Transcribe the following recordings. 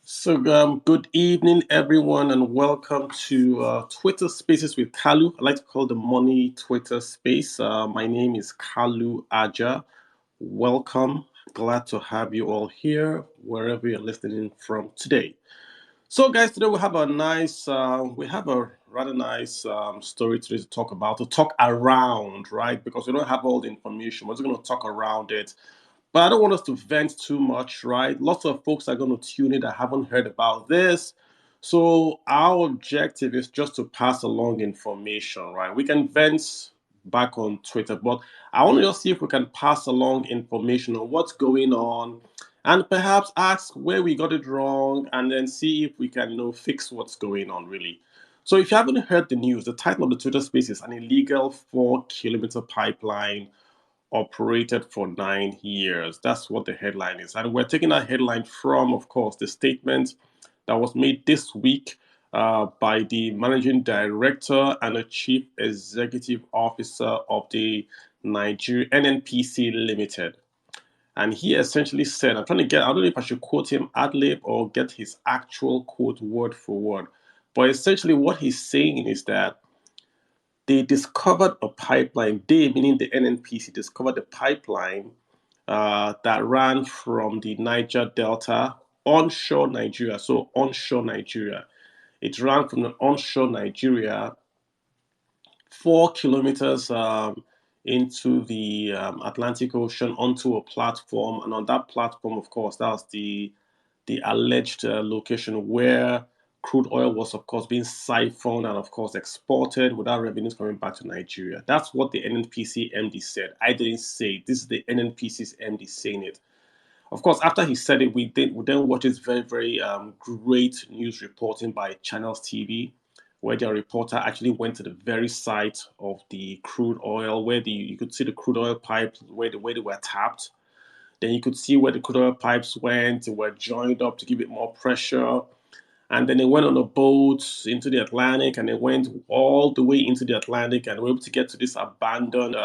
Good evening, everyone, and welcome to Twitter Spaces with Kalu. I like to call the money Twitter space. My name is Kalu Aja. Welcome. Glad to have you all here, wherever you're listening from today. So, guys, today we have a rather nice story today to talk about, to talk around, right? Because we don't have all the information. We're just going to talk around it, but I don't want us to vent too much, right? Lots of folks are going to tune in that haven't heard about this. So our objective is just to pass along information, right? We can vent back on Twitter, but I want to just see if we can pass along information on what's going on and perhaps ask where we got it wrong and then see if we can, fix what's going on really. So if you haven't heard the news, the title of the Twitter space is an illegal 4 kilometer pipeline operated for 9 years. That's what the headline is. And we're taking that headline from, of course, the statement that was made this week by the managing director and the chief executive officer of the Nigeria NNPC Limited. And he essentially said, I don't know if I should quote him ad lib or get his actual quote word for word. But essentially, what he's saying is that they discovered a pipeline. They, meaning the NNPC, discovered a pipeline that ran from the Niger Delta onshore Nigeria. So onshore Nigeria, it ran from the onshore Nigeria 4 kilometers into the Atlantic Ocean onto a platform, and on that platform, of course, that was the alleged location where crude oil was, of course, being siphoned and, of course, exported without revenues coming back to Nigeria. That's what the NNPC MD said. I didn't say it. This is the NNPC's MD saying it. Of course, after he said it, we then watched this very, very great news reporting by Channels TV, where their reporter actually went to the very site of the crude oil, where you could see the crude oil pipes, where they were tapped. Then you could see where the crude oil pipes went. They were joined up to give it more pressure. And then they went on a boat into the Atlantic, and they went all the way into the Atlantic and were able to get to this abandoned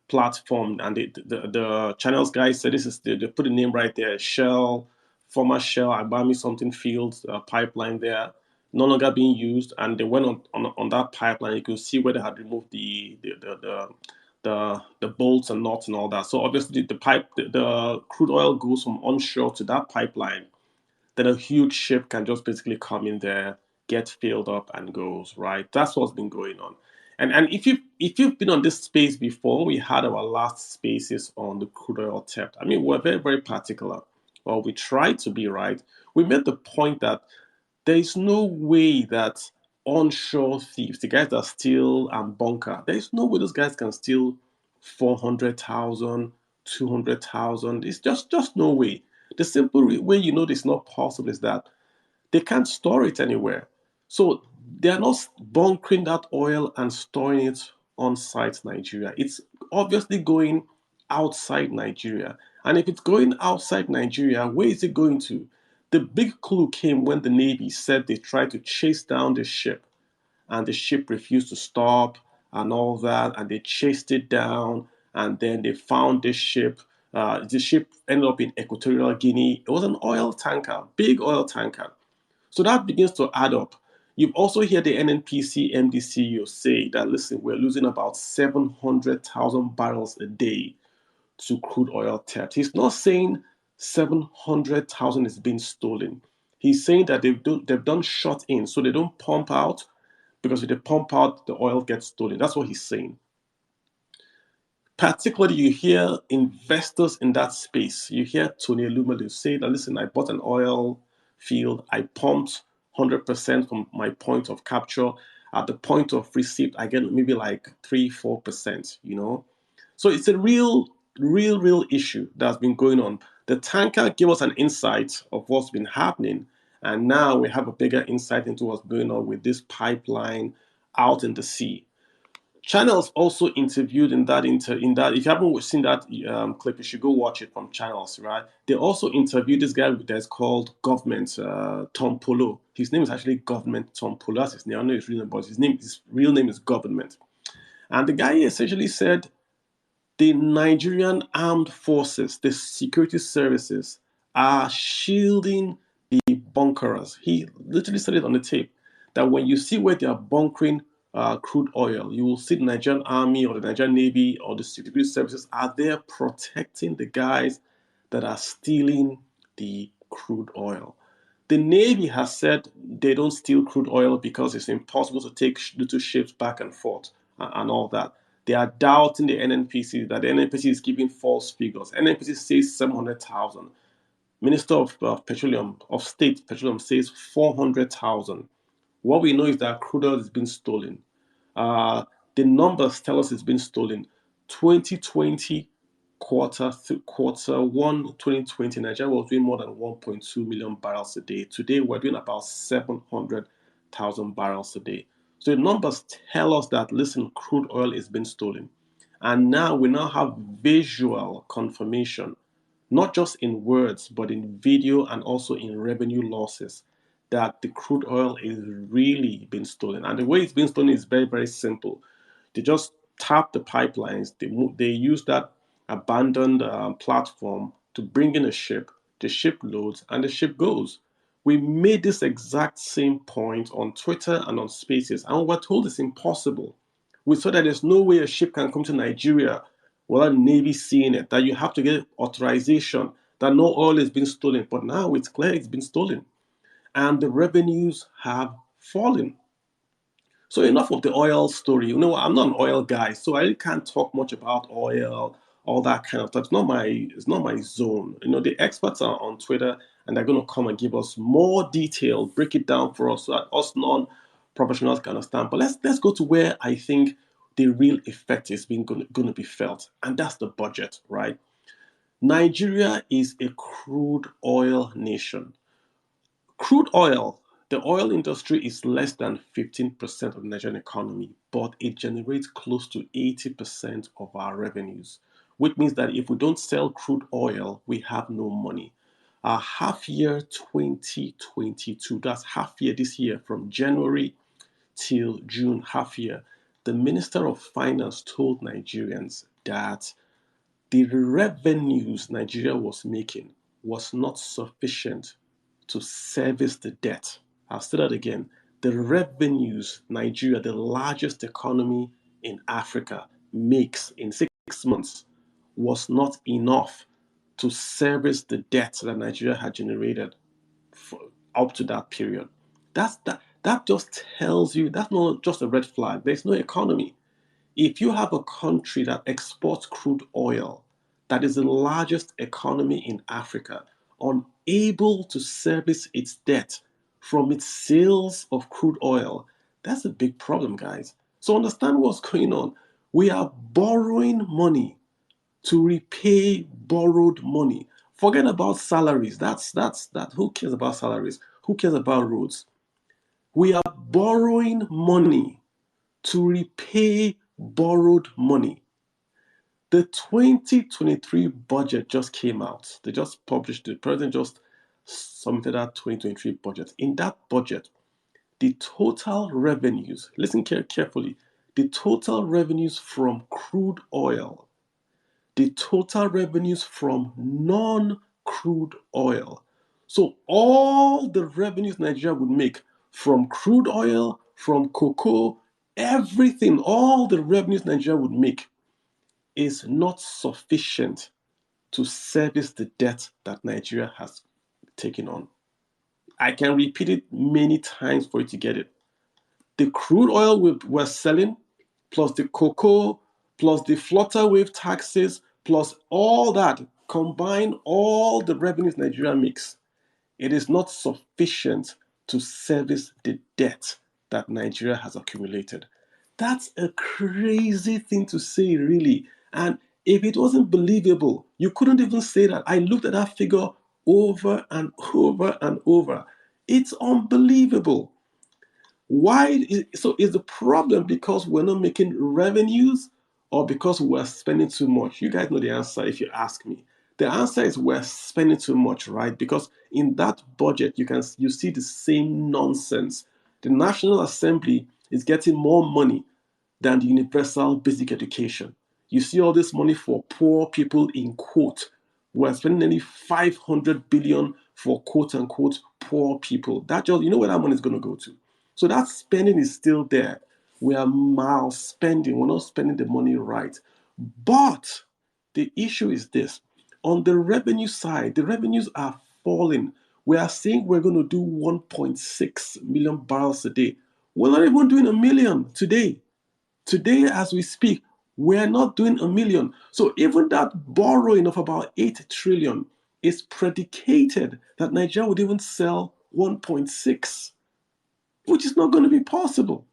platform. And the channels guys said they put the name right there, Shell, former Shell Agbami something field pipeline there, no longer being used. And they went on that pipeline. You could see where they had removed the bolts and nuts and all that. So obviously the crude oil goes from onshore to that pipeline, then a huge ship can just basically come in there, get filled up, and goes, right? That's what's been going on. And if you've been on this space before, we had our last spaces on the crude oil theft. I mean, we're very, very particular. Well, we tried to be, right. We made the point that there is no way that onshore thieves, the guys that steal and bunker, there is no way those guys can steal 400,000, 200,000. It's just no way. The simple way you know this is not possible is that they can't store it anywhere. So they are not bunkering that oil and storing it on site Nigeria. It's obviously going outside Nigeria. And if it's going outside Nigeria, where is it going to? The big clue came when the Navy said they tried to chase down the ship and the ship refused to stop and all that, and they chased it down, and then they found this ship. The ship ended up in Equatorial Guinea. It was an oil tanker, big oil tanker. So that begins to add up. You've also heard the NNPC MDCU say that, listen, we're losing about 700,000 barrels a day to crude oil theft. He's not saying 700,000 is being stolen. He's saying that they've done shut in, so they don't pump out, because if they pump out, the oil gets stolen. That's what he's saying. Particularly, you hear investors in that space. You hear Tony Elumelu say that, listen, I bought an oil field, I pumped 100% from my point of capture. At the point of receipt, I get maybe like 3-4%, So it's a real issue that's been going on. The tanker gave us an insight of what's been happening, and now we have a bigger insight into what's going on with this pipeline out in the sea. Channels also interviewed in that. If you haven't seen that clip, you should go watch it from Channels, right? They also interviewed this guy that's called Government Tom Polo. His name is actually Government Tom Polo. That's his name. I don't know his real name, but his real name is Government. And the guy essentially said the Nigerian armed forces, the security services, are shielding the bunkerers. He literally said it on the tape that when you see where they are bunkering crude oil, you will see the Nigerian Army or the Nigerian Navy or the security services are there protecting the guys that are stealing the crude oil. The Navy has said they don't steal crude oil because it's impossible to take little ships back and forth and all that. They are doubting the NNPC, that the NNPC is giving false figures. NNPC says 700,000. Minister of Petroleum, of State Petroleum says 400,000. What we know is that crude oil is being stolen. Uh, the numbers tell us it's been stolen. 2020 quarter one 2020, Nigeria was doing more than 1.2 million barrels a day. Today we're doing about 700,000 barrels a day. So the numbers tell us that, listen, crude oil is being stolen. And now we now have visual confirmation, not just in words, but in video and also in revenue losses, that the crude oil is really being stolen. And the way it's being stolen is very, very simple. They just tap the pipelines. They use that abandoned platform to bring in a ship. The ship loads and the ship goes. We made this exact same point on Twitter and on Spaces, and we're told it's impossible. We saw that there's no way a ship can come to Nigeria without the Navy seeing it, that you have to get authorization, that no oil is being stolen. But now it's clear it's been stolen, and the revenues have fallen. So enough of the oil story. You know, I'm not an oil guy, so I can't talk much about oil, all that kind of stuff. It's not my zone. You know, the experts are on Twitter and they're gonna come and give us more detail, break it down for us so that us non-professionals can understand. But let's go to where I think the real effect is being gonna be felt, and that's the budget, right? Nigeria is a crude oil nation. Crude oil, the oil industry is less than 15% of the Nigerian economy, but it generates close to 80% of our revenues, which means that if we don't sell crude oil, we have no money. Our half year 2022, that's half year this year, from January till June, half year, the Minister of Finance told Nigerians that the revenues Nigeria was making was not sufficient to service the debt. I'll say that again. The revenues Nigeria, the largest economy in Africa, makes in 6 months was not enough to service the debt that Nigeria had generated for, up to that period. That just tells you that's not just a red flag. There's no economy. If you have a country that exports crude oil, that is the largest economy in Africa, unable to service its debt from its sales of crude oil, that's a big problem, guys. So understand what's going on. We are borrowing money to repay borrowed money. Forget about salaries. That. Who cares about salaries? Who cares about roads? We are borrowing money to repay borrowed money. The 2023 budget just came out. They just published it. The president just submitted that 2023 budget. In that budget, the total revenues, listen carefully, the total revenues from crude oil, the total revenues from non crude oil. So, all the revenues Nigeria would make from crude oil, from cocoa, everything, all the revenues Nigeria would make is not sufficient to service the debt that Nigeria has taken on. I can repeat it many times for you to get it. The crude oil we're selling, plus the cocoa, plus the flutter wave taxes, plus all that, combine all the revenues Nigeria makes, it is not sufficient to service the debt that Nigeria has accumulated. That's a crazy thing to say, really. And if it wasn't believable, you couldn't even say that. I looked at that figure over and over and over. It's unbelievable. So is the problem because we're not making revenues or because we're spending too much? You guys know the answer if you ask me. The answer is we're spending too much, right? Because in that budget, you see the same nonsense. The National Assembly is getting more money than the universal basic education. You see all this money for poor people in quote. We're spending nearly 500 billion for quote unquote poor people. That just, you know where that money is going to go to. So that spending is still there. We are mal spending. We're not spending the money right. But the issue is this: on the revenue side, the revenues are falling. We are saying we're going to do 1.6 million barrels a day. We're not even doing a million today. Today, as we speak, we're not doing a million. So even that borrowing of about 8 trillion is predicated that Nigeria would even sell 1.6, which is not going to be possible.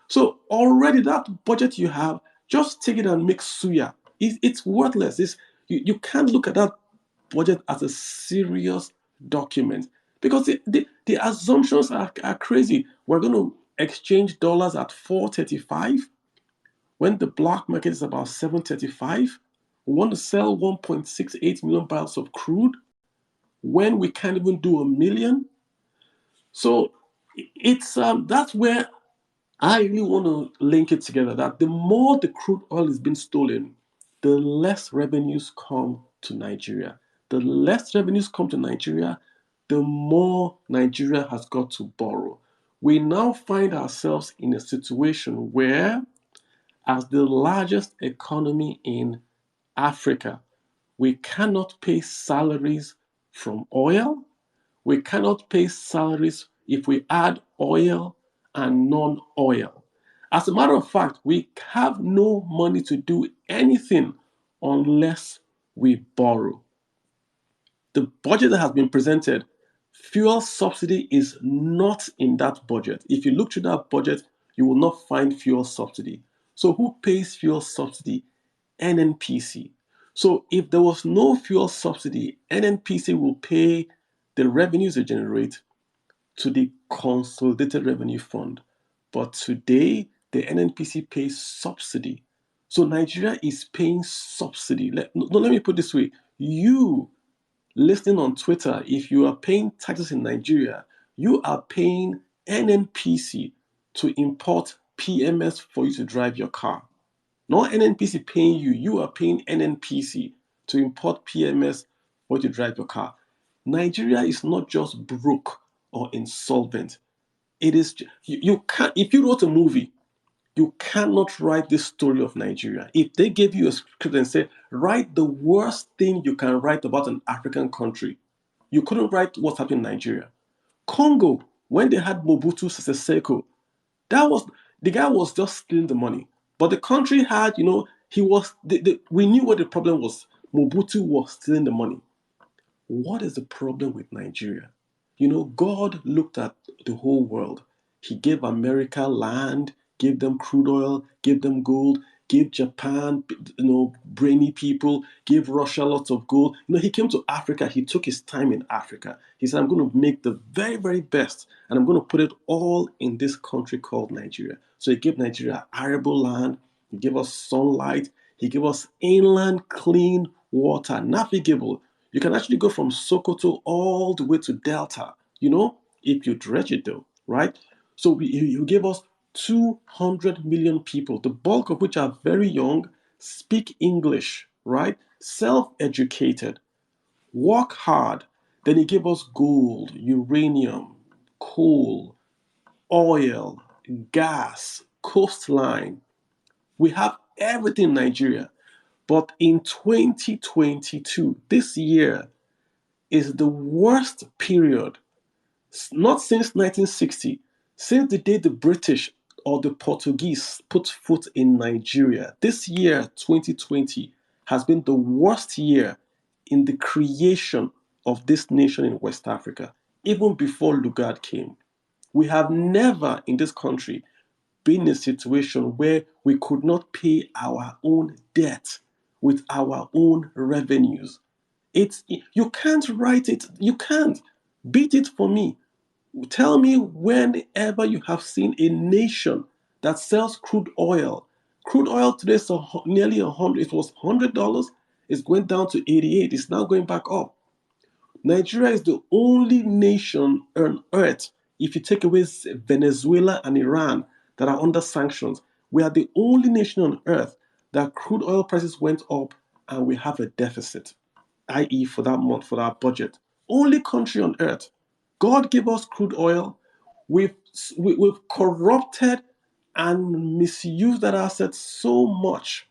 So already that budget you have, just take it and make suya. It's worthless. You can't look at that budget as a serious document because the assumptions are crazy. We're going to exchange dollars at 435 when the black market is about 735. We want to sell 1.68 million barrels of crude when we can't even do a million. So it's that's where I really want to link it together that the more the crude oil is being stolen, the less revenues come to Nigeria. The less revenues come to Nigeria, the more Nigeria has got to borrow. We now find ourselves in a situation where, as the largest economy in Africa, we cannot pay salaries from oil. We cannot pay salaries if we add oil and non oil. As a matter of fact, we have no money to do anything unless we borrow. The budget that has been presented, fuel subsidy is not in that budget. If you look through that budget, you will not find fuel subsidy. So, who pays fuel subsidy? NNPC. So, if there was no fuel subsidy, NNPC will pay the revenues they generate to the Consolidated Revenue Fund. But today, the NNPC pays subsidy. So Nigeria is paying subsidy. Let me put it this way. You listening on Twitter, if you are paying taxes in Nigeria, you are paying NNPC to import PMS for you to drive your car. Not NNPC paying you, you are paying NNPC to import PMS for you to drive your car. Nigeria is not just broke or insolvent. It is you can't if you wrote a movie, you cannot write this story of Nigeria. If they gave you a script and said, write the worst thing you can write about an African country, you couldn't write what's happening in Nigeria. Congo, when they had Mobutu Sese Seko, that was the guy was just stealing the money. But the country had, he was we knew what the problem was. Mobutu was stealing the money. What is the problem with Nigeria? God looked at the whole world. He gave America land, gave them crude oil, gave them gold, gave Japan, brainy people, gave Russia lots of gold. He came to Africa. He took his time in Africa. He said, I'm going to make the very, very best, and I'm going to put it all in this country called Nigeria. So he gave Nigeria arable land. He gave us sunlight. He gave us inland clean water, navigable. You can actually go from Sokoto all the way to Delta, if you dredge it though, right? So you gave us 200 million people, the bulk of which are very young, speak English, right? Self-educated, work hard. Then he gave us gold, uranium, coal, oil, gas, coastline. We have everything in Nigeria. But in 2022, this year, is the worst period, not since 1960, since the day the British or the Portuguese put foot in Nigeria. This year, 2020, has been the worst year in the creation of this nation in West Africa, even before Lugard came. We have never in this country been in a situation where we could not pay our own debt with our own revenues. You can't write it. You can't beat it for me. Tell me whenever you have seen a nation that sells crude oil. Crude oil today is nearly 100. It was $100. It's going down to 88. It's now going back up. Nigeria is the only nation on earth, if you take away Venezuela and Iran, that are under sanctions. We are the only nation on earth that crude oil prices went up and we have a deficit, i.e., for that month, for our budget. only country on earth. God gave us crude oil. We've corrupted and misused that asset so much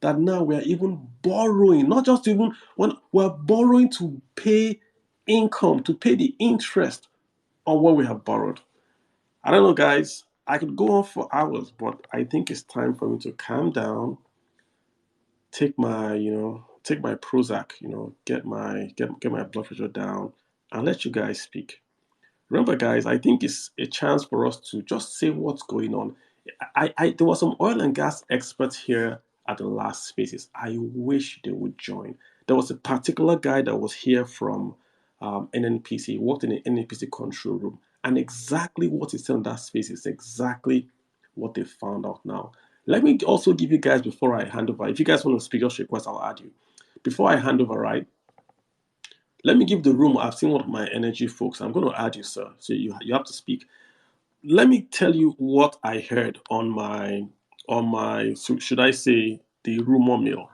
that now we are even borrowing, not just even when we're borrowing to pay income, to pay the interest on what we have borrowed. I don't know, guys. I could go on for hours, but I think it's time for me to calm down, take my Prozac, get my blood pressure down, and let you guys speak. Remember, guys, I think it's a chance for us to just say what's going on. There were some oil and gas experts here at the last spaces. I wish they would join. There was a particular guy that was here from NNPC, worked in the NNPC control room, and exactly what he said on that space is exactly what they found out now. Let me also give you guys before I hand over. If you guys want to speak, just request, I'll add you. Before I hand over, right? Let me give the room. I've seen one of my energy folks. I'm going to add you, sir. So you have to speak. Let me tell you what I heard on my should I say the rumor mill.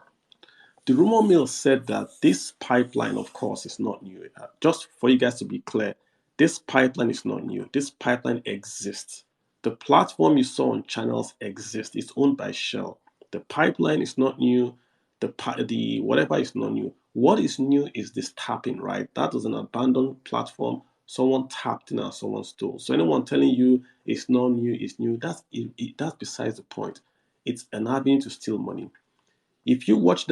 The rumor mill said that this pipeline, of course, is not new. Just for you guys to be clear, this pipeline is not new. This pipeline exists. The platform you saw on channels exists. It's owned by Shell. The pipeline is not new. The whatever is not new. What is new is this tapping, right? That was an abandoned platform. Someone tapped in and someone stole. So anyone telling you it's not new, it's new, that's besides the point. It's an avenue to steal money. If you watch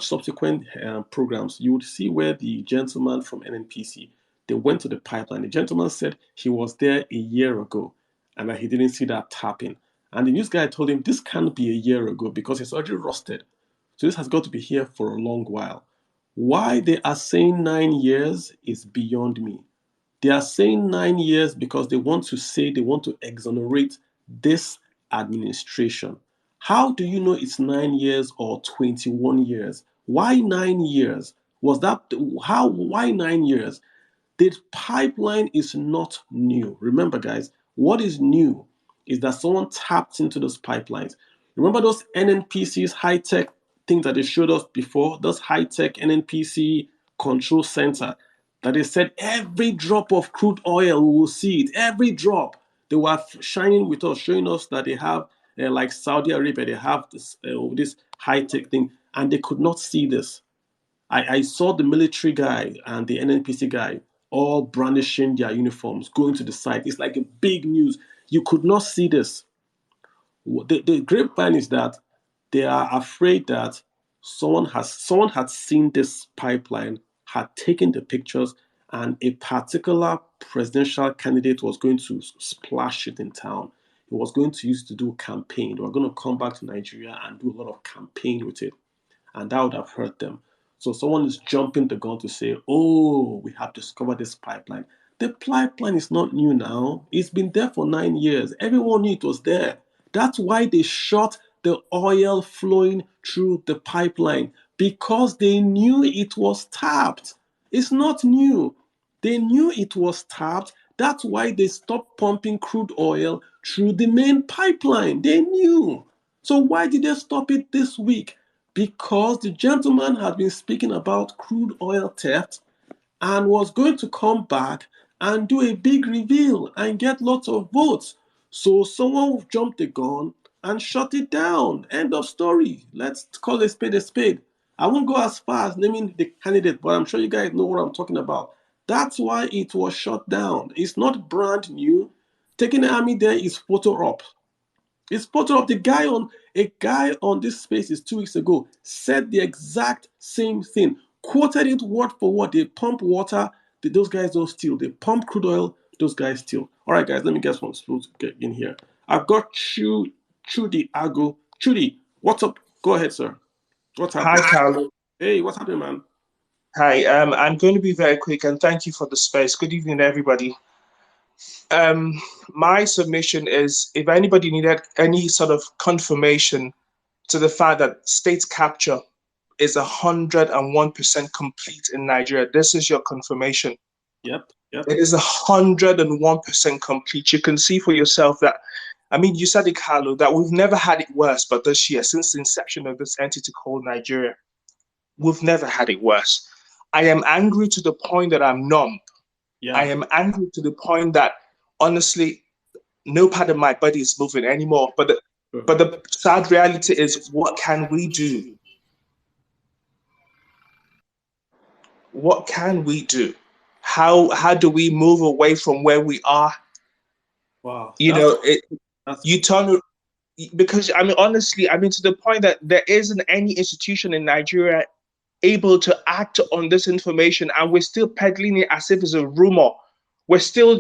subsequent programs, you would see where the gentleman from NNPC, they went to the pipeline. The gentleman said he was there a year ago and that he didn't see that tapping. And the news guy told him this can't be a year ago because it's already rusted. So this has got to be here for a long while. Why they are saying 9 years is beyond me. They are saying 9 years because they want to exonerate this administration. How do you know it's 9 years or 21 years? Why 9 years? Was that how? Why 9 years? The pipeline is not new. Remember, guys, what is new is that someone tapped into those pipelines. Remember those NNPC's high tech things that they showed us before? Those high tech NNPC control center that they said every drop of crude oil, we will see it. Every drop. They were shining with us, showing us that they have, like Saudi Arabia, they have this high tech thing, and they could not see this. I saw the military guy and the NNPC guy all brandishing their uniforms, going to the site. It's like a big news. You could not see this. The grapevine is that they are afraid that someone had seen this pipeline, had taken the pictures, and a particular presidential candidate was going to splash it in town. He was going to use it to do campaign. They were going to come back to Nigeria and do a lot of campaign with it, and that would have hurt them. So someone is jumping the gun to say, oh, we have discovered this pipeline. The pipeline is not new now. It's been there for 9 years. Everyone knew it was there. That's why they shot the oil flowing through the pipeline, because they knew it was tapped. It's not new. They knew it was tapped. That's why they stopped pumping crude oil through the main pipeline. They knew. So why did they stop it this week? Because the gentleman had been speaking about crude oil theft and was going to come back and do a big reveal and get lots of votes. So someone jumped the gun and shut it down. End of story. Let's call a spade a spade. I won't go as far as naming the candidate, but I'm sure you guys know what I'm talking about. That's why it was shut down. It's not brand new. Taking the army there is photo op. It's photo of a guy on this spaces 2 weeks ago said the exact same thing, quoted it word for word. They pump water, those guys don't steal. They pump crude oil, those guys steal. All right, guys, let me get some to get in here. I've got Chudi Ago. Chudi, what's up? Go ahead, sir. What's Hi, happening? Kalu. Hey, what's happening, man? Hi. I'm going to be very quick and thank you for the space. Good evening, everybody. Um, my submission is if anybody needed any sort of confirmation to the fact that state capture is 101% complete in Nigeria, this is your confirmation. Yep, yep. It is 101% complete. You can see for yourself that, I mean, you said it, Kalu, that we've never had it worse, but this year, since the inception of this entity called Nigeria, we've never had it worse. I am angry to the point that I'm numb. Yeah. I am angry to the point that honestly, no part of my body is moving anymore. But the sad reality is, what can we do? What can we do? How do we move away from where we are? Wow. You know, That's you turn, because I mean, honestly, I mean, to the point that there isn't any institution in Nigeria able to act on this information, and we're still peddling it as if it's a rumor. We're still,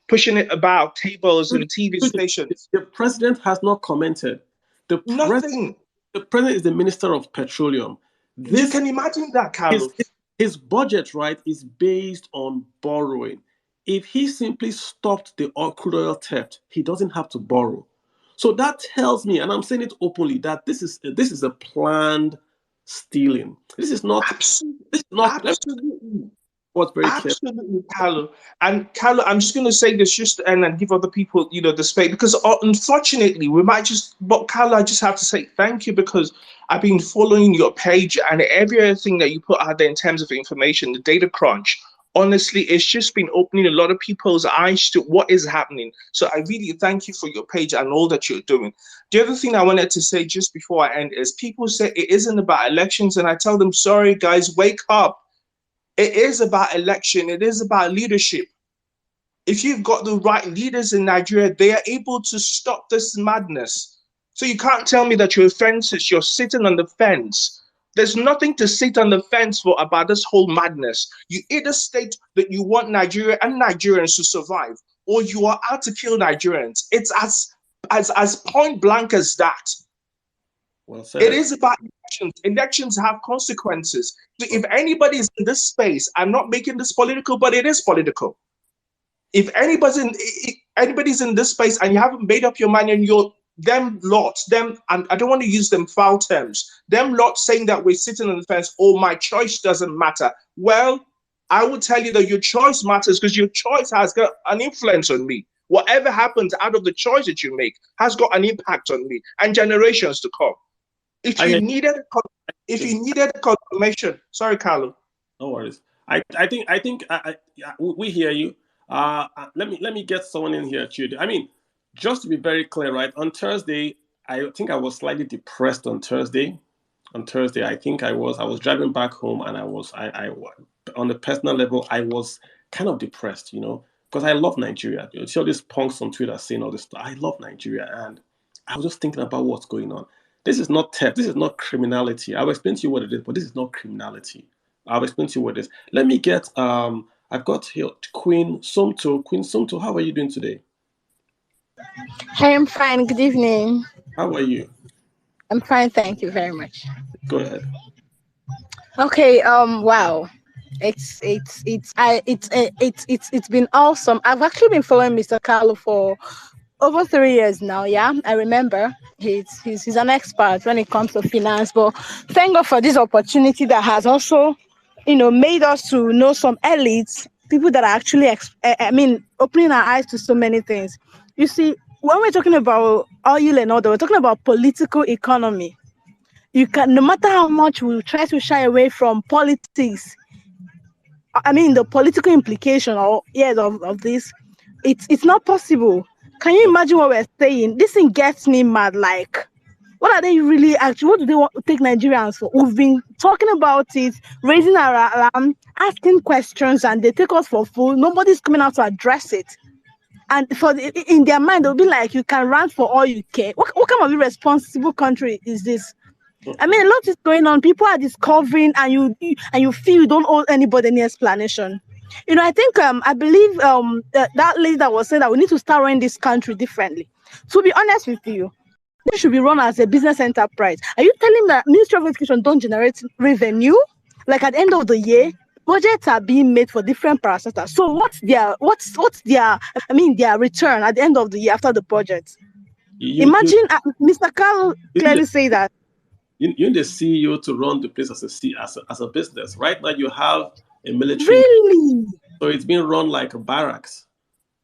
pushing it about tables and TV stations. the president has not commented. The Nothing. the president is the minister of petroleum. You This can imagine that, his Kalu. his budget, right, is based on borrowing. If he simply stopped the crude oil theft, he doesn't have to borrow. So that tells me, and I'm saying it openly, that this is a planned stealing. This is not. Absolutely. This is not. Absolutely. What's very clear. Absolutely, Kalu. And Kalu, I'm just going to say this just and give other people, the space, because unfortunately we might just. But Kalu, I just have to say thank you, because I've been following your page and everything that you put out there in terms of information, the data crunch. Honestly, it's just been opening a lot of people's eyes to what is happening. So I really thank you for your page and all that you're doing. The other thing I wanted to say just before I end is, people say it isn't about elections, and I tell them, sorry guys, wake up. It is about election. It is about leadership. If you've got the right leaders in Nigeria, they are able to stop this madness. So you can't tell me that you're fences. You're sitting on the fence. There's nothing to sit on the fence for about this whole madness. You either state that you want Nigeria and Nigerians to survive, or you are out to kill Nigerians. It's as point blank as that. Well said. It is about elections. Elections have consequences. So if anybody is in this space, I'm not making this political, but it is political. If anybody's in this space and you haven't made up your mind, and you're them lots, and I don't want to use them foul terms, them lots saying that we're sitting on the fence, oh, my choice doesn't matter. Well, I will tell you that your choice matters, because your choice has got an influence on me. Whatever happens out of the choice that you make has got an impact on me and generations to come. If you needed confirmation, sorry, Kalu. No worries. I think we hear you. Let me get someone in here, Chidi. I mean, just to be very clear, right? On Thursday, I think I was slightly depressed on Thursday. I think I was driving back home, and I on a personal level, I was kind of depressed, because I love Nigeria. You see all these punks on Twitter saying all this stuff. I love Nigeria, and I was just thinking about what's going on. This is not theft. This is not criminality. I'll explain to you what it is, but this is not criminality. I'll explain to you what it is. Let me get, I've got here Queen Somto. Queen Somto, how are you doing today? Hey, I'm fine. Good evening. How are you? I'm fine. Thank you very much. Go ahead. Okay. Wow. It's been awesome. I've actually been following Mr. Kalu for over 3 years now. Yeah, I remember. He's an expert when it comes to finance, but thank God for this opportunity that has also, made us to know some elites, people that are actually, opening our eyes to so many things. You see, when we're talking about oil and all that, we're talking about political economy. You can, no matter how much we try to shy away from politics, the political implication of this, it's not possible. Can you imagine what we're saying? This thing gets me mad. Like, what are they really actually? What do they want to take Nigerians for? We've been talking about it, raising our alarm, asking questions, and they take us for fool. Nobody's coming out to address it. And in their mind, they'll be like, you can rant for all you care. What kind of irresponsible country is this? A lot is going on. People are discovering, and you feel you don't owe anybody any explanation. I think I believe that lady that was saying that we need to start running this country differently. To be honest with you, this should be run as a business enterprise. Are you telling me that Ministry of Education don't generate revenue? Like at the end of the year, budgets are being made for different parastatals. So what's their return at the end of the year after the budget? Imagine Mr. Carl clearly say that. You're the CEO to run the place as a business. Right now, you have a military. Really? So it's being run like a barracks.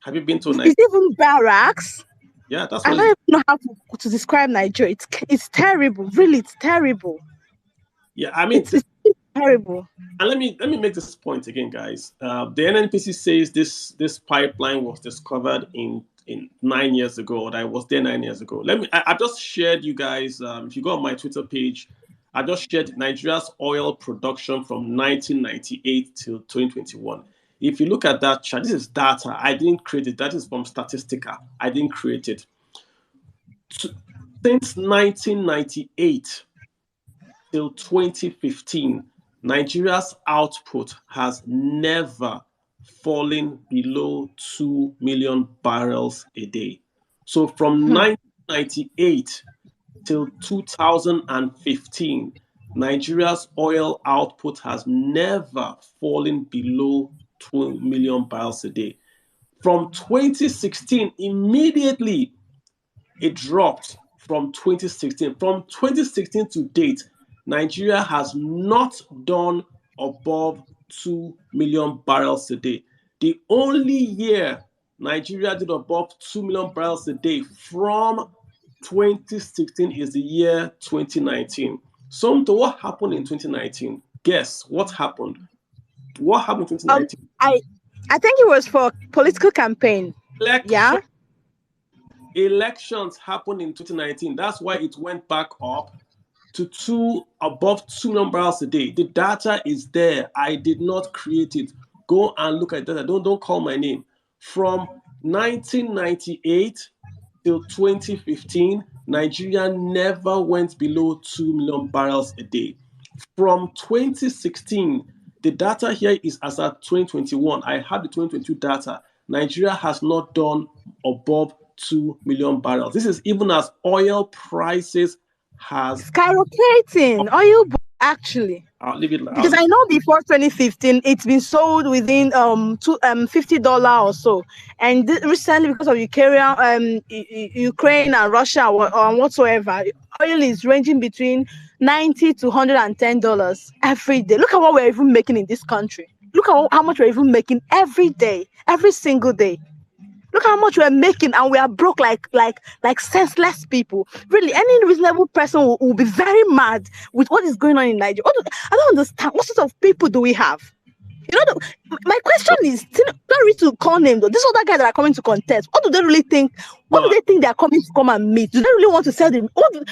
Have you been to Nigeria? It's even barracks. Yeah, that's. I don't even know how to describe Nigeria. It's terrible. Really, it's terrible. Yeah, I mean, Terrible. And let me make this point again, guys. The NNPC says this pipeline was discovered in 9 years ago. That I was there 9 years ago. I just shared you guys. If you go on my Twitter page, I just shared Nigeria's oil production from 1998 till 2021. If you look at that chart, this is data. I didn't create it. That is from Statistica. I didn't create it. Since 1998 till 2015, Nigeria's output has never fallen below 2 million barrels a day. So from 1998 till 2015, Nigeria's oil output has never fallen below 2 million barrels a day. From 2016, immediately it dropped from 2016. From 2016 to date, Nigeria has not done above 2 million barrels a day. The only year Nigeria did above 2 million barrels a day from 2016 is the year 2019. So, what happened in 2019? Guess what happened? What happened in 2019? I think it was for political campaign. Yeah. Elections happened in 2019. That's why it went back up to above 2 million barrels a day. The data is there. I did not create it. Go and look at data. Don't call my name. From 1998 till 2015, Nigeria never went below 2 million barrels a day. From 2016, the data here is as at 2021. I have the 2022 data. Nigeria has not done above 2 million barrels. This is even as oil prices has skyrocketing. Oil actually. I'll leave it because I know before 2015 it's been sold within $50 or so, and recently because of Ukraine and Russia or whatsoever, oil is ranging between $90 to $110 every day. Look at what we're even making in this country. Look at how much we're even making every day, every single day. Look how much we're making, and we are broke like senseless people. Really, any reasonable person will be very mad with what is going on in Nigeria. I don't understand. What sort of people do we have? You know, my question is, sorry to call names, though. These other guys that are coming to contest, what do they really think? What do they think they are coming to come and meet? Do they really want to sell them? Are they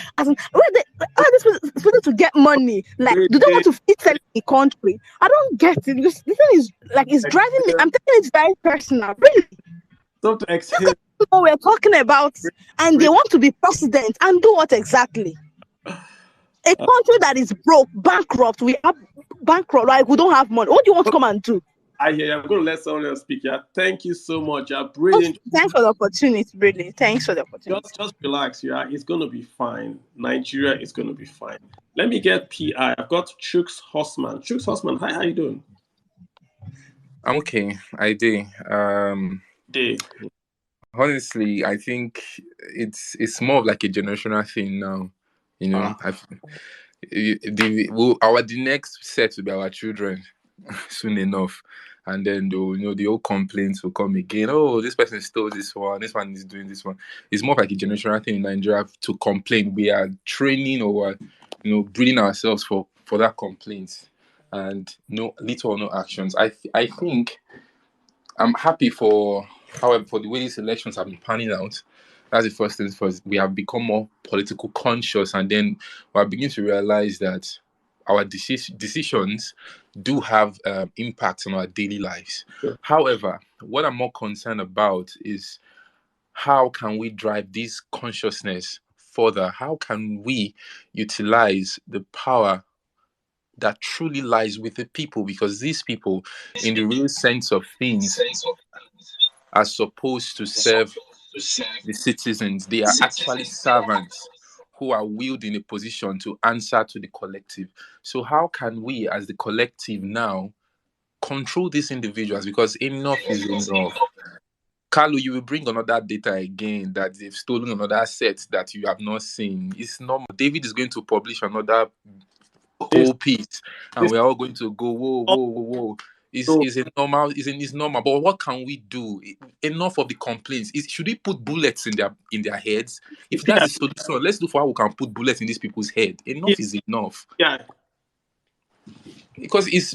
supposed to get money? Like, do they want to fit selling the country? I don't get it. This thing is like, it's driving me. I'm taking it very personal, really. So to exhale, what we're talking about, and they want to be president and do what exactly? A country that is broke, bankrupt. We are bankrupt, like we don't have money. What do you want to come and do? I hear you. I'm going to let someone else speak. Yeah, thank you so much. Yeah, brilliant. Thanks for the opportunity. Really, thanks for the opportunity. Just relax. Yeah, it's going to be fine. Nigeria is going to be fine. Let me get PI. I've got Chooks Horseman. Chooks Horseman, hi. How you doing? I'm okay. I do. Honestly, I think it's more of like a generational thing now. You know, the next set will be our children soon enough, and then the old complaints will come again. Oh, this person stole this one is doing this one. It's more like a generational thing in Nigeria to complain. We are training or breeding ourselves for that complaint, and no little or no actions. I think I'm happy for the way these elections have been panning out. That's the first thing first. We have become more political conscious, and then we're beginning to realize that our decisions do have impacts on our daily lives. Sure. However, what I'm more concerned about is how can we drive this consciousness further? How can we utilize the power that truly lies with the people? Because these people, in the real sense of things, are supposed to serve the citizens. They are actually servants who are wielding a position to answer to the collective. So how can we, as the collective now, control these individuals? Because enough is enough. Kalu, you will bring another data again that they've stolen another set that you have not seen. It's normal. David is going to publish another whole piece, and we're all going to go, whoa. It's normal. But what can we do? Enough of the complaints. Should we put bullets in their heads? If that's the solution, let's look for how we can put bullets in these people's head. Enough is enough. Yeah. because it's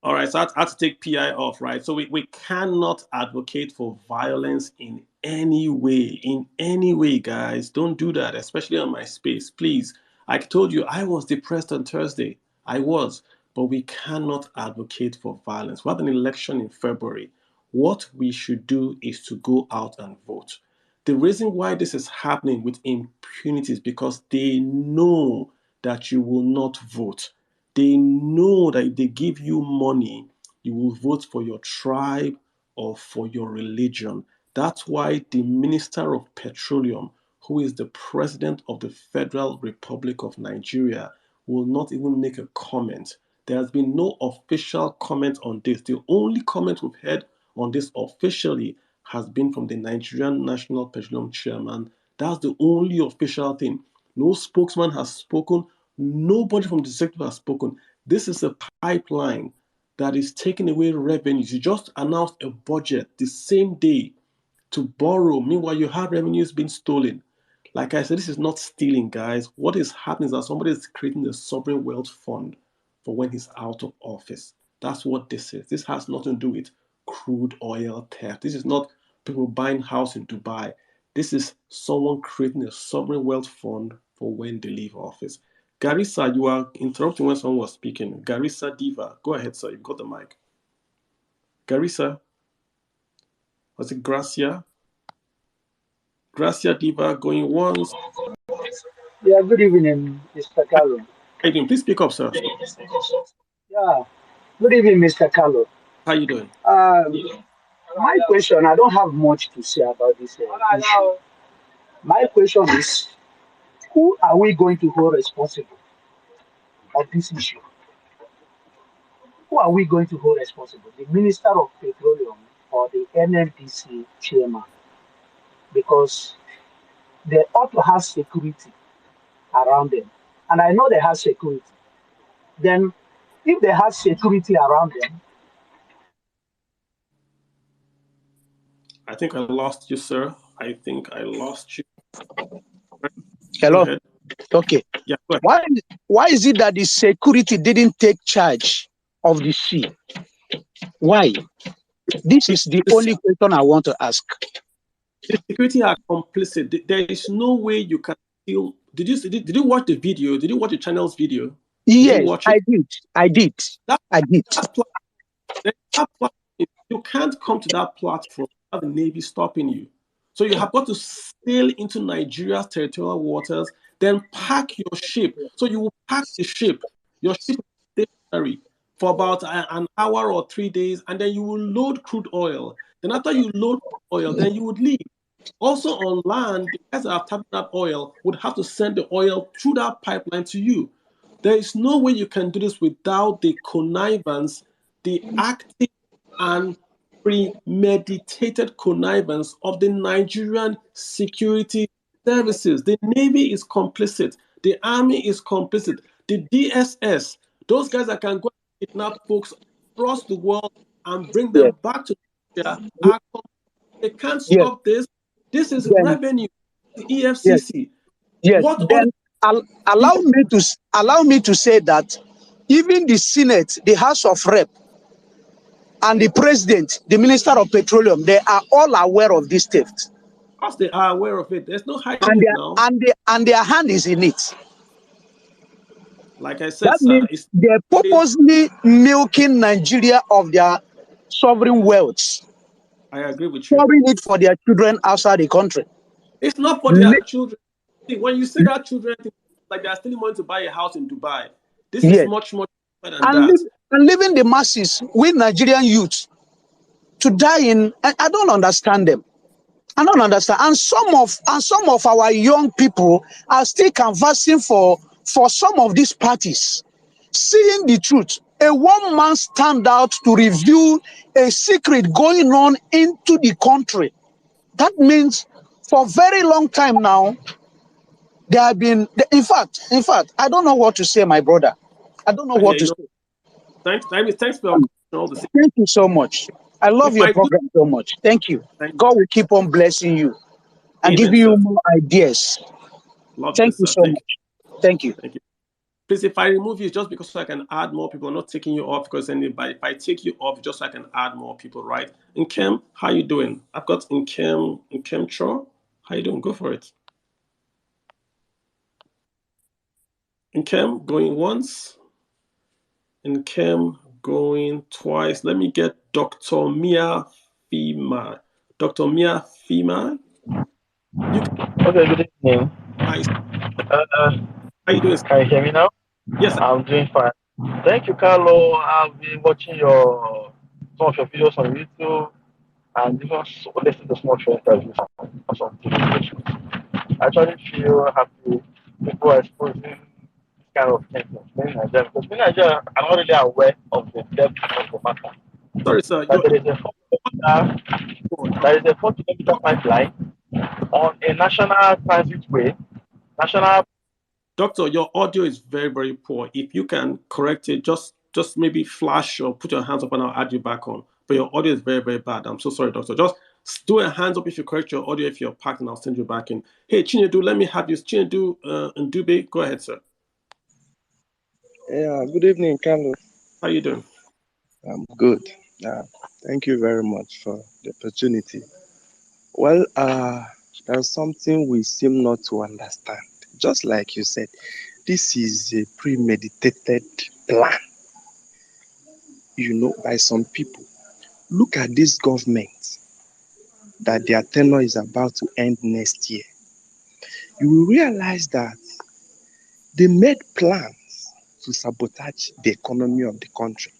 all right, so I had to take PI off, right? So we cannot advocate for violence in any way, guys. Don't do that, especially on my space, please. I told you I was depressed on Thursday. I was, but we cannot advocate for violence. We have an election in February. What we should do is to go out and vote. The reason why this is happening with impunity is because they know that you will not vote. They know that if they give you money, you will vote for your tribe or for your religion. That's why the Minister of Petroleum, who is the President of the Federal Republic of Nigeria, will not even make a comment. There has been no official comment on this. The only comment we've heard on this officially has been from the Nigerian National Petroleum Chairman. That's the only official thing. No spokesman has spoken. Nobody from the sector has spoken. This is a pipeline that is taking away revenues. You just announced a budget the same day to borrow. Meanwhile, you have revenues being stolen. Like I said, this is not stealing, guys. What is happening is that somebody is creating a sovereign wealth fund for when he's out of office. That's what this is. This has nothing to do with crude oil theft. This is not people buying house in Dubai. This is someone creating a sovereign wealth fund for when they leave office. Garissa, you are interrupting when someone was speaking. Garissa Diva, go ahead, sir. You've got the mic. Garissa, was it Gracia? Gracia Diva going once. Yeah, good evening, Mr. Kalu. How you doing? Please speak up, sir. Yeah, good evening, Mr. Kalu. How you doing? My question, I don't have much to say about this issue. My question is, who are we going to hold responsible of this issue? Who are we going to hold responsible? The Minister of Petroleum or the NNPC chairman? Because they ought to have security around them. And I know they have security. Then, if they have security around them, I think I lost you, sir. I think I lost you. hello. Okay. Yeah, go ahead. Why is it that the security didn't take charge of the sea? Why? This is the only question I want to ask. The security are complicit. There is no way you can still. Did you watch the video? Did you watch the channel's video? Yes, I did. You can't come to that platform without the Navy stopping you. So you have got to sail into Nigeria's territorial waters, then pack your ship. So you will pack the ship. Your ship is stationary for about an hour or 3 days, and then you will load crude oil. Then after you load oil, then you would leave. Also on land, the guys that have tapped that oil would have to send the oil through that pipeline to you. There is no way you can do this without the connivance, the active and premeditated connivance of the Nigerian security services. The Navy is complicit. The Army is complicit. The DSS, those guys that can go and kidnap folks across the world and bring them back to Nigeria, they can't stop this. This is revenue. The EFCC. Yes. Then allow me to say that even the Senate, the House of Rep, and the President, the Minister of Petroleum, they are all aware of this theft. Of course, they are aware of it. There's no hiding it now. And their hand is in it. Like I said, that sir, means they're purposely milking Nigeria of their sovereign wealth. I agree with you. Storing it for their children outside the country. It's not for their children. See, when you say that children, like they are still wanting to buy a house in Dubai. This is much more than that. And leaving the masses, we Nigerian youths, to die in. I don't understand them. I don't understand. And some of our young people are still canvassing for some of these parties. Seeing the truth, a one-man stand out to reveal a secret going on into the country. That means for a very long time now, there have been, in fact, I don't know what to say, my brother. I don't know what to say. Thanks for all the. Thank you so much. I love your program so much. Thank you. God will keep on blessing you and give you more ideas. Thank you so much. Thank you. Please, if I remove you, it's just because so I can add more people. I'm not taking you off because anybody. If I take you off, just so I can add more people, right? Nkem, how you doing? I've got Nkem Cho. How you doing? Go for it. Nkem going once. Nkem going twice. Let me get Dr. Mia Fima. Dr. Mia Fima. Okay, good evening. Hi. Uh, How you doing? can you hear me now? Yes. I'm doing fine. Thank you, Carlo. I've been watching some of your videos on YouTube and even listen to some of your interviews on some TV stations. I actually feel happy people are exposing this kind of things in Nigeria because in Nigeria, I'm not really aware of the depth of the matter. Sorry, sir. That there is a 4 kilometer pipeline on a national transit way, national. Doctor, your audio is very, very poor. If you can correct it, just maybe flash or put your hands up and I'll add you back on. But your audio is very, very bad. I'm so sorry, doctor. Just do a hands up if you correct your audio if you're packed and I'll send you back in. Hey, Chinedu, let me have you. Chinedu and Dube, go ahead, sir. Yeah, good evening, Kalu. How you doing? I'm good. Thank you very much for the opportunity. Well, there's something we seem not to understand. Just like you said, this is a premeditated plan, by some people. Look at this government that their tenure is about to end next year. You will realize that they made plans to sabotage the economy of the country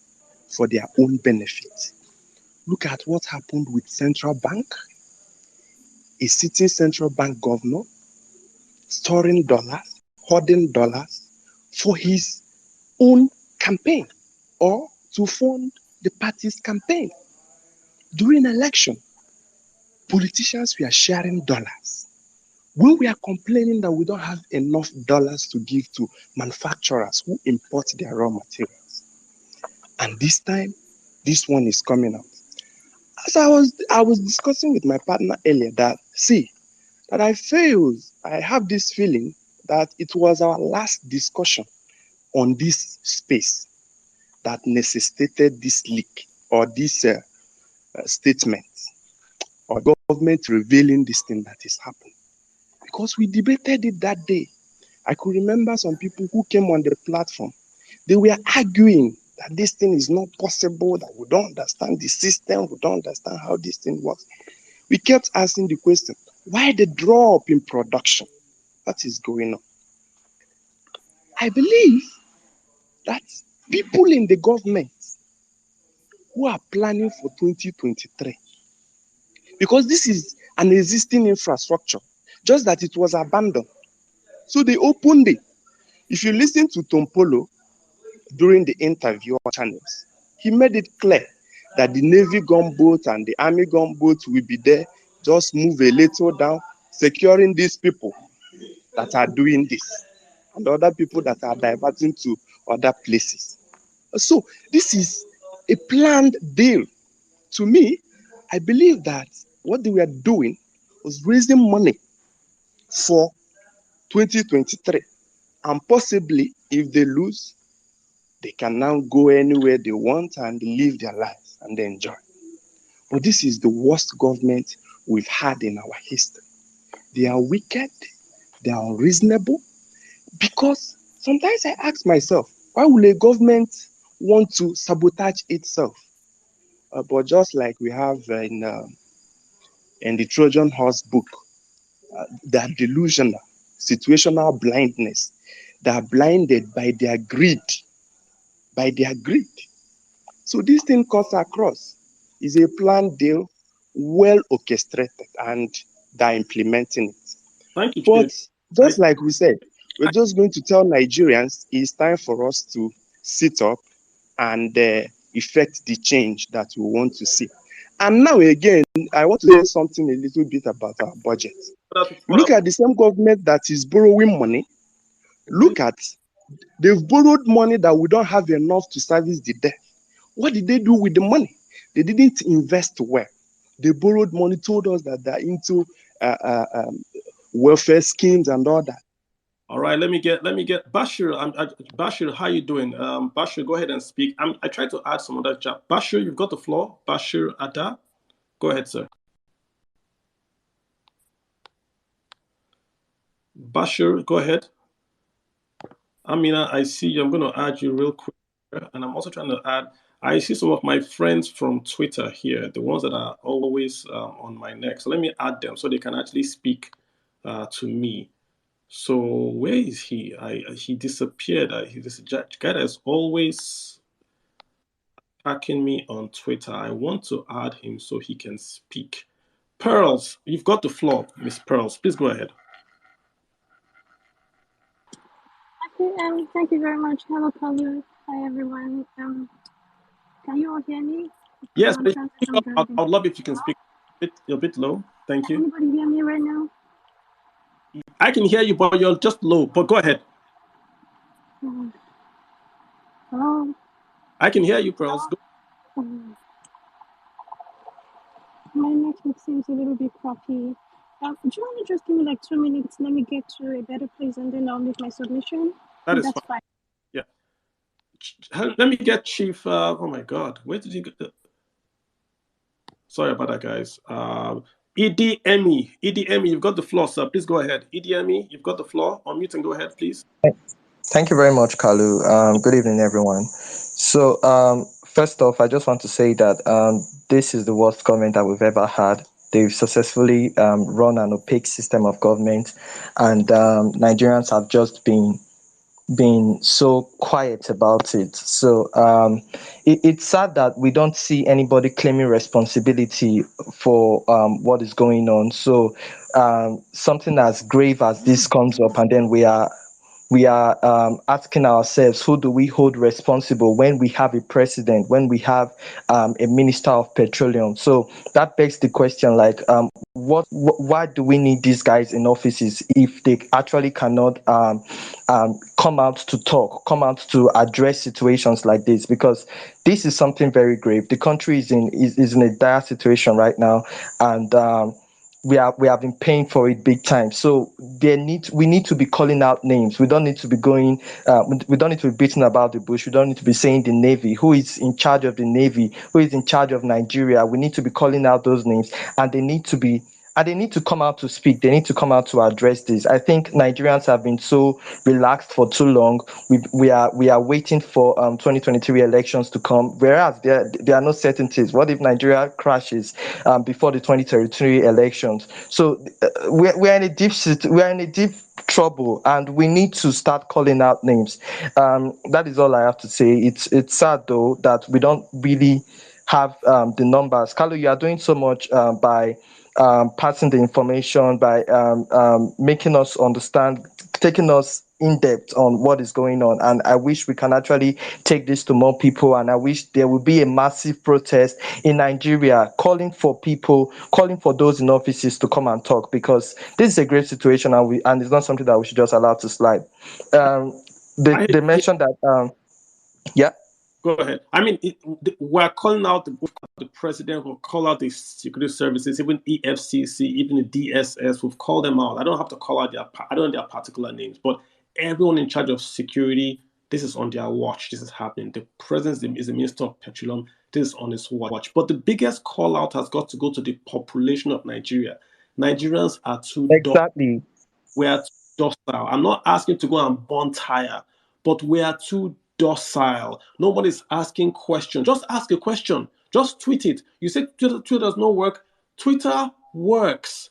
for their own benefit. Look at what happened with central bank, a sitting central bank governor storing dollars, hoarding dollars for his own campaign or to fund the party's campaign. During election, politicians were sharing dollars. When we are complaining that we don't have enough dollars to give to manufacturers who import their raw materials. And this time, this one is coming out. As I was discussing with my partner earlier that I have this feeling that it was our last discussion on this space that necessitated this leak or this statement or government revealing this thing that is happening. Because we debated it that day. I could remember some people who came on the platform. They were arguing that this thing is not possible, that we don't understand the system, we don't understand how this thing works. We kept asking the question, why the drop in production? What is going on? I believe that people in the government who are planning for 2023, because this is an existing infrastructure, just that it was abandoned. So they opened it. If you listen to Tompolo during the interview on channels, he made it clear that the Navy gunboat and the Army gunboat will be there, just move a little down, securing these people that are doing this and other people that are diverting to other places. So this is a planned deal. To me, I believe that what they were doing was raising money for 2023. And possibly, if they lose, they can now go anywhere they want and live their lives and enjoy. But this is the worst government we've had in our history. They are wicked, they are unreasonable, because sometimes I ask myself, why will a government want to sabotage itself? But just like we have in the Trojan Horse book, they are delusional, situational blindness. They are blinded by their greed, by their greed. So this thing cuts across. Is a planned deal, well orchestrated, and they're implementing it. Thank you, But just like we said, we're just going to tell Nigerians it's time for us to sit up and effect the change that we want to see. And now again, I want to say something a little bit about our budget. Look at the same government that is borrowing money. Look at, they've borrowed money that we don't have enough to service the debt. What did they do with the money? They didn't invest well. They borrowed money, told us that they're into welfare schemes and all that. All right, let me get Bashir. Bashir, how you doing? Bashir, go ahead and speak. I tried to add some other chat. Bashir, you've got the floor. Bashir Ada, go ahead, sir. Bashir, go ahead. Amina, I see you. I'm going to add you real quick, and I'm also trying to add. I see some of my friends from Twitter here, the ones that are always on my neck. So let me add them so they can actually speak to me. So where is he? He disappeared. He's this guy that is always attacking me on Twitter. I want to add him so he can speak. Pearls, you've got the floor, Miss Pearls. Please go ahead. Okay, thank you very much. Hello, Kalu. Hi, everyone. Can you all hear me? Yes, I'm please trying to speak some up. guidance. I'd love if you can speak a bit low. Thank Can you. anybody hear me right now? I can hear you, but you're just low. But go ahead. Hello? I can hear you, Pearls. Go. My network seems a little bit crappy. Do you want to just give me like 2 minutes? Let me get to a better place and then I'll make my submission. That is That's fine. fine. Yeah. Let me get Chief. Oh my God, where did you get? Sorry about that, guys. EDME, EDME, you've got the floor, sir. Please go ahead. EDME, you've got the floor. Unmute and go ahead, please. Thank you very much, Kalu. Good evening, everyone. So, first off, I just want to say that this is the worst government that we've ever had. They've successfully run an opaque system of government, and Nigerians have just been so quiet about it. So it's sad that we don't see anybody claiming responsibility for what is going on. So something as grave as this comes up, and then we are asking ourselves, who do we hold responsible when we have a president, when we have a minister of petroleum? So that begs the question, like, why do we need these guys in offices if they actually cannot come out to talk, come out to address situations like this? Because this is something very grave. The country is in a dire situation right now, and we have been paying for it big time. So we need to be calling out names. We don't need to be going. We don't need to be beating about the bush. We don't need to be saying the Navy, who is in charge of the Navy, who is in charge of Nigeria. We need to be calling out those names, and they need to come out to speak. They need to come out to address this. I think Nigerians have been so relaxed for too long. We are waiting for 2023 elections to come, whereas there are no certainties. What if Nigeria crashes before the 2033 elections? So we're in a we're in a deep trouble, and we need to start calling out names. That is all I have to say. It's sad though that we don't really have the numbers. Carlo, you are doing so much by passing the information, by making us understand, taking us in depth on what is going on. And I wish we can actually take this to more people. And I wish there will be a massive protest in Nigeria calling for people, calling for those in offices to come and talk, because this is a great situation, and it's not something that we should just allow to slide. They mentioned that yeah. Go ahead. I mean, we're calling out the president, we'll call out the security services, even EFCC, even the DSS. We've called them out. I don't have to call out I don't know their particular names, but everyone in charge of security, this is on their watch. This is happening. The president is the minister of petroleum. This is on his watch. But the biggest call out has got to go to the population of Nigeria. Nigerians are too Exactly. we are too docile. I'm not asking to go and burn tire, but we are too docile. Nobody's asking questions. Just ask a question. Just tweet it. You say Twitter does not work. Twitter works.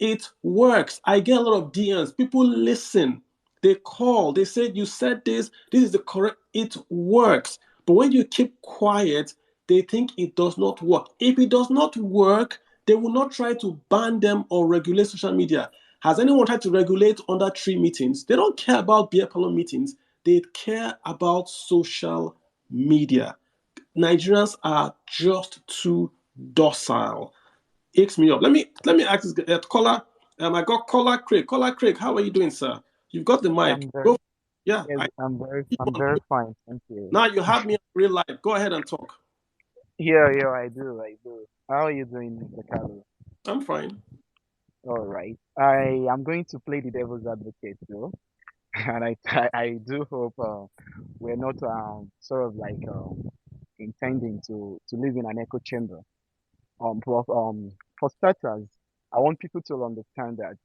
It works. I get a lot of DMs. People listen. They call. They say, you said this. This is the correct. It works. But when you keep quiet, they think it does not work. If it does not work, they will not try to ban them or regulate social media. Has anyone tried to regulate under tree meetings? They don't care about beer parlor meetings. They care about social media. Nigerians are just too docile. Aches me up. Let me ask this caller. I got caller Craig. Caller Craig, how are you doing, sir? You've got the mic. I'm very, Go. Yeah. yes, I'm very fine, thank you. Now you have me in real life. Go ahead and talk. Yeah, yeah, I do. How are you doing, Mr. Kalu? I'm fine. All right. I am going to play the devil's advocate, though. and I do hope we're not sort of like intending to live in an echo chamber. For starters, I want people to understand that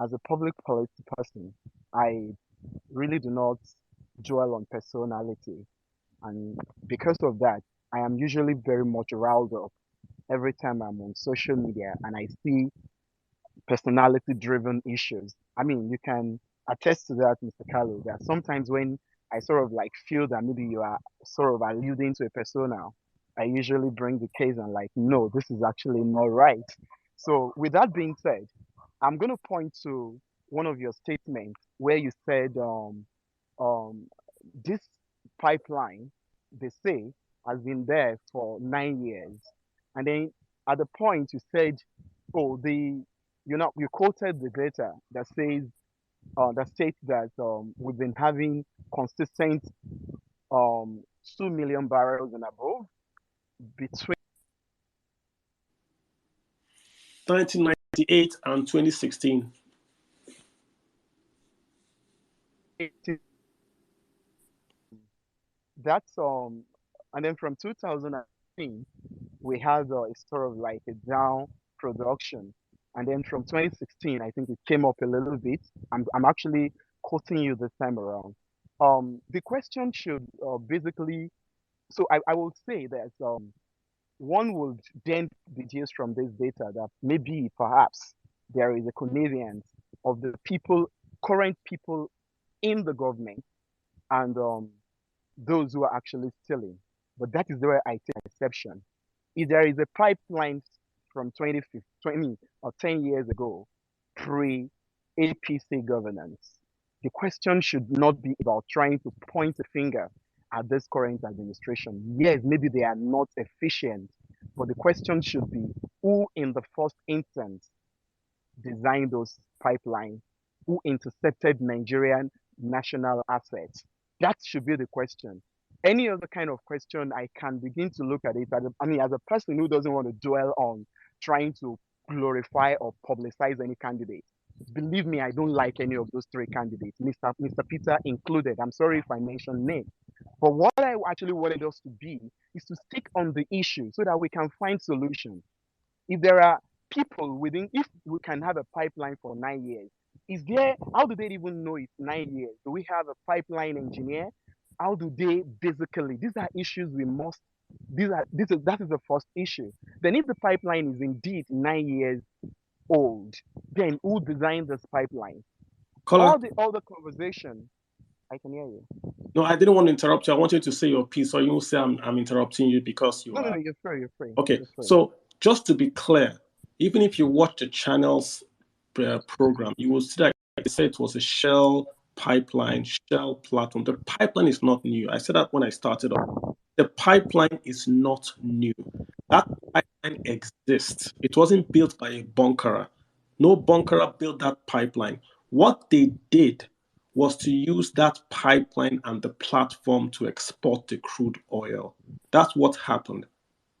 as a public policy person, I really do not dwell on personality, and because of that, I am usually very much riled up every time I'm on social media and I see personality driven issues. I mean, you can attest to that, Mr. Kalu, that sometimes when I sort of like feel that maybe you are sort of alluding to a persona, I usually bring the case and like, no, this is actually not right. So, with that being said, I'm going to point to one of your statements where you said um, this pipeline, they say, has been there for 9 years. And then at the point you said, oh, you quoted the data that says, that states that we've been having consistent 2 million barrels and above between 1998 and 2016. that's and then from 2015 we had a sort of like a down production, and then from 2016 I think it came up a little bit. I'm actually quoting you this time around. The question should basically, so I will say that one would then deduce from this data that maybe perhaps there is a connivance of the people, current people in the government, and those who are actually stealing. But that is where I take exception. If there is a pipeline from 2015, or 10 years ago, pre APC governance, the question should not be about trying to point a finger at this current administration. Yes, maybe they are not efficient, but the question should be who, in the first instance, designed those pipelines, who intercepted Nigerian national assets. That should be the question. Any other kind of question, I can begin to look at it. As a person who doesn't want to dwell on trying to glorify or publicize any candidate, believe me, I don't like any of those three candidates, Mr. Peter included. I'm sorry if I mention names. But what I actually wanted us to be is to stick on the issue so that we can find solutions. If there are people within, if we can have a pipeline for 9 years, is there, how do they even know it's 9 years? Do we have a pipeline engineer? How do they basically, these are issues we must, that is the first issue. Then if the pipeline is indeed 9 years old, then who designed this pipeline? Caller, All the other conversation, I can hear you. no, I didn't want to interrupt you. I want you to say your piece, so you won't say I'm interrupting you because you No, are. you're free, you're free. Okay, You're free. so just to be clear, even if you watch the channel's program, you will see that they said it was a Shell pipeline, Shell platform. The pipeline is not new. I said that when I started off. The pipeline is not new. That pipeline exists. It wasn't built by a bunkerer. No bunkerer built that pipeline. What they did was to use that pipeline and the platform to export the crude oil. That's what happened.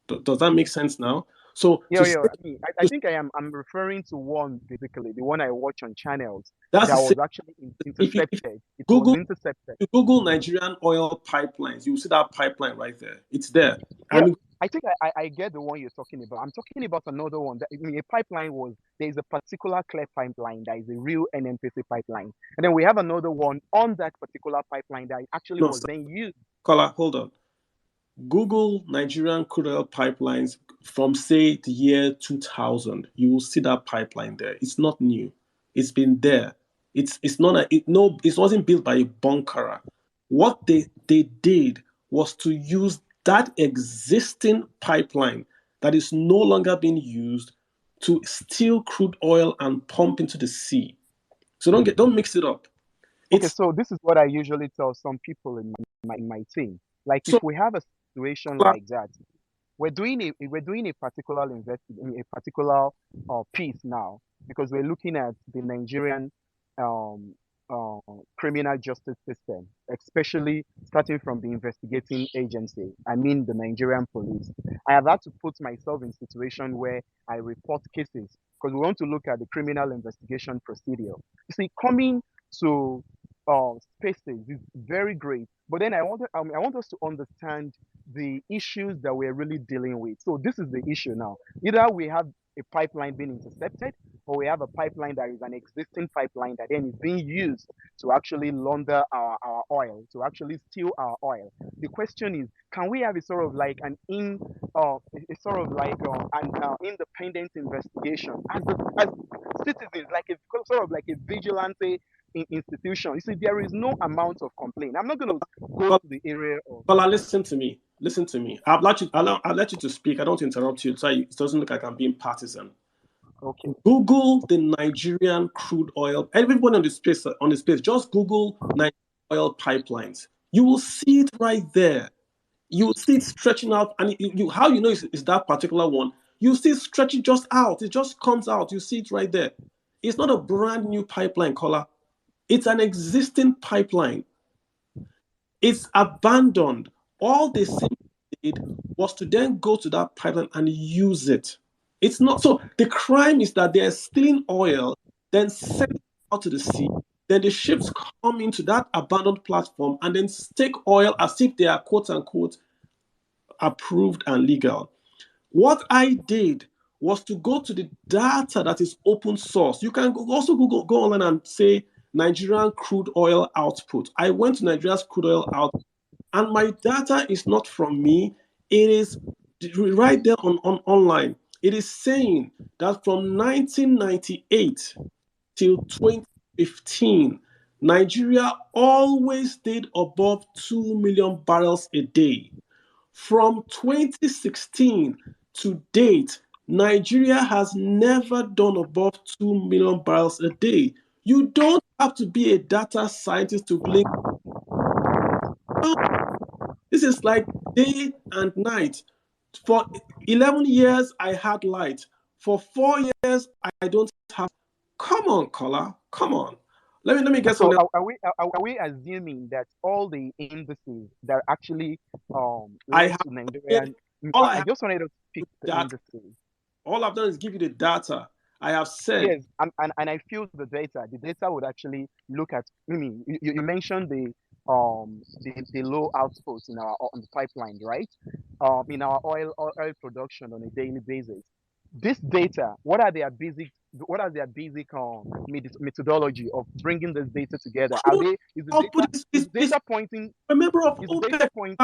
Does that make sense now? So Yeah, to say, yeah. I think I'm referring to one basically, the one I watch on channels that's that the same. was actually If intercepted. It was Google intercepted. you Google Nigerian oil pipelines, you will see that pipeline right there. It's there. Yeah, And I think I get the one you're talking about. I'm talking about another one. That, I mean, a pipeline was, there is a particular clear pipeline that is a real NNPC pipeline, and then we have another one on that particular pipeline that actually no, was then used. caller, hold on. Google Nigerian crude oil pipelines from say the year 2000. You will see that pipeline there. It's not new. It's been there. It's not a it no. It wasn't built by a bunkerer. What they did was to use that existing pipeline that is no longer being used to steal crude oil and pump into the sea. So don't mix it up. Okay, It's so this is what I usually tell some people in my team. Like if so we have a situation like that, we're doing a particular a particular piece now because we're looking at the Nigerian um, uh, criminal justice system, especially starting from the investigating agency. I mean the Nigerian police. I have had to put myself in situation where I report cases because we want to look at the criminal investigation procedure. You see, coming to spaces is very great. But then I want us to understand the issues that we're really dealing with. So this is the issue now. Either we have a pipeline being intercepted, or we have a pipeline that is an existing pipeline that then is being used to actually launder our oil, to actually steal our oil. The question is, can we have a sort of like a sort of like an independent investigation as citizens, like a sort of like a vigilante institution? You see, there is no amount of complaint. I'm not going to go to the area of. Well, listen to me. Listen to me. I'll let you to speak. I don't interrupt you, so it doesn't look like I'm being partisan. Okay. Google the Nigerian crude oil. Everyone on this page, just Google Nigerian oil pipelines. You will see it right there. You will see it stretching out, and how you know is that particular one. You see it stretching just out. It just comes out. You see it right there. It's not a brand new pipeline, caller. It's an existing pipeline. It's abandoned. All they simply did was to then go to that pipeline and use it. It's not so. The crime is that they're stealing oil, then sending it out to the sea. Then the ships come into that abandoned platform and then take oil as if they are quote unquote approved and legal. What I did was to go to the data that is open source. You can also go online and say Nigerian crude oil output. I went to Nigeria's crude oil output, and my data is not from me. It is right there on online. It is saying that from 1998 till 2015, Nigeria always stayed above 2 million barrels a day. From 2016 to date, Nigeria has never done above 2 million barrels a day. You don't have to be a data scientist to link. This is like day and night. For 11 years, I had light. For 4 years, I don't have. Come on, caller. Come on. Let me get So something. are we assuming that all the indices that actually I led have to Nigerian? all I I have just wanted to pick the that indices. all I've done is give you the data. I have said. Yes, and I feel the data. The data would actually look at. I mean, you mentioned the low outputs in our on the pipeline, right? In our oil production on a daily basis. This data, what are their basic methodology of bringing this data together? Are Crude they output is the data pointing a member of is the data OPEC. point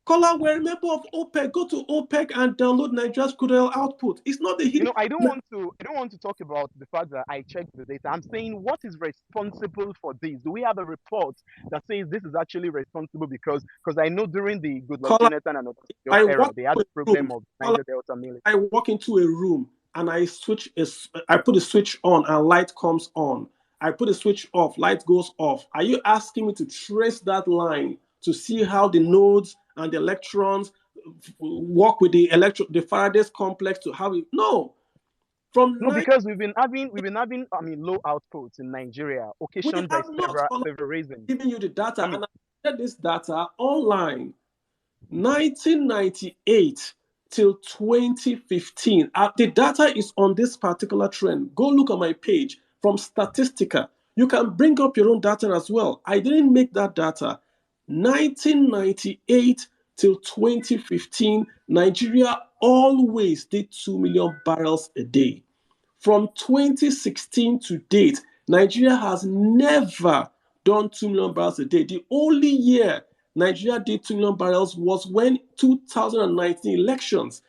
Caller, we're a member of OPEC. Go to OPEC and download Nigeria's crude oil output. It's not the hidden. I don't want to talk about the fact that I checked the data. I'm saying what is responsible for this? Do we have a report that says this is actually responsible? Because I know during the Goodluck Caller, Jonathan and I Obasanjo era walk they had into the a room. problem of Caller, Niger Delta military. I walk into a room and I put a switch on and light comes on. I put a switch off, light goes off. Are you asking me to trace that line to see how the nodes and the electrons work with the Faraday's complex to how it? No. From No, nine, because we've been having low outputs in Nigeria, we occasioned by have not several reasons. given you the I data, mean, and I shared this data online. 1998 till 2015. The data is on this particular trend. Go look at my page from Statistica. You can bring up your own data as well. I didn't make that data. 1998 till 2015, Nigeria always did 2 million barrels a day. From 2016 to date, Nigeria has never done 2 million barrels a day. The only year Nigeria did 2 million barrels was when 2019 elections.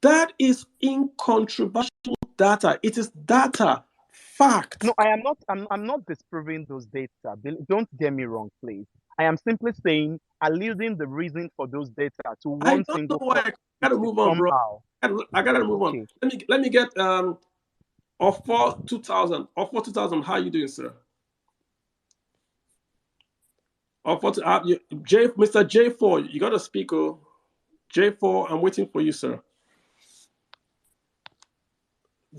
That is incontrovertible data. It is data, fact. no, I am not. I'm not disproving those data. Don't get me wrong, please. I am simply saying, alluding the reason for those data to I one don't know single why cause I gotta is move on, bro. somehow I gotta move on. okay. Let me get of 2000. Of 2000, how you doing, sir? Of what Mr. J4, you gotta speak, oh. J4, I'm waiting for you, sir.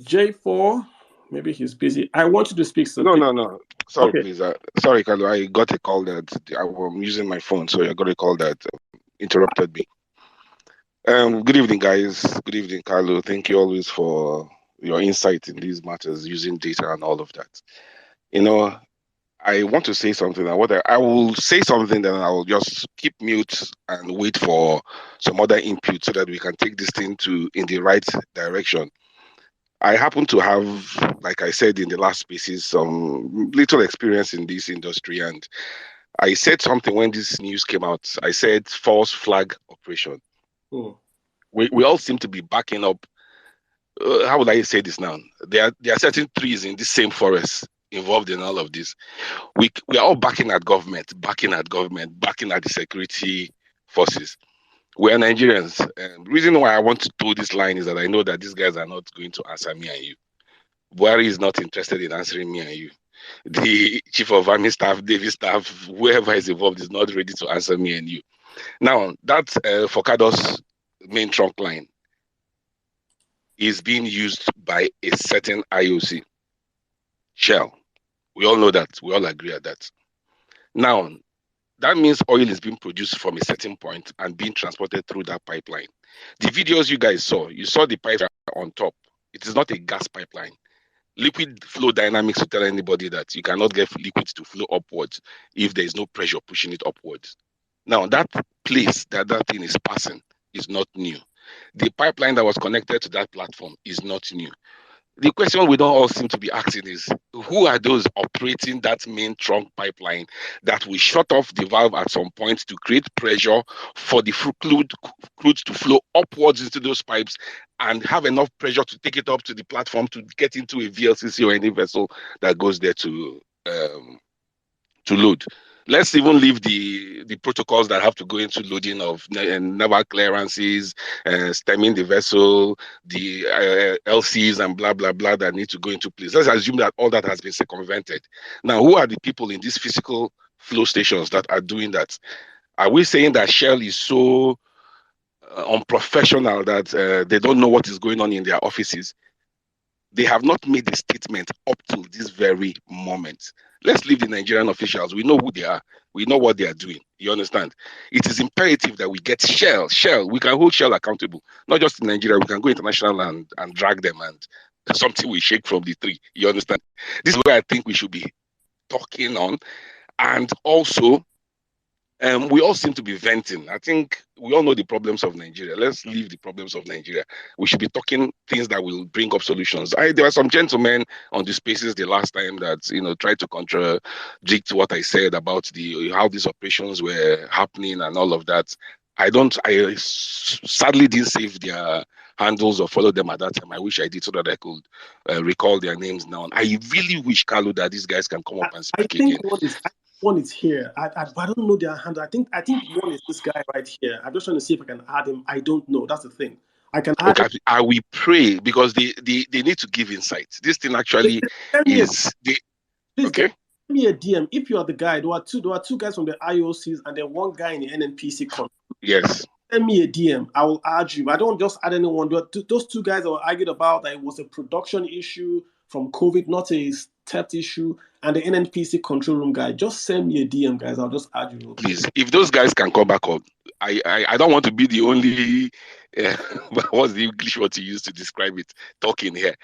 J4, maybe he's busy. I want you to speak, sir. No. Sorry, Okay. please. Sorry, Kalu. I got a call that I'm using my phone, so I got a call that interrupted me. Good evening, guys. Good evening, Kalu. Thank you always for your insight in these matters using data and all of that. I want to say something. And I will say something, then I will just keep mute and wait for some other input so that we can take this thing in the right direction. I happen to have, like I said in the last species, some little experience in this industry, and I said something when this news came out. I said false flag operation. We all seem to be backing up. How would I say this now? There are certain trees in the same forest involved in all of this. We are all backing at government, backing at the security forces. We are Nigerians. The reason why I want to do this line is that I know that these guys are not going to answer me and you. Buhari is not interested in answering me and you. The chief of army staff, Navy staff, whoever is involved is not ready to answer me and you. Now, that Focados main trunk line is being used by a certain IOC, Shell. We all know that. We all agree at that. Now, that means oil is being produced from a certain point and being transported through that pipeline. The videos you guys saw, you saw the pipe on top. It is not a gas pipeline. Liquid flow dynamics will tell anybody that you cannot get liquids to flow upwards if there is no pressure pushing it upwards. Now, that place that thing is passing is not new. The pipeline that was connected to that platform is not new. The question we don't all seem to be asking is, who are those operating that main trunk pipeline that will shut off the valve at some point to create pressure for the crude to flow upwards into those pipes and have enough pressure to take it up to the platform to get into a VLCC or any vessel that goes there to load? Let's even leave the protocols that have to go into loading of naval clearances, stemming the vessel, the LCs and blah, blah, blah that need to go into place. Let's assume that all that has been circumvented. Now, who are the people in these physical flow stations that are doing that? Are we saying that Shell is so unprofessional that they don't know what is going on in their offices? They have not made a statement up to this very moment. Let's leave the Nigerian officials. We know who they are. We know what they are doing. You understand? It is imperative that we get Shell. We can hold Shell accountable. Not just in Nigeria. We can go international and drag them, and something will shake from the tree. You understand? This is where I think we should be talking on. And also, we all seem to be venting. I think we all know the problems of Nigeria. Let's leave the problems of Nigeria. We should be talking things that will bring up solutions. There were some gentlemen on the spaces the last time that tried to contradict what I said about how these operations were happening and all of that. I sadly didn't save their handles or follow them at that time. I wish I did so that I could recall their names now. I really wish, Kalu, that these guys can come up and speak again. One is here. I don't know their handle. I think one is this guy right here. I'm just trying to see if I can add him. I don't know. That's the thing. I can add. Okay, I will pray because they need to give insight. This thing actually is the. Okay. Send me a DM if you are the guy. There are two guys from the IOCs and then one guy in the NNPC. Yes. Send me a DM. I will add you. I don't just add anyone. Those two guys that were argued about that it was a production issue from COVID, not a theft issue, and the NNPC control room guy. Just send me a DM, guys. I'll just add you. Please, if those guys can come back up, I don't want to be the only. What's the English word to use to describe it? Talking here.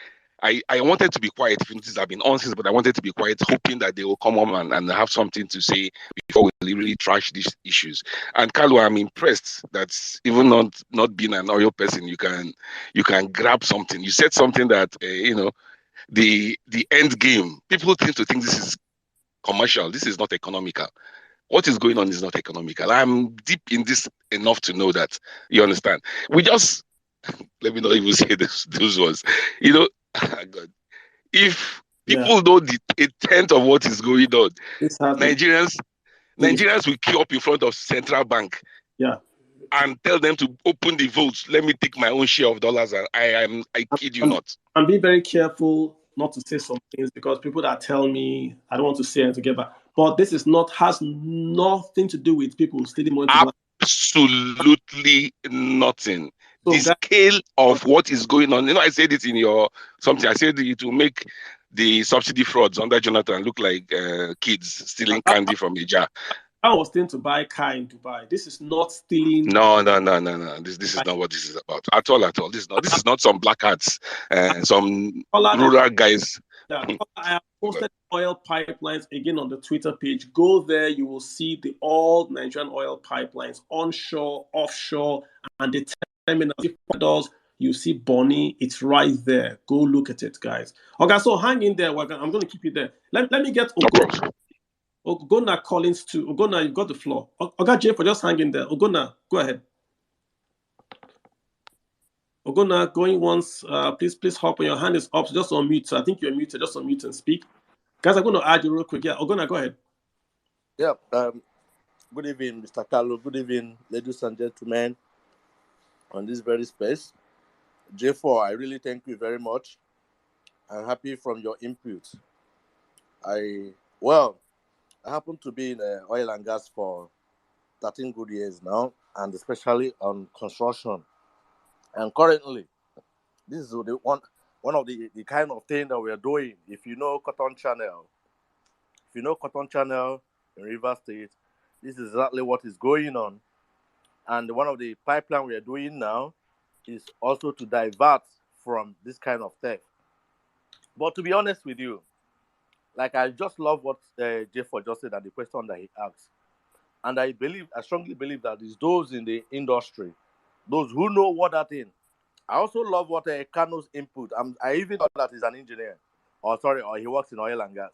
I wanted to be quiet. If notice, I've been on since, but I wanted to be quiet, hoping that they will come on and have something to say before we really trash these issues. And Kalu, I'm impressed that even not being an oil person, you can grab something. You said something that the end game. People tend to think this is commercial. This is not economical. What is going on is not economical. I'm deep in this enough to know that. You understand? We just let me not even say those words. God, if people know a tenth of what is going on, Nigerians will queue up in front of Central Bank. Yeah. And tell them to open the votes. Let me take my own share of dollars. And I kid you not. I'm being very careful not to say some things because people that tell me I don't want to say it together. But this has nothing to do with people stealing money. Absolutely nothing. So the scale of what is going on. I said it in your something. I said it will make the subsidy frauds under Jonathan look like kids stealing candy from a jar. I was thinking to buy a car in Dubai. This is not stealing. No. This is not what this is about at all. This is not some black hats and some rural guys that. I have posted oil pipelines again on the Twitter page. Go there, you will see all Nigerian oil pipelines, onshore, offshore, and the terminals. You see Bonnie, it's right there. Go look at it, guys. Okay, so hang in there. I'm going to keep you there. Let me get Ogona Collins too. Ogona, you've got the floor. Oga Jennifer, just hang in there. Ogona, go ahead. Ogona, going once. Please hop on. Your hand is up. So just unmute. So I think you're muted. Just unmute and speak. Guys, I'm going to add you real quick. Yeah, Ogona, go ahead. Yeah. Good evening, Mr. Kalu. Good evening, ladies and gentlemen, on this very space. J4, I really thank you very much. I'm happy from your input. I happen to be in oil and gas for 13 good years now, and especially on construction. And currently, this is the one of the kind of thing that we are doing. If you know Cotton Channel in Rivers State, this is exactly what is going on. And one of the pipeline we are doing now is also to divert from this kind of theft. But to be honest with you, like I just love what Jeff just said and the question that he asked. And I strongly believe that it's those in the industry, those who know what that is. I also love what Kanu's input. I even thought that he's an engineer, or he works in oil and gas.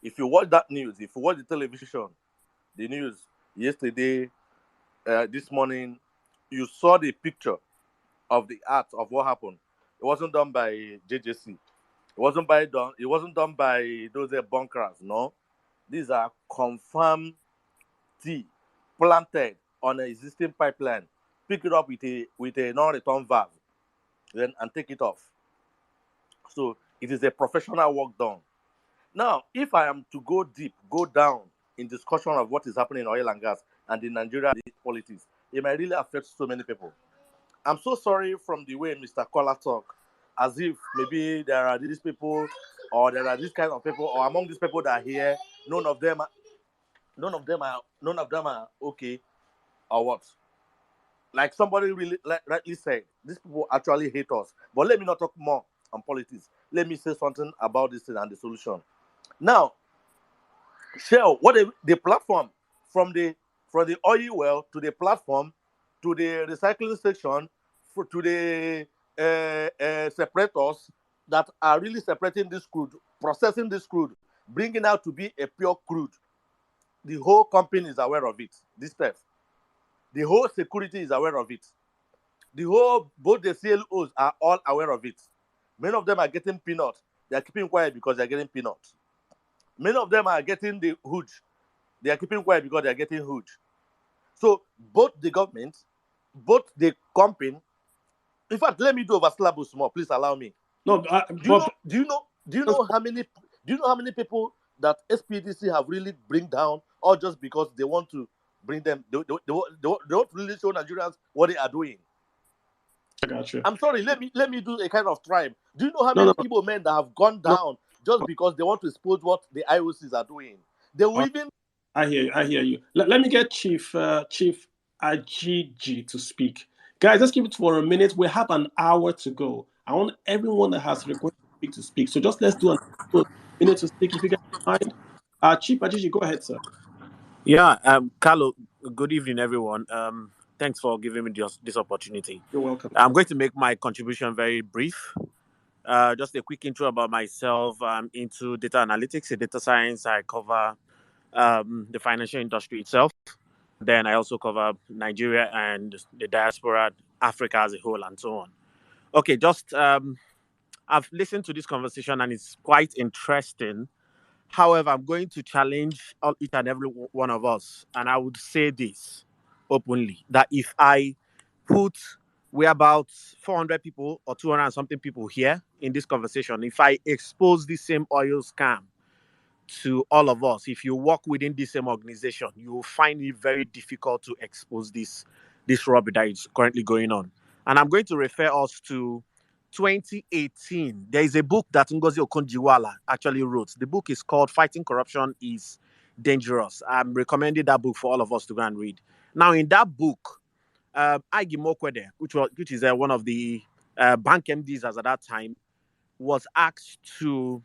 If you watch that news, if you watch the television, the news yesterday, this morning, you saw the picture of the art of what happened. It wasn't done by JJC. It wasn't done by those bunkers. No, these are confirmed tea planted on an existing pipeline. Pick it up with a non-return valve, then and take it off. So it is a professional work done. Now, if I am to go down in discussion of what is happening in oil and gas and in Nigeria politics, it might really affect so many people. I'm so sorry from the way Mr. Kola talk, as if maybe there are these people or there are these kind of people, or among these people that are here, none of them are okay, or what? Like somebody really rightly said, these people actually hate us. But let me not talk more on politics. Let me say something about this thing and the solution. Now, Shell, what the platform from the oil well to the platform to the recycling section to the separators that are really separating this crude, processing this crude, bringing out to be a pure crude. The whole company is aware of it. This stuff. The whole security is aware of it. Both the CLOs are all aware of it. Many of them are getting peanuts. They are keeping quiet because they are getting peanuts. Many of them are getting the huge. They are keeping quiet because they are getting huge. So both the government, both the company. In fact, let me do over syllabus more. Please allow me. No, do you know how many people that SPDC have really bring down, or just because they want to bring them? They don't really show Nigerians what they are doing. I got you. I'm sorry. Let me do a kind of tribe. Do you know how many Igbo men that have gone down just because they want to expose what the IOCs are doing? They will even. I hear you. Let me get Chief Ajiji to speak. Guys, let's keep it for a minute. We have an hour to go. I want everyone that has requested to speak. So just let's do a minute to speak if you get mind. Chief Ajiji, go ahead, sir. Yeah, Carlo, good evening, everyone. Thanks for giving me this opportunity. You're welcome. I'm going to make my contribution very brief. Just a quick intro about myself. I'm into data analytics and data science. I cover the financial industry itself. Then I also cover Nigeria and the diaspora, Africa as a whole, and so on. Okay, I've listened to this conversation and it's quite interesting. However, I'm going to challenge each and every one of us. And I would say this openly, that if we're about 400 people or 200 and something people here in this conversation, if I expose the same oil scam to all of us, if you work within the same organization, you will find it very difficult to expose this rubbish that is currently going on. And I'm going to refer us to 2018. There is a book that Ngozi Okonjo-Iweala actually wrote. The book is called Fighting Corruption is Dangerous. I'm recommending that book for all of us to go and read. Now, in that book, Agi Mokwede, which is one of the bank MDs as at that time, was asked to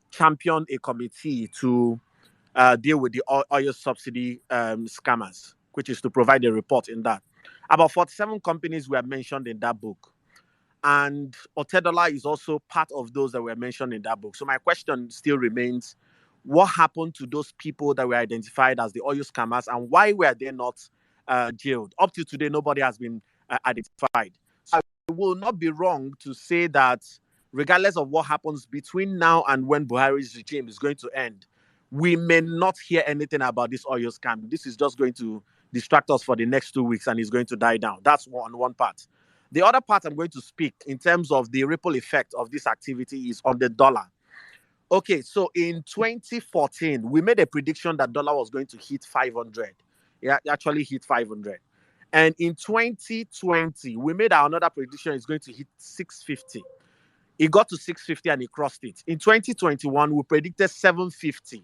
champion a committee to deal with the oil subsidy scammers, which is to provide a report in that. About 47 companies were mentioned in that book. And Otedola is also part of those that were mentioned in that book. So my question still remains, what happened to those people that were identified as the oil scammers, and why were they not jailed? Up to today, nobody has been identified. So I will not be wrong to say that regardless of what happens between now and when Buhari's regime is going to end, we may not hear anything about this oil scam. This is just going to distract us for the next 2 weeks and it's going to die down. That's one part. The other part I'm going to speak in terms of the ripple effect of this activity is on the dollar. Okay, so in 2014, we made a prediction that dollar was going to hit 500. Yeah, it actually hit 500. And in 2020, we made another prediction it's going to hit 650. It got to 650 and it crossed it. In 2021, we predicted 750.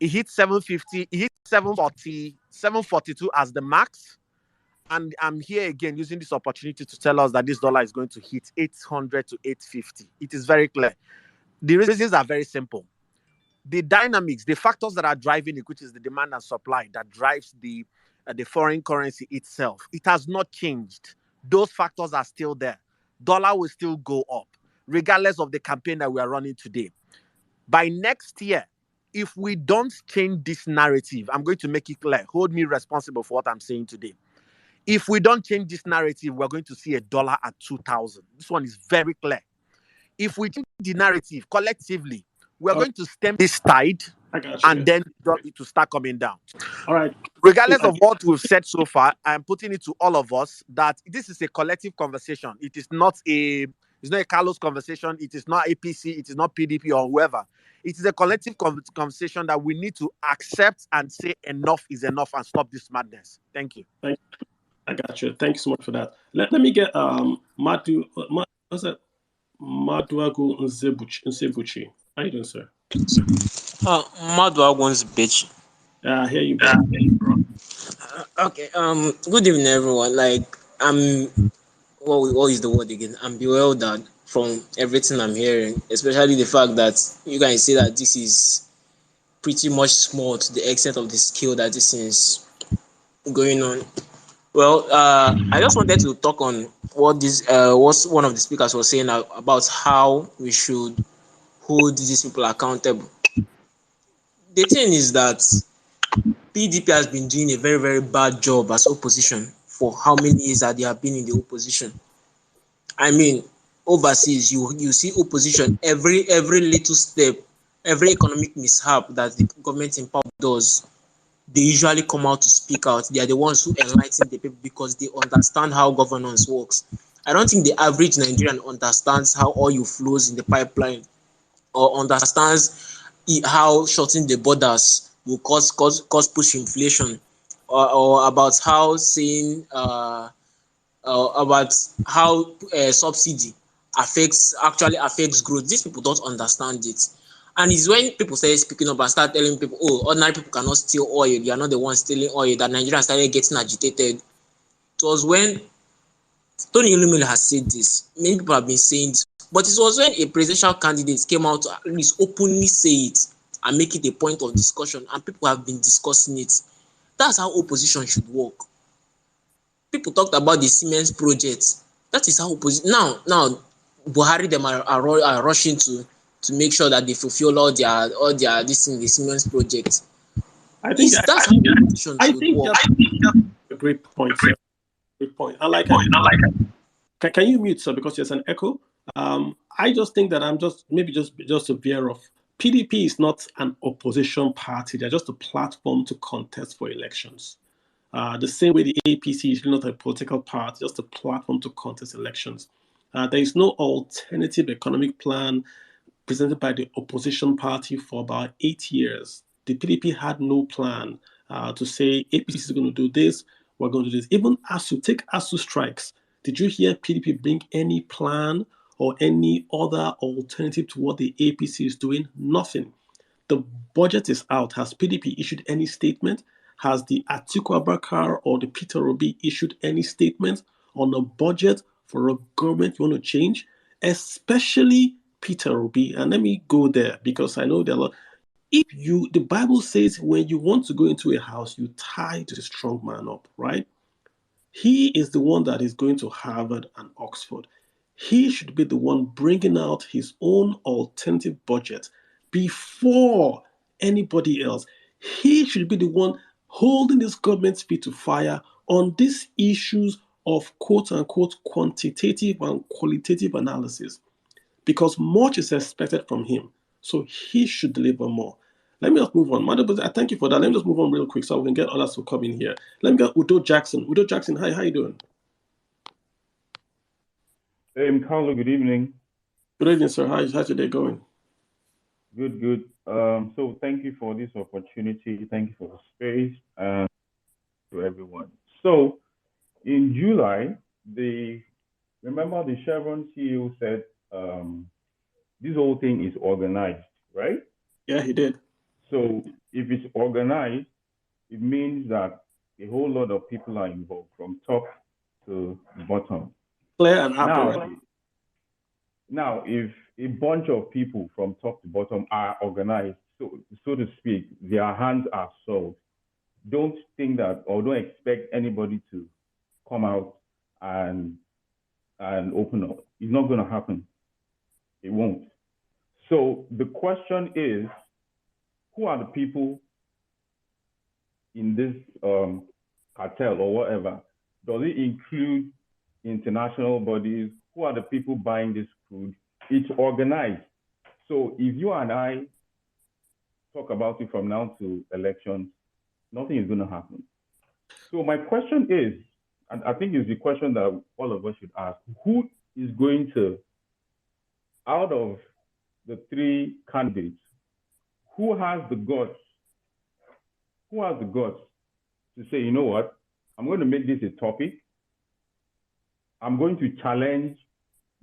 It hit 750. It hit 740, 742 as the max. And I'm here again using this opportunity to tell us that this dollar is going to hit 800 to 850. It is very clear. The reasons are very simple. The dynamics, the factors that are driving it, which is the demand and supply that drives the foreign currency itself, it has not changed. Those factors are still there. Dollar will still go up, regardless of the campaign that we are running today. By next year, if we don't change this narrative, I'm going to make it clear. Hold me responsible for what I'm saying today. If we don't change this narrative, we're going to see a dollar at 2,000. This one is very clear. If we change the narrative collectively, we're going to stem this tide and then it to start coming down. All right. Regardless of what we've said so far, I'm putting it to all of us that this is a collective conversation. It's not a Carlos conversation. It is not APC. It is not PDP or whoever. It is a collective conversation that we need to accept and say enough is enough and stop this madness. Thank you. I got you. Thank you so much for that. Let me get Maduagu Nsebuchi. How you doing, sir? Maduagu's bitch. I hear you, bro. Okay. Good evening, everyone. Like, what is the word again? I'm bewildered from everything I'm hearing, especially the fact that you guys say that this is pretty much small to the extent of the scale that this is going on. Well, I just wanted to talk on what one of the speakers was saying about how we should hold these people accountable. The thing is that PDP has been doing a very, very bad job as opposition for how many years that they have been in the opposition. I mean, overseas, you see opposition every little step, every economic mishap that the government in power does, they usually come out to speak out. They are the ones who enlighten the people because they understand how governance works. I don't think the average Nigerian understands how oil flows in the pipeline or understands how shortening the borders will cause push inflation or about how saying about how subsidy actually affects growth. These people don't understand it. And it's when people start speaking up and start telling people, oh, ordinary people cannot steal oil, they are not the ones stealing oil, that Nigerians started getting agitated. It was when Tony Elumelu has said this, many people have been saying this, but it was when a presidential candidate came out to at least openly say it and make it a point of discussion, and people have been discussing it. That's how opposition should work. People talked about the Siemens project. That is how opposition. Now, Buhari them are rushing to make sure that they fulfill all their this in the Siemens project. I think that's how opposition should work. A great point, sir. Great point. I like it. Can you mute, sir? Because there's an echo. I just think that I'm just aware of PDP is not an opposition party. They're just a platform to contest for elections. The same way the APC is not a political party, just a platform to contest elections. There is no alternative economic plan presented by the opposition party for about 8 years. The PDP had no plan to say APC is going to do this, we're going to do this. Even ASU, take ASU strikes. Did you hear PDP bring any plan or any other alternative to what the APC is doing? Nothing. The budget is out. Has PDP issued any statement? Has the Atiku Abubakar or the Peter Obi issued any statement on a budget for a government you want to change? Especially Peter Obi, and let me go there because I know there are a lot. The Bible says when you want to go into a house, you tie the strong man up, right? He is the one that is going to Harvard and Oxford. He should be the one bringing out his own alternative budget before anybody else. He should be the one holding this government's feet to fire on these issues of quote unquote quantitative and qualitative analysis because much is expected from him. So he should deliver more. Let me just move on. Madam, I thank you for that. Let me just move on real quick so we can get others to come in here. Let me get Udo Jackson. Udo Jackson, hi, how you doing? Hey, Carlo, good evening. Good evening, sir. How's your day going? Good, good. So thank you for this opportunity. Thank you for the space and to everyone. So in July, remember the Chevron CEO said this whole thing is organized, right? Yeah, he did. So if it's organized, it means that a whole lot of people are involved from top to bottom. Clear and apparent. Now, if a bunch of people from top to bottom are organized, so to speak, their hands are sold, don't think that or don't expect anybody to come out and open up. It's not going to happen. It won't. So the question is, who are the people in this cartel or whatever? Does it include international bodies? Who are the people buying this crude? It's organized. So if you and I talk about it from now to elections, nothing is going to happen. So my question is, and I think it's the question that all of us should ask, who is going to, out of the three candidates, who has the guts to say, you know what, I'm going to make this a topic. I'm going to challenge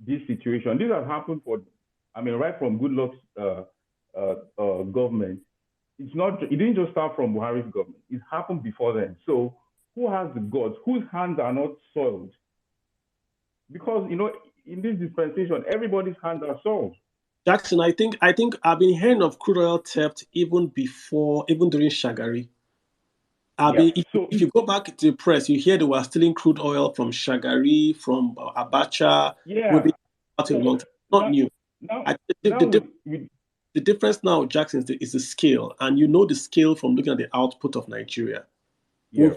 this situation. This has happened right from Goodluck's government. It didn't just start from Buhari's government. It happened before then. So who has the guts? Whose hands are not soiled? Because, in this dispensation, everybody's hands are soiled. Jackson, I think I've been hearing of crude oil theft even during Shagari. If you go back to the press, you hear they were stealing crude oil from Shagari, from Abacha. Yeah. We've been about it a long time. Not new. The difference now, Jackson, is the scale. And you know the scale from looking at the output of Nigeria. Yeah.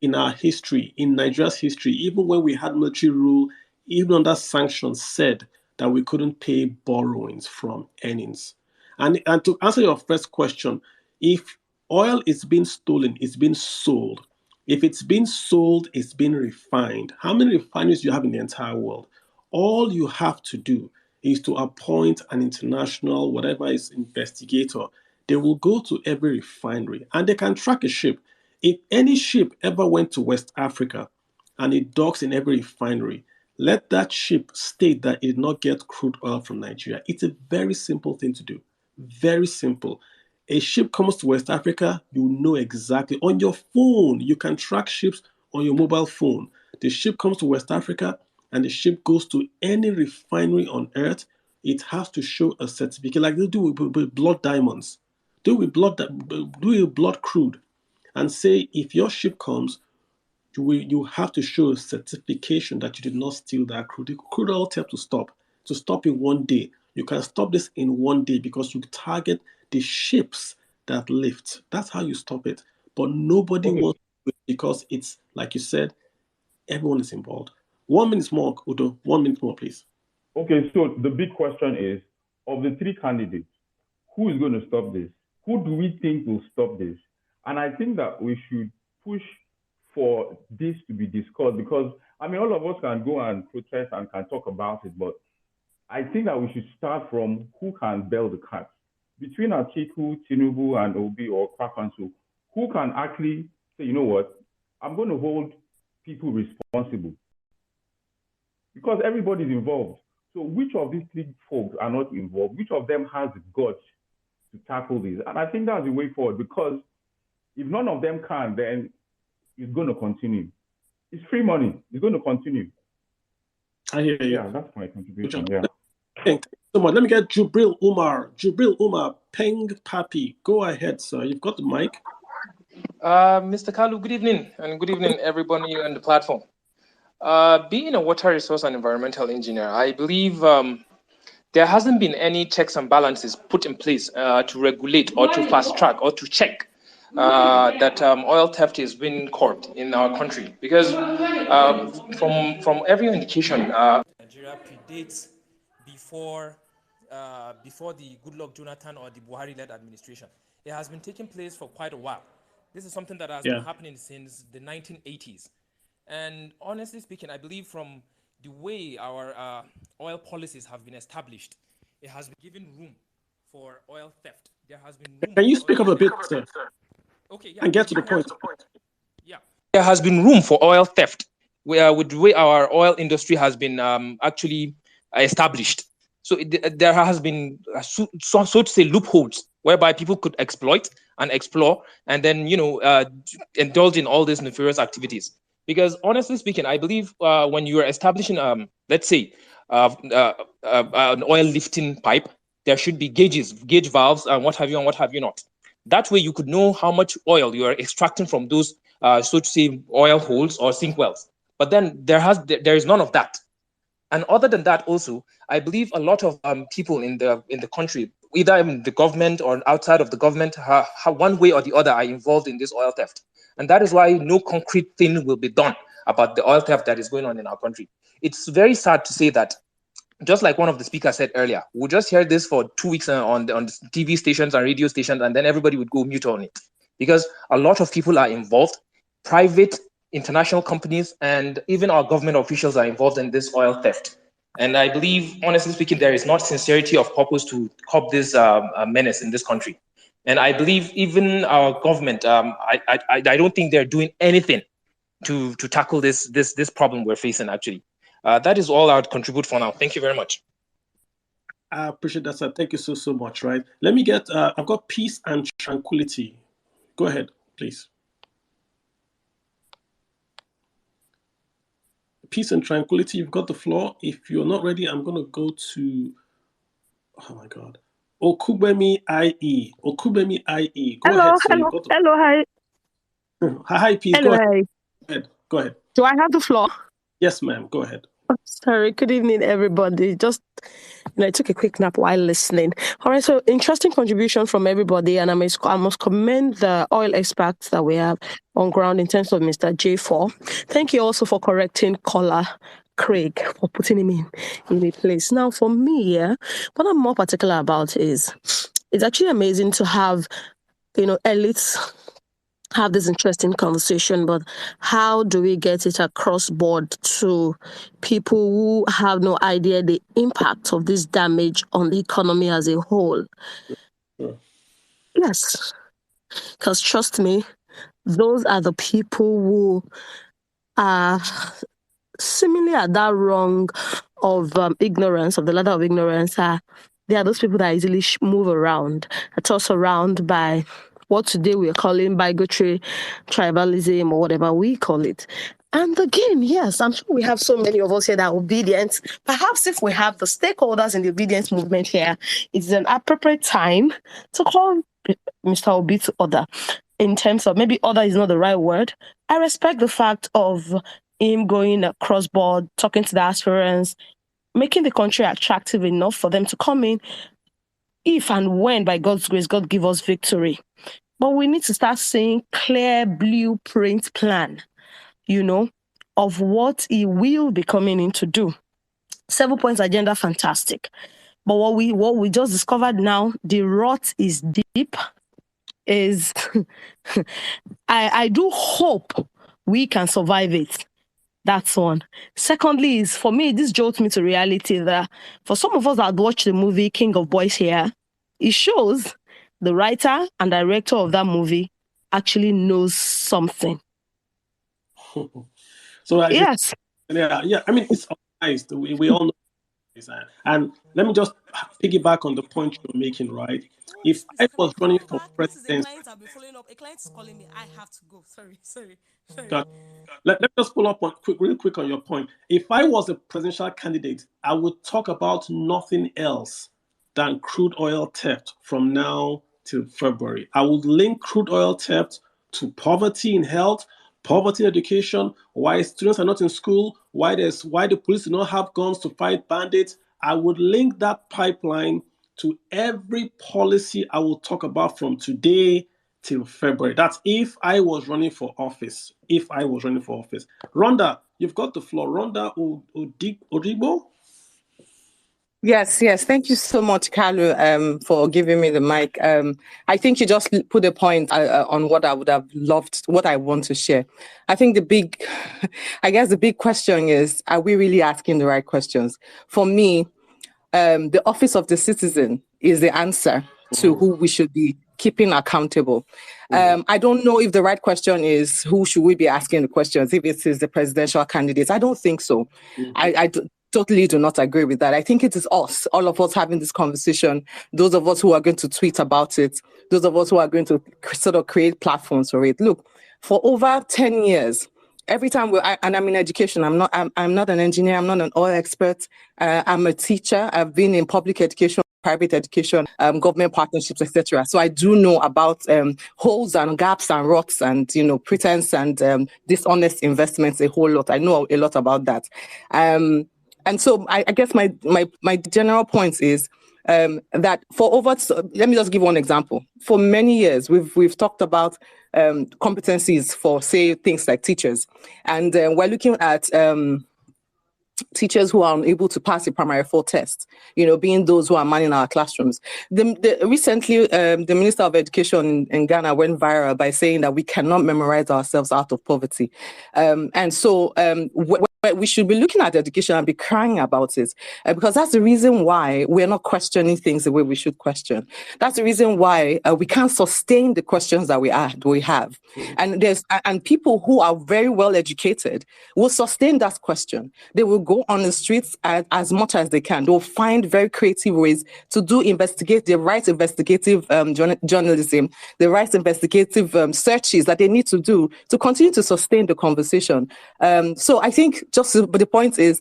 In our history, in Nigeria's history, even when we had military rule, even under sanctions, said that we couldn't pay borrowings from earnings. And to answer your first question, if oil is being stolen, it's being sold. If it's being sold, it's being refined. How many refineries do you have in the entire world? All you have to do is to appoint an international, whatever is investigator. They will go to every refinery and they can track a ship. If any ship ever went to West Africa and it docks in every refinery, let that ship state that it did not get crude oil from Nigeria. It's a very simple thing to do. Very simple. A ship comes to West Africa, you know exactly. On your phone, you can track ships on your mobile phone. The ship comes to West Africa and the ship goes to any refinery on earth. It has to show a certificate like they do with blood diamonds. Do with blood crude. And say if your ship comes, you have to show a certification that you did not steal that crude. The crude oil theft to stop in one day. You can stop this in one day because you target the ships that lift. That's how you stop it. But nobody wants to do it because it's, like you said, everyone is involved. 1 minute more, Udo. 1 minute more, please. Okay, so the big question is, of the three candidates, who is going to stop this? Who do we think will stop this? And I think that we should push for this to be discussed because, all of us can go and protest and can talk about it, but I think that we should start from who can bail the cat. Between Atiku, Tinubu, and Obi or Kwakansu, who can actually say, you know what, I'm going to hold people responsible because everybody's involved. So which of these three folks are not involved? Which of them has the guts to tackle this? And I think that's the way forward because if none of them can, then it's going to continue. It's free money. It's going to continue. I hear you. Yeah, that's my contribution. Yeah. Thank you so much. Let me get Jubril Umar. Jubril Umar, Peng Papi. Go ahead, sir. You've got the mic. Mr. Kalu, good evening, and good evening, everybody on the platform. Being a water resource and environmental engineer, I believe there hasn't been any checks and balances put in place to regulate or to fast track or to check that oil theft is being curbed in our country. Because from every indication, Nigeria predates before the Goodluck Jonathan or the Buhari-led administration. It has been taking place for quite a while. This is something that has been happening since the 1980s. And honestly speaking, I believe from the way our oil policies have been established, it has been given room for oil theft. There has been room. Can you speak up a bit, sir? Okay, yeah. And get to the point. Yeah. There has been room for oil theft with the way our oil industry has been actually established. So there has been, so to say, loopholes whereby people could exploit and explore and then, indulge in all these nefarious activities. Because honestly speaking, I believe when you are establishing, let's say, an oil lifting pipe, there should be gauge valves, and what have you not. That way you could know how much oil you are extracting from those, so to say, oil holes or sink wells. But then there is none of that. And other than that, also, I believe a lot of people in the country, either in the government or outside of the government, one way or the other, are involved in this oil theft. And that is why no concrete thing will be done about the oil theft that is going on in our country. It's very sad to say that, just like one of the speakers said earlier, we'll just hear this for 2 weeks on the TV stations and radio stations, and then everybody would go mute on it. Because a lot of people are involved, private, international companies, and even our government officials are involved in this oil theft. And I believe, honestly speaking, there is not sincerity of purpose to curb this menace in this country. And I believe even our government, I don't think they're doing anything to tackle this problem we're facing, actually. That is all I would contribute for now. Thank you very much. I appreciate that, sir. Thank you so much, right? Let me get, I've got peace and tranquility. Go ahead, please. Peace and tranquility, you've got the floor. If you're not ready, I'm going to go to, oh my God, Okubemi IE. Okubemi IE. Go ahead, sir. Hi. Hi, Peace. Hello, Go ahead. Do I have the floor? Yes, ma'am. Go ahead. Sorry. Good evening, everybody. Just, I took a quick nap while listening. All right. So interesting contribution from everybody. And I must commend the oil experts that we have on ground in terms of Mr. J4. Thank you also for correcting caller Craig, for putting him in a place. Now, for me, what I'm more particular about is it's actually amazing to have, elites have this interesting conversation, but how do we get it across board to people who have no idea the impact of this damage on the economy as a whole? Sure. Yes, because trust me, those are the people who are seemingly at that rung of ignorance, of the ladder of ignorance. They are those people that easily move around, are tossed around by what today we are calling bigotry, tribalism, or whatever we call it. And again, yes, I'm sure we have so many of us here that are obedient. Perhaps if we have the stakeholders in the obedience movement here, it's an appropriate time to call Mr. Obi to order. In terms of, maybe order is not the right word. I respect the fact of him going across board, talking to the aspirants, making the country attractive enough for them to come in if and when, by God's grace, God give us victory. But we need to start seeing clear blueprint plan, of what he will be coming in to do. 7 points agenda, fantastic. But what we just discovered now, the rot is deep, is I do hope we can survive it. That's one. Secondly is, for me, this jolts me to reality that for some of us that watched the movie King of Boys here, it shows the writer and director of that movie actually knows something. So yes. Yeah. I mean, it's organized. We all know this. And let me just piggyback on the point you're making, right? If I was running for This is a president, client I've been following up. A client is calling me. I have to go. Sorry. God, let me just follow up on real quick on your point. If I was a presidential candidate, I would talk about nothing else than crude oil theft from now till February. I would link crude oil theft to poverty in health, poverty in education, why students are not in school, why the police do not have guns to fight bandits. I would link that pipeline to every policy I will talk about from today till February. That's if I was running for office. Rhonda, you've got the floor. Rhonda Odibo? Yes. Thank you so much, Kalu, for giving me the mic. I think you just put a point on what I would have loved, what I want to share. I think the big question is, are we really asking the right questions? For me, the office of the citizen is the answer to who we should be keeping accountable. I don't know if the right question is who should we be asking the questions, if it is the presidential candidates. I don't think so. I totally do not agree with that. I think it is us, all of us having this conversation, those of us who are going to tweet about it, those of us who are going to sort of create platforms for it. Look, for over 10 years, every time and I'm in education, I'm not an engineer, I'm not an oil expert, I'm a teacher, I've been in public education, private education, government partnerships, etc. So I do know about holes and gaps and rots and pretense and dishonest investments a whole lot. I know a lot about that. And so I guess my general point is that let me just give one example. For many years, we've talked about competencies for, say, things like teachers. And we're looking at teachers who are unable to pass the primary 4 test, being those who are manning our classrooms. Recently, the Minister of Education in Ghana went viral by saying that we cannot memorize ourselves out of poverty. And so we should be looking at education and be crying about it, because that's the reason why we're not questioning things the way we should question. That's the reason why we can't sustain the questions that we have. And people who are very well educated will sustain that question. They will go on the streets as much as they can. They'll find very creative ways to investigate the right investigative journalism, the right investigative searches that they need to do to continue to sustain the conversation. So I think but the point is,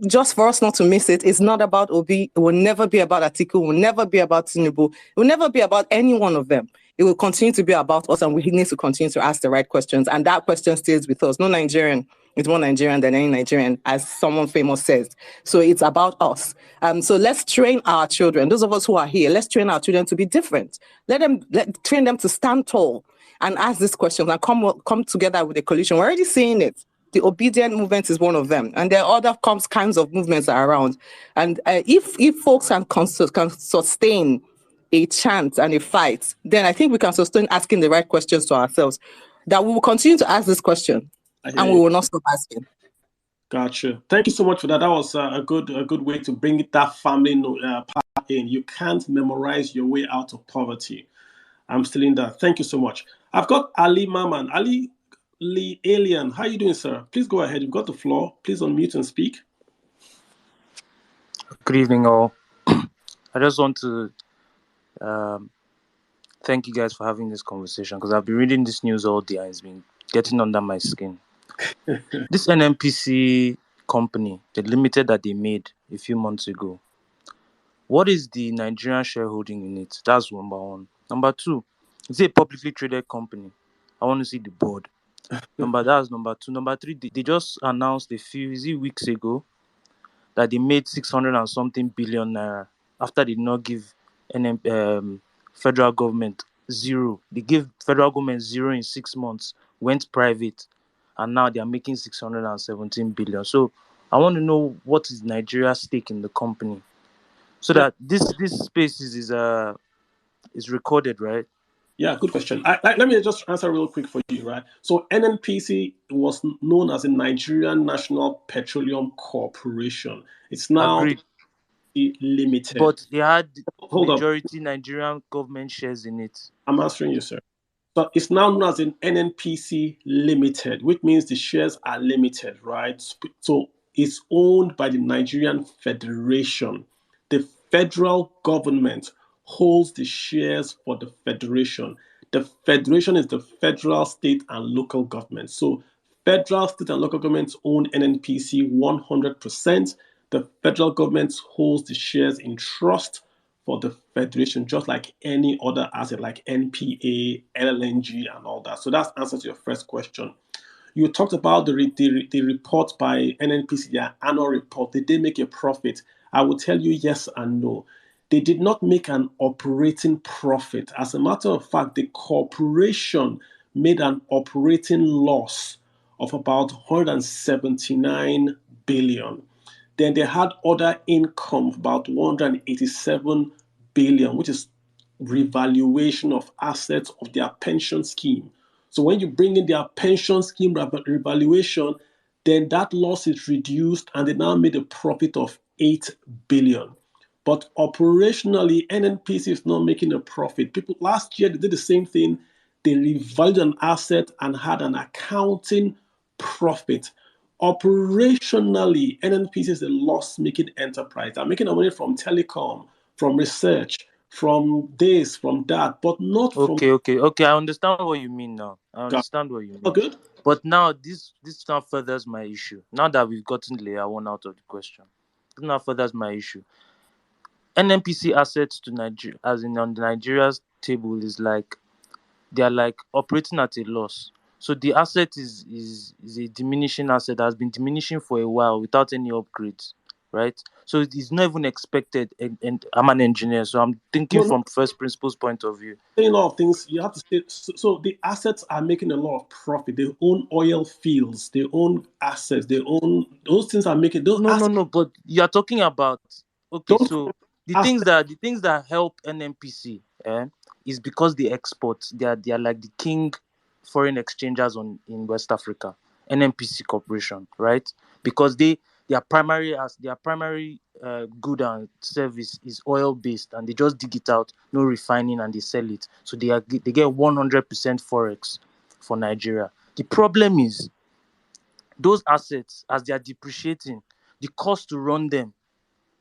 just for us not to miss it, it's not about Obi. It will never be about Atiku. It will never be about Tinubu. It will never be about any one of them. It will continue to be about us, and we need to continue to ask the right questions. And that question stays with us. No Nigerian is more Nigerian than any Nigerian, as someone famous says. So it's about us. So let's train our children. Those of us who are here, let's train our children to be different. Train them to stand tall and ask these questions and come together with a coalition. We're already seeing it. The obedient movement is one of them, and there are other kinds of movements that are around. And if folks can sustain a chant and a fight, then I think we can sustain asking the right questions to ourselves. That we will continue to ask this question, and we will not stop asking. Gotcha. Thank you so much for that. That was a good way to bring that family part in. You can't memorize your way out of poverty. I'm still in that. Thank you so much. I've got Ali Maman. Ali Lee Alien, how are you doing, sir? Please go ahead. You've got the floor. Please unmute and speak. Good evening, all. I just want to thank you guys for having this conversation, because I've been reading this news all day and it's been getting under my skin. This NNPC company, the limited that they made a few months ago, what is the Nigerian shareholding in it? That's number one. Number two, it's a publicly traded company. I want to see the board. That's number two. Number three, they just announced a few weeks ago that they made 600 and something billion naira after they did not give federal government zero. They gave federal government zero in 6 months, went private, and now they are making 617 billion. So I want to know what is Nigeria's stake in the company, so that this space is recorded, right? Yeah, good question. Let me just answer real quick for you, right? So NNPC was known as the Nigerian National Petroleum Corporation. It's now Agreed. Limited. But they had Hold majority Nigerian government shares in it. I'm answering you, sir. So it's now known as an NNPC Limited, which means the shares are limited, right? So it's owned by the Nigerian Federation. The federal government holds the shares for the federation. The federation is the federal, state, and local government. So federal, state, and local governments own NNPC 100%. The federal government holds the shares in trust for the federation, just like any other asset, like NPA, LNG, and all that. So that's answer to your first question. You talked about the report by NNPC, their annual report. Did they make a profit? I will tell you yes and no. They did not make an operating profit. As a matter of fact, the corporation made an operating loss of about 179 billion. Then they had other income of about 187 billion, which is revaluation of assets of their pension scheme. So when you bring in their pension scheme revaluation, then that loss is reduced and they now made a profit of 8 billion. But operationally, NNPC is not making a profit. People last year they did the same thing. They revalued an asset and had an accounting profit. Operationally, NNPC is a loss-making enterprise. They're making money from telecom, from research, from this, from that, but not from. Okay. I understand what you mean now. I understand what you mean. Oh, good. But now this now furthers my issue. Now that we've gotten layer one out of the question, this now furthers my issue. NNPC assets to Nigeria, as in on the Nigeria's table, is like they are like operating at a loss. So the asset is a diminishing asset that has been diminishing for a while without any upgrades, right? So it is not even expected. And I'm an engineer, so I'm thinking from first principles point of view. Saying a lot of things, you have to say. So the assets are making a lot of profit. They own oil fields. They own assets. They own those things are making those. No. But you are talking about so the things that help NNPC is because they export. They are like the king foreign exchangers in West Africa. NNPC Corporation, right? Because their primary good and service is oil based, and they just dig it out, no refining, and they sell it. So they get 100% forex for Nigeria. The problem is those assets, as they are depreciating, the cost to run them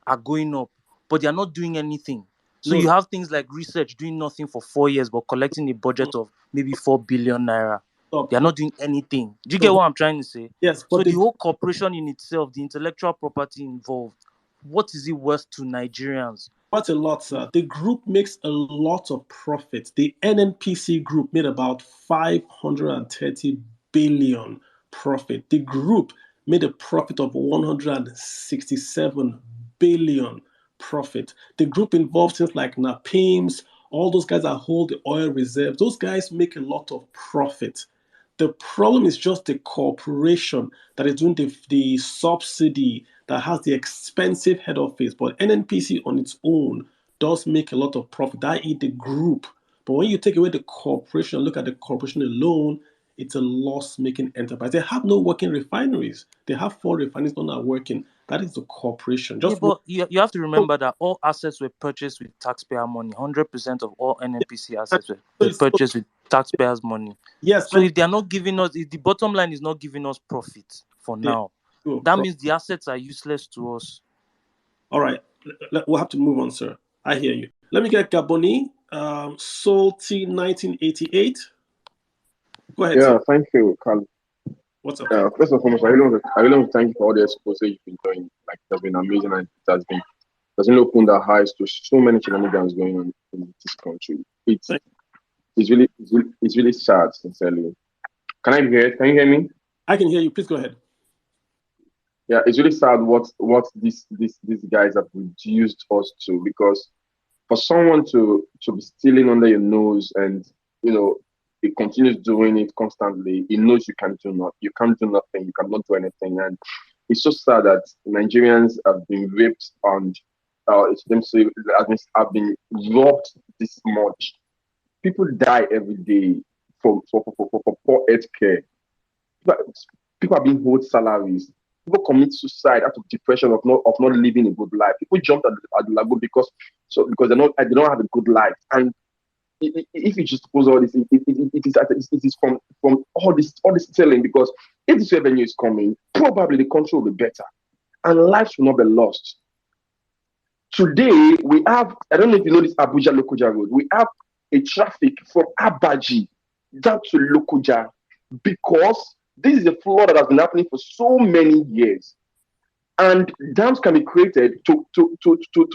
are going up, but they are not doing anything. So you have things like research doing nothing for 4 years, but collecting a budget of maybe 4 billion naira. They are not doing anything. Do you get what I'm trying to say? Yes. So the whole corporation in itself, the intellectual property involved, what is it worth to Nigerians? Quite a lot, sir. The group makes a lot of profit. The NNPC group made about 530 billion profit. The group made a profit of 167 billion profit. The group involves things like NAPIMS, all those guys that hold the oil reserves. Those guys make a lot of profit. The problem is just the corporation that is doing the subsidy that has the expensive head office. But NNPC on its own does make a lot of profit, i.e. the group. But when you take away the corporation, look at the corporation alone, it's a loss-making enterprise. They have no working refineries. They have 4 refineries that are not working. That is the corporation. But you have to remember that all assets were purchased with taxpayer money. 100% of all NNPC assets were purchased with taxpayers' money. Yes. So if they are not giving us, if the bottom line is not giving us profit for now, that means the assets are useless to us. All right. We'll have to move on, sir. I hear you. Let me get Gaboni, Salty 1988. Go ahead. Yeah, Sir. thank you, Carl. What's up? First and foremost, I really want to thank you for all the expose you've been doing. Like, it has been amazing, and it has really opened our eyes to so many shenanigans going on in this country. It's really sad, sincerely. Can I be heard? Can you hear me? I can hear you. Please go ahead. Yeah, it's really sad what these guys have reduced us to, because for someone to be stealing under your nose and he continues doing it constantly, he knows you can't do nothing, you cannot do anything, and it's so sad that Nigerians have been raped and have been robbed this much. People die every day for poor health care. People are being owed salaries. People commit suicide out of depression of not living a good life. People jumped at the lagoon because they don't have a good life. And if you just suppose all this, it is from all this stealing, because if this revenue is coming, probably the country will be better and lives will not be lost. Today, we have, I don't know if you know this Abuja Lokoja Road, we have a traffic from Abaji down to Lokoja because this is a flood that has been happening for so many years. And dams can be created to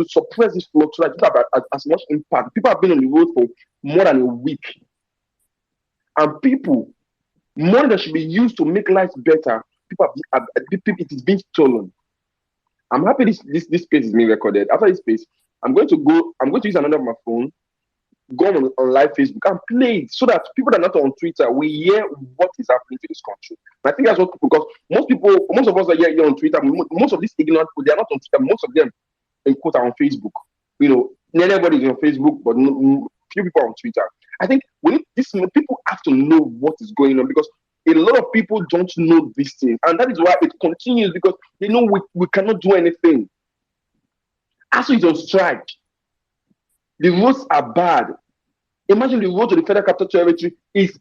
suppress this flood so that it doesn't have as much impact. People have been on the road for more than a week. And people, money that should be used to make lives better, it is being stolen. I'm happy this space is being recorded. After this space, I'm going to use another of my phone, go on live Facebook and play it so that people that are not on Twitter will hear what is happening to this country. And I think that's what people, because most of us are here on Twitter, most of these ignorant people, they are not on Twitter, most of them in quote are on Facebook. You know, not everybody is on Facebook, but few people are on Twitter. I think people have to know what is going on because a lot of people don't know these things, and that is why it continues because they know we cannot do anything. ASU is on strike. The roads are bad. Imagine the road to the Federal Capital Territory is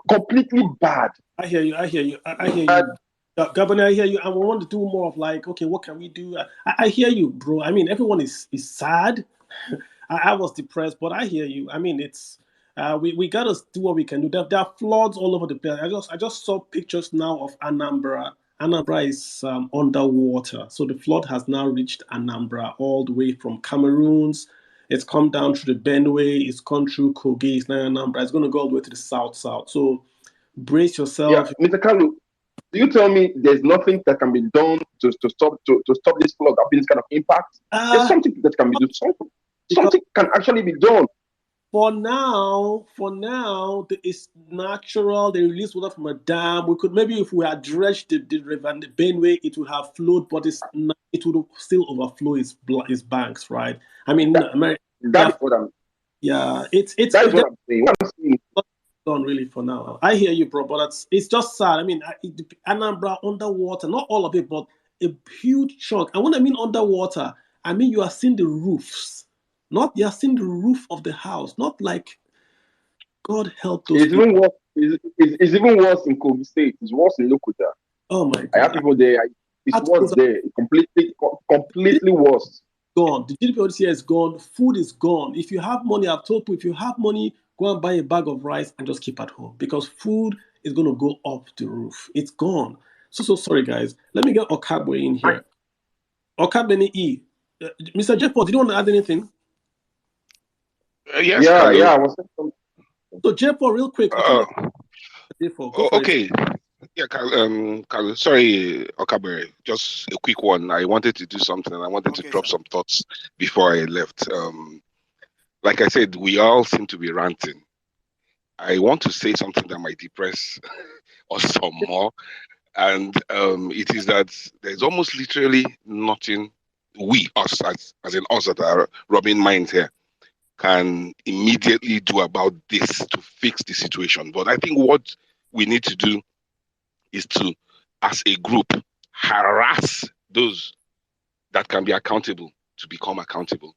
completely bad. I hear you. I hear you. Governor, I hear you. I want to do more of like, okay, what can we do? I hear you, bro. I mean, everyone is sad. I was depressed, but I hear you. I mean, it's we gotta do what we can do. There are floods all over the place. I just saw pictures now of Anambra. Anambra is underwater, so the flood has now reached Anambra all the way from Cameroon's. It's come down through the Benue. It's gone through Kogi. It's now Anambra. It's going to go all the way to the south. So brace yourself. Yeah, Mr. Kalu, do you tell me there's nothing that can be done to stop this flood having this kind of impact? There's something that can be done. Something can actually be done. For now, it's natural. They release water from a dam. We could maybe if we had dredged the river and the Benue, it would have flowed, but it would still overflow its banks, right? I mean, America. That's what I'm. Yeah, it's that's what I'm saying. What I'm saying. Done really for now. I hear you, bro, but it's just sad. I mean, Anambra underwater, not all of it, but a huge chunk. And when I mean underwater, I mean you are seeing the roofs. You are seeing the roof of the house, not like God help those people. Even worse. It's even worse in Kogi State. It's worse in Lokoja. Oh my God! I have people there. It's worse there. Completely worse. Gone. The GDP here is gone. Food is gone. If you have money, I've told people, if you have money, go and buy a bag of rice and just keep at home because food is going to go up the roof. It's gone. So sorry, guys. Let me get Okabwe in here. Okabwe E. Mr. Jeff, did you want to add anything? Yes. Yeah. So Jeff, real quick. Okay. Yeah, Kalu, sorry, Okabere, just a quick one. I wanted to do something and I wanted to drop some thoughts before I left. Like I said, we all seem to be ranting. I want to say something that might depress us some more. And it is that there's almost literally nothing us that are rubbing minds here, can immediately do about this to fix the situation. But I think what we need to do is to, as a group, harass those that can be accountable to become accountable.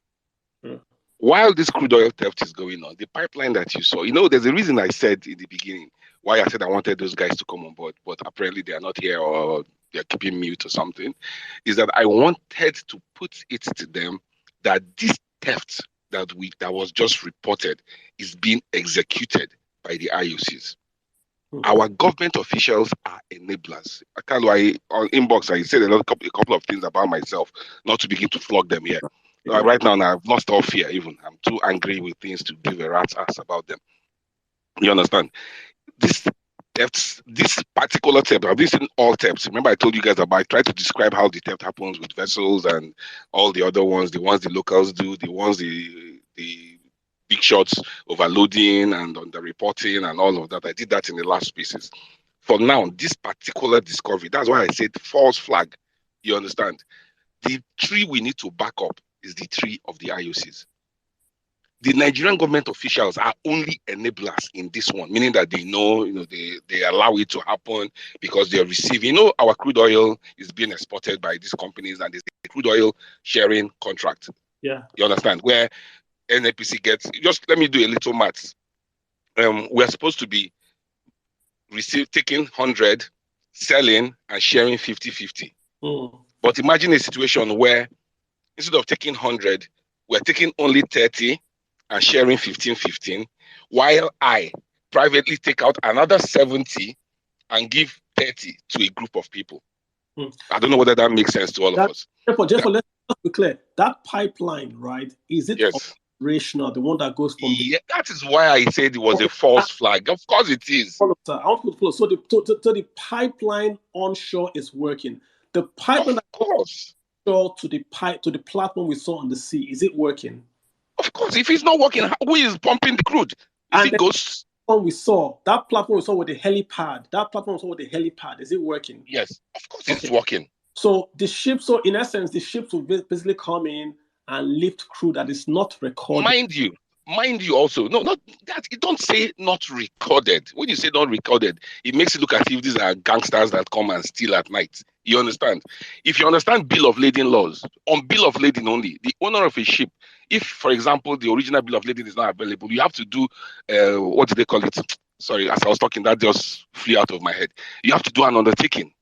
While this crude oil theft is going on, the pipeline that you saw, there's a reason I said in the beginning why I said I wanted those guys to come on board, but apparently they are not here or they're keeping mute or something, is that I wanted to put it to them that this theft that was just reported is being executed by the IOCs. Our government officials are enablers. On inbox, I said a couple of things about myself, not to begin to flog them here. Right now, I've lost all fear even. I'm too angry with things to give a rat's ass about them. You understand? This particular theft, I've seen all thefts. Remember I told you guys about, I tried to describe how the theft happens with vessels and all the other ones, the ones the locals do, the ones the big shots overloading and underreporting and all of that. I did that in the last species. For now, this particular discovery, that's why I said false flag. You understand? The tree we need to back up is the tree of the IOCs. The Nigerian government officials are only enablers in this one, meaning that they know, they allow it to happen because they're receiving. Our crude oil is being exported by these companies and there's a crude oil sharing contract. Yeah. You understand? Where NNPC gets, just let me do a little maths. We're supposed to be taking 100, selling and sharing 50-50. But imagine a situation where instead of taking 100, we're taking only 30 and sharing 15-15, while I privately take out another 70 and give 30 to a group of people. I don't know whether that makes sense to all of us. Therefore, let's be clear. That pipeline, right? Is it operational? The one that goes from yeah, that is why I said it was a false flag. Of course it is. So the pipeline onshore is working. The pipeline onshore to the platform we saw on the sea, is it working? Of course, if it's not working, who is pumping the crude? Is it ghosts? That platform we saw with the helipad, is it working? Yes, of course it's working. So in essence, the ships will basically come in and lift crude that is not recorded. Mind you also, no, not that, you don't say not recorded. When you say not recorded, it makes it look as if these are gangsters that come and steal at night. You understand? If you understand bill of lading laws, on bill of lading only, the owner of a ship, if, for example, the original bill of lading is not available, you have to do, what do they call it? Sorry, as I was talking, that just flew out of my head. You have to do an undertaking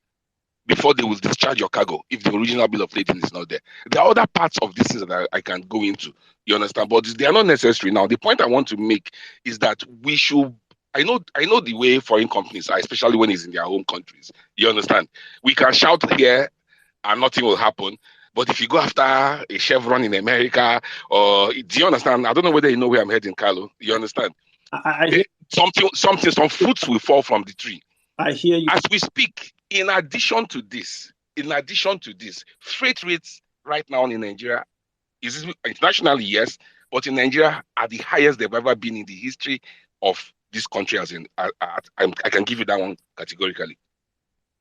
before they will discharge your cargo if the original bill of lading is not there. There are other parts of this that I can go into, you understand, but they are not necessary. Now, the point I want to make is that we should, I know the way foreign companies are, especially when it's in their home countries, you understand. We can shout here and nothing will happen, but if you go after a Chevron in America, or do you understand? I don't know whether you know where I'm heading, Kalu. You understand? Some fruits will fall from the tree. I hear you. As we speak, in addition to this, freight rates right now in Nigeria, is internationally, yes, but in Nigeria are the highest they've ever been in the history of this country. As in, I can give you that one categorically.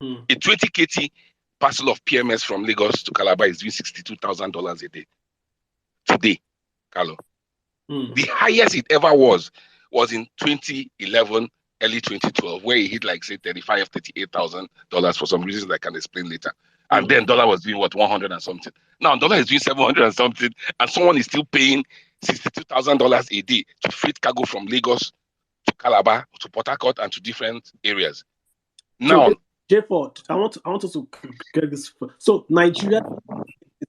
A 20 KT parcel of PMS from Lagos to Calabar is doing $62,000 a day. Today, Carlo. The highest it ever was in 2011, early 2012, where it hit like say $38,000 for some reasons I can explain later. And then dollar was doing what, 100 and something. Now dollar is doing 700 and something, and someone is still paying $62,000 a day to freight cargo from Lagos to Calabar to Port Harcourt and to different areas. Now, J-Ford, I want us to get this. So Nigeria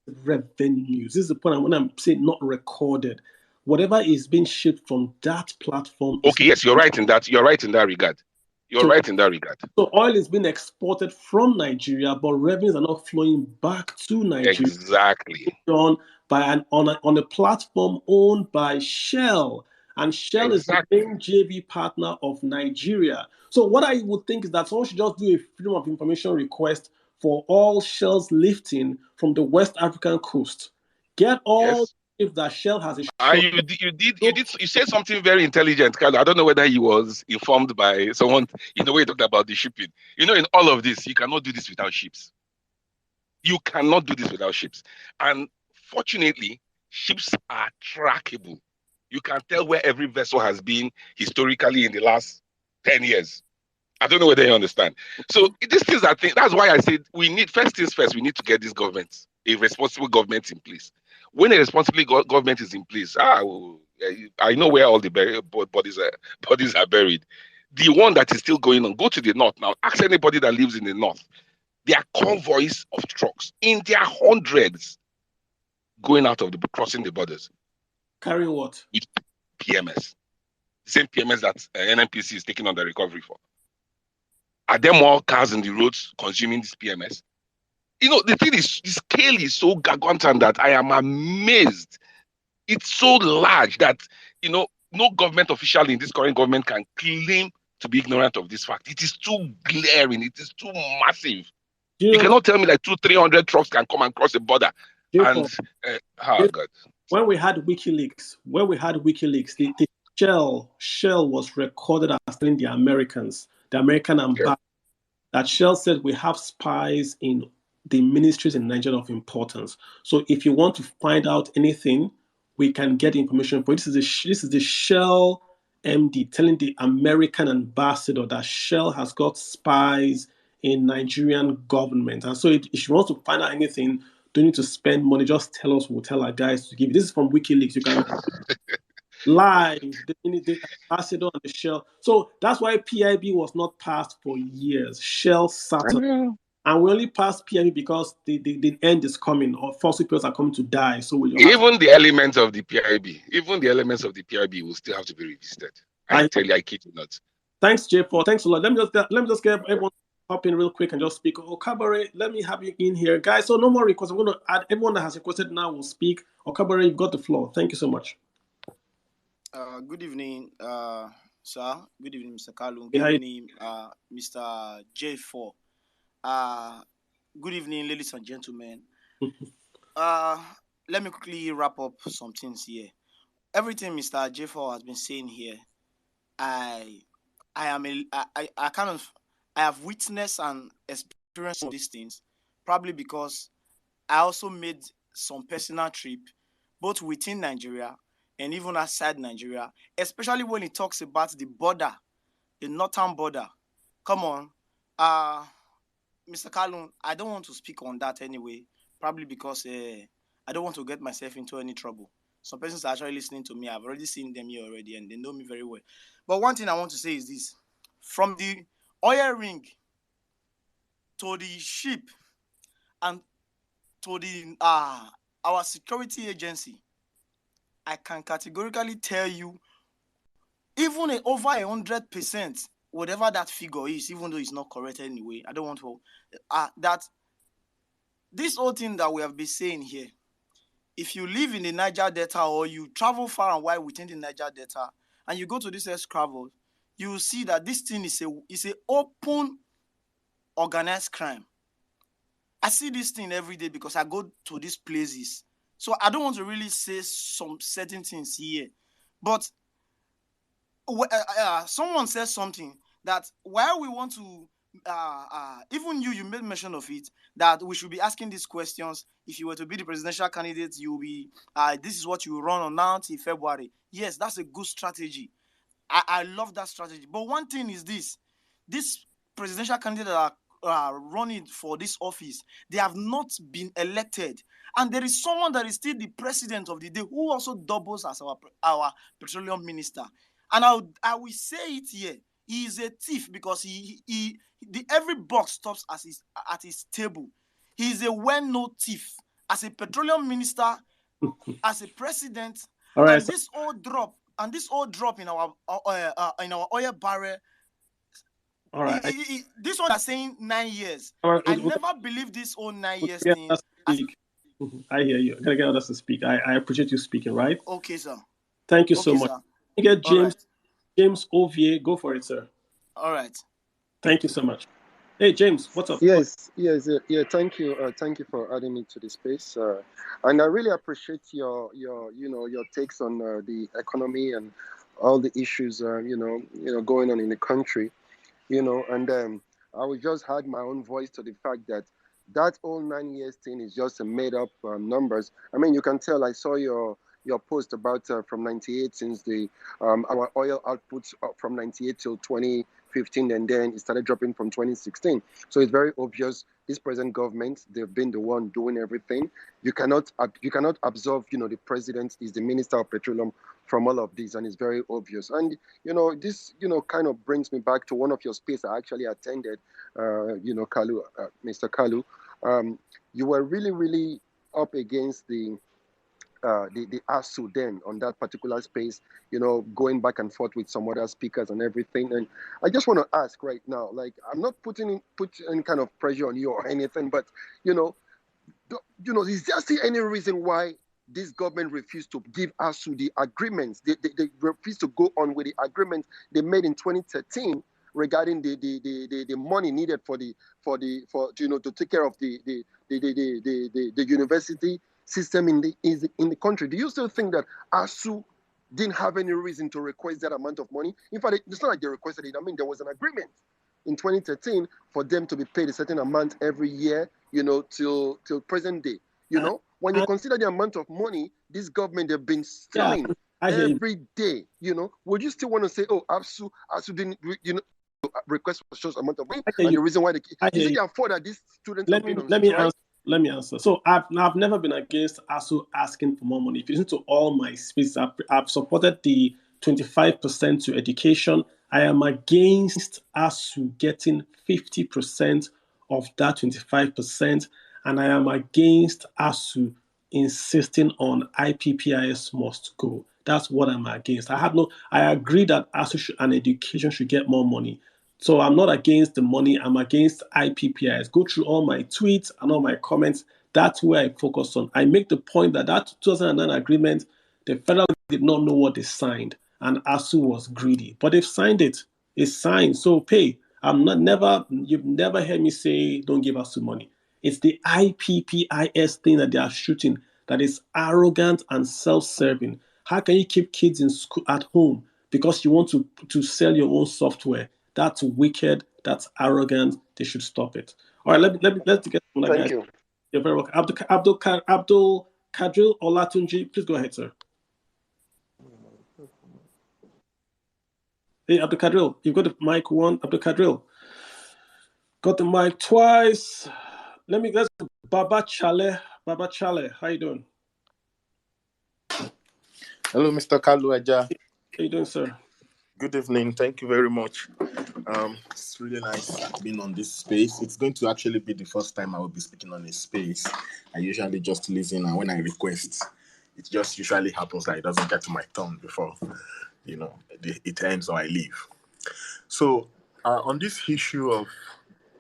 is revenues. This is the point when I'm saying not recorded. Whatever is being shipped from that platform. Okay, yes, you're right in that. You're right in that regard. So oil is being exported from Nigeria, but revenues are not flowing back to Nigeria. Exactly. On a platform owned by Shell, and Shell is the main JV partner of Nigeria. So what I would think is that someone should just do a freedom of information request for all Shell's lifting from the West African coast. Get all if that Shell has a you said something very intelligent, Carlo. I don't know whether he was informed by someone in the way he talked about the shipping. You know, in all of this, you cannot do this without ships. You cannot do this without ships. And fortunately, ships are trackable. You can tell where every vessel has been historically in the last 10 years. I don't know whether you understand. So these things are things. That's why I said we need, first things first, we need to get this government, a responsible government in place. When a responsible government is in place, I know where all the bodies are buried. The one that is still going on, go to the north now. Ask anybody that lives in the north. There are convoys of trucks in their hundreds going out of crossing the borders. Carrying what? With PMS. The same PMS that NNPC is taking on the recovery for. Are there more cars in the roads consuming this PMS? You know, the thing is, the scale is so gargantuan that I am amazed. It's so large that, you know, no government official in this current government can claim to be ignorant of this fact. It is too glaring. It is too massive. You cannot tell me like 200-300 trucks can come and cross the border. And God. When we had WikiLeaks, the Shell was recorded as telling the Americans, the American ambassador, that Shell said we have spies in the ministries in Nigeria of importance. So if you want to find out anything, we can get information. But this is the Shell MD telling the American ambassador that Shell has got spies in Nigerian government. And so if you want to find out anything, don't need to spend money. Just tell us. We'll tell our guys to give you. This is from WikiLeaks. You can live the ambassador and the Shell. So that's why PIB was not passed for years. Shell sat on And we only pass PIB because the end is coming, or fossil fuels are coming to die. So we have even the elements of the PIB will still have to be revisited. I tell you, I kid you not. Thanks, J4. Thanks a lot. Let me just get everyone hop in real quick and just speak. Okabare, let me have you in here, guys. So no more requests. I'm going to add everyone that has requested now will speak. Okabare, you've got the floor. Thank you so much. Good evening, sir. Good evening, Mr. Kalu. Good evening, Mr. J4. Good evening, ladies and gentlemen. Let me quickly wrap up some things here. Everything Mr. J4 has been saying here, I have witnessed and experienced these things, probably because I also made some personal trip, both within Nigeria and even outside Nigeria, especially when it talks about the border, the northern border. Come on, Mr. Kalun, I don't want to speak on that anyway, probably because I don't want to get myself into any trouble. Some persons are actually listening to me. I've already seen them here already, and they know me very well. But one thing I want to say is this. From the oil ring to the ship and to the our security agency, I can categorically tell you, even over 100%, whatever that figure is, even though it's not correct anyway, I don't want to, that this whole thing that we have been saying here, if you live in the Niger Delta or you travel far and wide within the Niger Delta and you go to this Scrabble, you will see that this thing is a open organized crime. I see this thing every day because I go to these places. So I don't want to really say some certain things here. But someone says something that while we want to, even you made mention of it, that we should be asking these questions. If you were to be the presidential candidate, you'll be, this is what you run on now till February. Yes, that's a good strategy. I love that strategy. But one thing is this presidential candidate that are running for this office, they have not been elected. And there is someone that is still the president of the day who also doubles as our petroleum minister. And I will say it here. He is a thief because every box stops at his table. He is a well-known thief as a petroleum minister, as a president. All right, and this all drop in our oil barrel. All right. This one is saying 9 years. All right, I never believed this whole 9 years thing. I hear you. I gotta get others to speak. I appreciate you speaking, right? Okay, sir. Thank you so much. You get James. Right. James Ovier, go for it, sir. All right. Thank you so much. Hey, James, what's up? Yes. Thank you. Thank you for adding me to the space. And I really appreciate your takes on the economy and all the issues going on in the country. And I will just add my own voice to the fact that whole 9 years thing is just a made up numbers. I mean, you can tell. I saw your post about from 98, since our oil outputs from 98 till 2015, and then it started dropping from 2016. So it's very obvious this present government, they've been the one doing everything. You cannot absolve the president is the minister of petroleum from all of this, and it's very obvious. And this kind of brings me back to one of your space I actually attended. Kalu, Mr. Kalu, you were really up against the ASU then on that particular space, going back and forth with some other speakers and everything. And I just want to ask right now, like, I'm not putting any kind of pressure on you or anything, but is there still any reason why this government refused to give ASU the agreements? They refused to go on with the agreement they made in 2013 regarding the money needed for to take care of the university system in the country. Do you still think that ASU didn't have any reason to request that amount of money? In fact, it's not like they requested it. I mean, there was an agreement in 2013 for them to be paid a certain amount every year, till present day. When you consider the amount of money this government have been stealing every day, would you still want to say, oh, ASU didn't, request for such amount of money? And the reason why they afford that these students have been on strike? Let me answer. So I've never been against ASU asking for more money. If you listen to all my speeches, I've supported the 25% to education. I am against ASU getting 50% of that 25%, and I am against ASU insisting on IPPIS must go. That's what I'm against. I agree that ASU and education should get more money. So I'm not against the money. I'm against IPPIS. Go through all my tweets and all my comments. That's where I focus on. I make the point that 2009 agreement, the federal did not know what they signed, and ASU was greedy. But they've signed it. It's signed. So pay. You've never heard me say don't give ASU money. It's the IPPIS thing that they are shooting that is arrogant and self-serving. How can you keep kids in school at home because you want to sell your own software? That's wicked. That's arrogant. They should stop it. All right, let's get some other Thank guys. you. You're very welcome. Abdul Kadril Olatunji, please go ahead, sir. Hey, Abdul Kadril, you've got the mic one. Abdul Kadril, got the mic twice. Let's Baba Chale. Baba Chale, how you doing? Hello, Mr. Kalu Aja. How you doing, sir? Good evening. Thank you very much. It's really nice being on this space. It's going to actually be the first time I will be speaking on a space. I usually just listen, and when I request, it just usually happens that it doesn't get to my turn before, it ends or I leave. So, on this issue of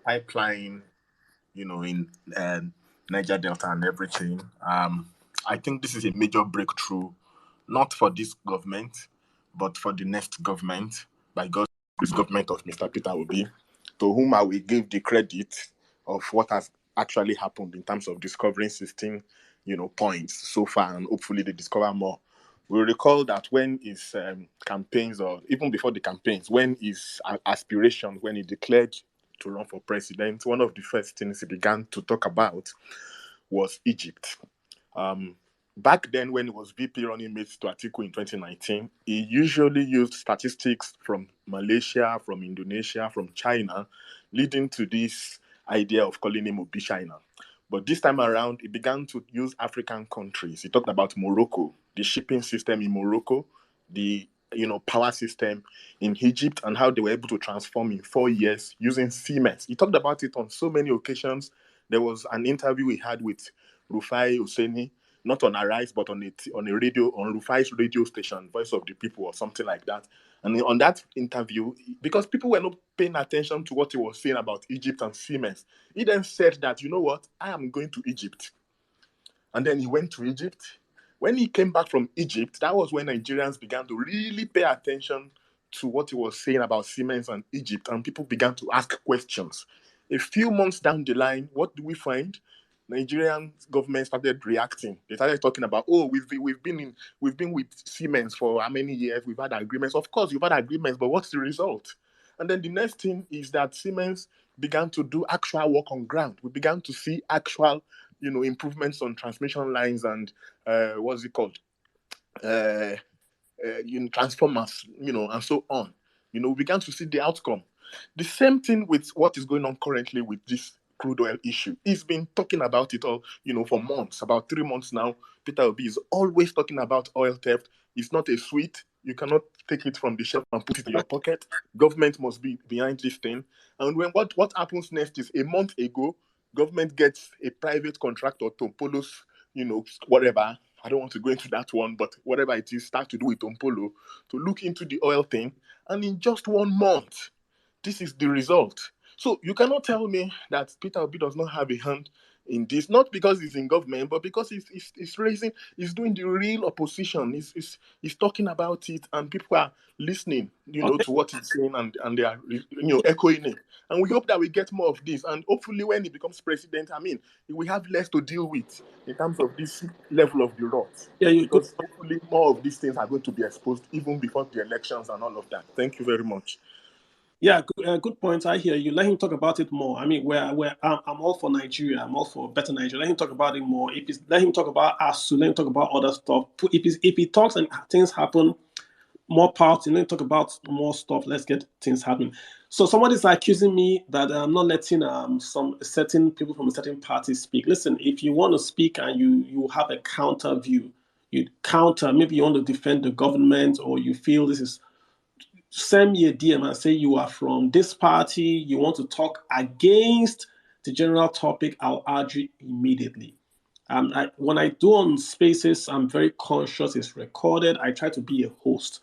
pipeline, in Niger Delta and everything, I think this is a major breakthrough, not for this government, but for the next government, by God's grace, government of Mr. Peter Obi, to whom I will give the credit of what has actually happened in terms of discovering 16, points so far, and hopefully they discover more. We recall that when his campaigns, or even before the campaigns, when his aspirations, when he declared to run for president, one of the first things he began to talk about was Egypt. Back then, when it was VP running mate to Atiku in 2019, he usually used statistics from Malaysia, from Indonesia, from China, leading to this idea of calling him Obi China. But this time around, he began to use African countries. He talked about Morocco, the shipping system in Morocco, the power system in Egypt, and how they were able to transform in 4 years using Siemens. He talked about it on so many occasions. There was an interview we had with Rufai Hosseini, not on Arise, but on a radio, on Rufai's radio station, Voice of the People or something like that. And on that interview, because people were not paying attention to what he was saying about Egypt and Siemens, he then said that, you know what, I am going to Egypt. And then he went to Egypt. When he came back from Egypt, that was when Nigerians began to really pay attention to what he was saying about Siemens and Egypt, and people began to ask questions. A few months down the line, what do we find? Nigerian government started reacting. They started talking about, we've been with Siemens for how many years? We've had agreements. Of course, you've had agreements, but what's the result? And then the next thing is that Siemens began to do actual work on ground. We began to see actual, improvements on transmission lines and what's it called? Transformers, and so on. We began to see the outcome. The same thing with what is going on currently with this crude oil issue. He's been talking about it all, for months, about 3 months now. Peter Obi is always talking about oil theft. It's not a sweet. You cannot take it from the shelf and put it in your pocket. Government must be behind this thing. And when what happens next is, a month ago, government gets a private contractor to Polo's, whatever. I don't want to go into that one, but whatever it is, start to do with Ompolo to look into the oil thing. And in just 1 month, this is the result. So you cannot tell me that Peter Obi does not have a hand in this, not because he's in government, but because he's doing the real opposition. He's talking about it, and people are listening, to what he's saying, and they are, echoing it. And we hope that we get more of this. And hopefully when he becomes president, we have less to deal with in terms of this level of the rot. Because hopefully more of these things are going to be exposed even before the elections and all of that. Thank you very much. Yeah, good points. I hear you. Let him talk about it more. I'm all for Nigeria. I'm all for better Nigeria. Let him talk about it more. Let him talk about ASU. Let him talk about other stuff. If he talks and things happen, more parts. Let him talk about more stuff. Let's get things happening. So somebody's accusing me that I'm not letting some certain people from a certain party speak. Listen, if you want to speak and you have a counter view, maybe you want to defend the government, or you feel this is, send me a DM and say you are from this party, you want to talk against the general topic, I'll add you immediately. When I do on spaces, I'm very conscious it's recorded. I try to be a host.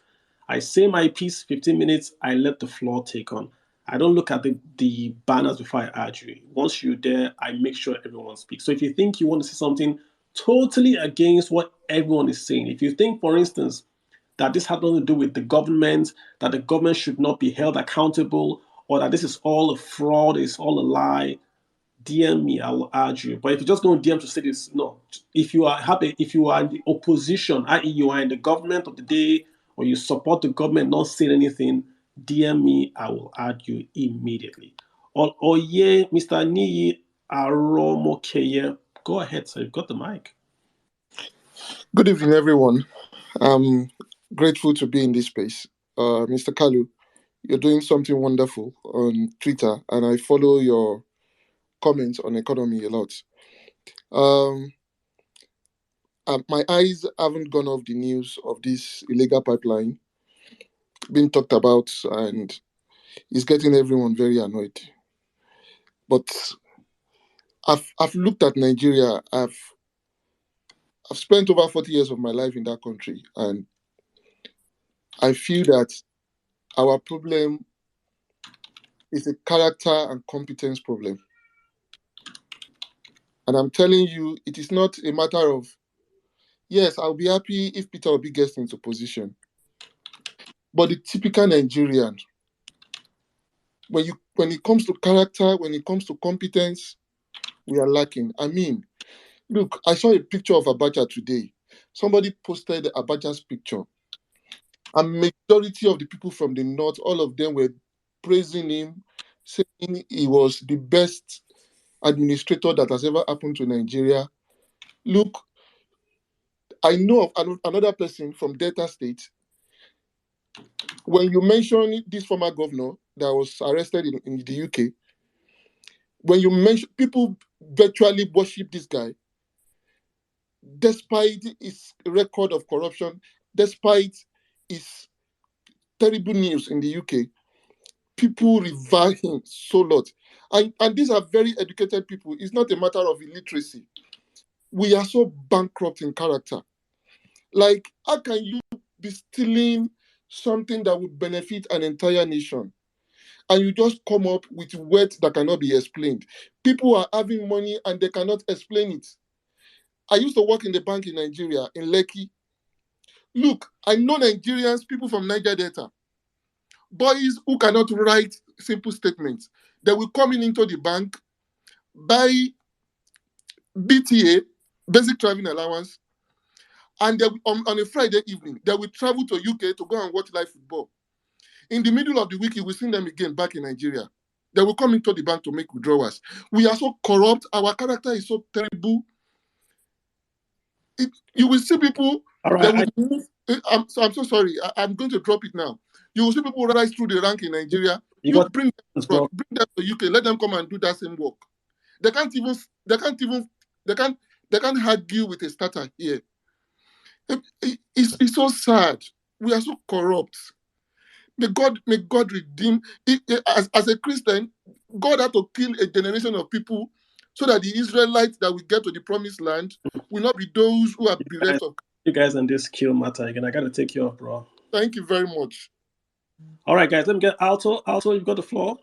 I say my piece, 15 minutes, I let the floor take on. I don't look at the banners before I add you. Once you're there, I make sure everyone speaks. So if you think you want to say something totally against what everyone is saying, if you think, for instance, that this had nothing to do with the government, that the government should not be held accountable, or that this is all a fraud, it's all a lie, DM me, I will add you. But if you're just going to DM to say this, no. If you are happy, if you are in the opposition, i.e., you are in the government of the day, or you support the government not saying anything, DM me, I will add you immediately. Yeah, Mr. Niyi Aromokeye, go ahead, sir. You've got the mic. Good evening, everyone. I'm grateful to be in this space. Mr. Kalu, you're doing something wonderful on Twitter, and I follow your comments on economy a lot. My eyes haven't gone off the news of this illegal pipeline being talked about, and it's getting everyone very annoyed. But I've looked at Nigeria. I've spent over 40 years of my life in that country, and I feel that our problem is a character and competence problem. And I'm telling you, it is not a matter of, yes, I'll be happy if Peter Obi gets into position. But the typical Nigerian, when it comes to character, when it comes to competence, we are lacking. I mean, look, I saw a picture of Abacha today. Somebody posted Abacha's picture. And majority of the people from the north, all of them were praising him, saying he was the best administrator that has ever happened to Nigeria. Look, I know of another person from Delta State. When you mention this former governor that was arrested in the UK, when you mention, people virtually worship this guy, despite his record of corruption, despite his terrible news in the UK. People revere him so lot. And these are very educated people. It's not a matter of illiteracy. We are so bankrupt in character. Like, how can you be stealing something that would benefit an entire nation? And you just come up with words that cannot be explained. People are having money and they cannot explain it. I used to work in the bank in Nigeria, in Lekki. Look, I know Nigerians, people from Niger Delta, boys who cannot write simple statements. They will come into the bank, buy BTA, basic traveling allowance, and they, on a Friday evening, they will travel to UK to go and watch live football. In the middle of the week, you will see them again back in Nigeria. They will come into the bank to make withdrawals. We are so corrupt. Our character is so terrible. You will see people that will move. I'm so sorry. I'm going to drop it now. You will see people rise through the rank in Nigeria. You bring them to UK. Let them come and do that same work. They can't argue with a starter here. It's so sad. We are so corrupt. May God redeem. As a Christian, God had to kill a generation of people so that the Israelites that will get to the promised land will not be those who are bereft of. You guys on this kill matter again. I gotta take you off, bro. Thank you very much. All right, guys. Let me get Alto. Alto, you've got the floor.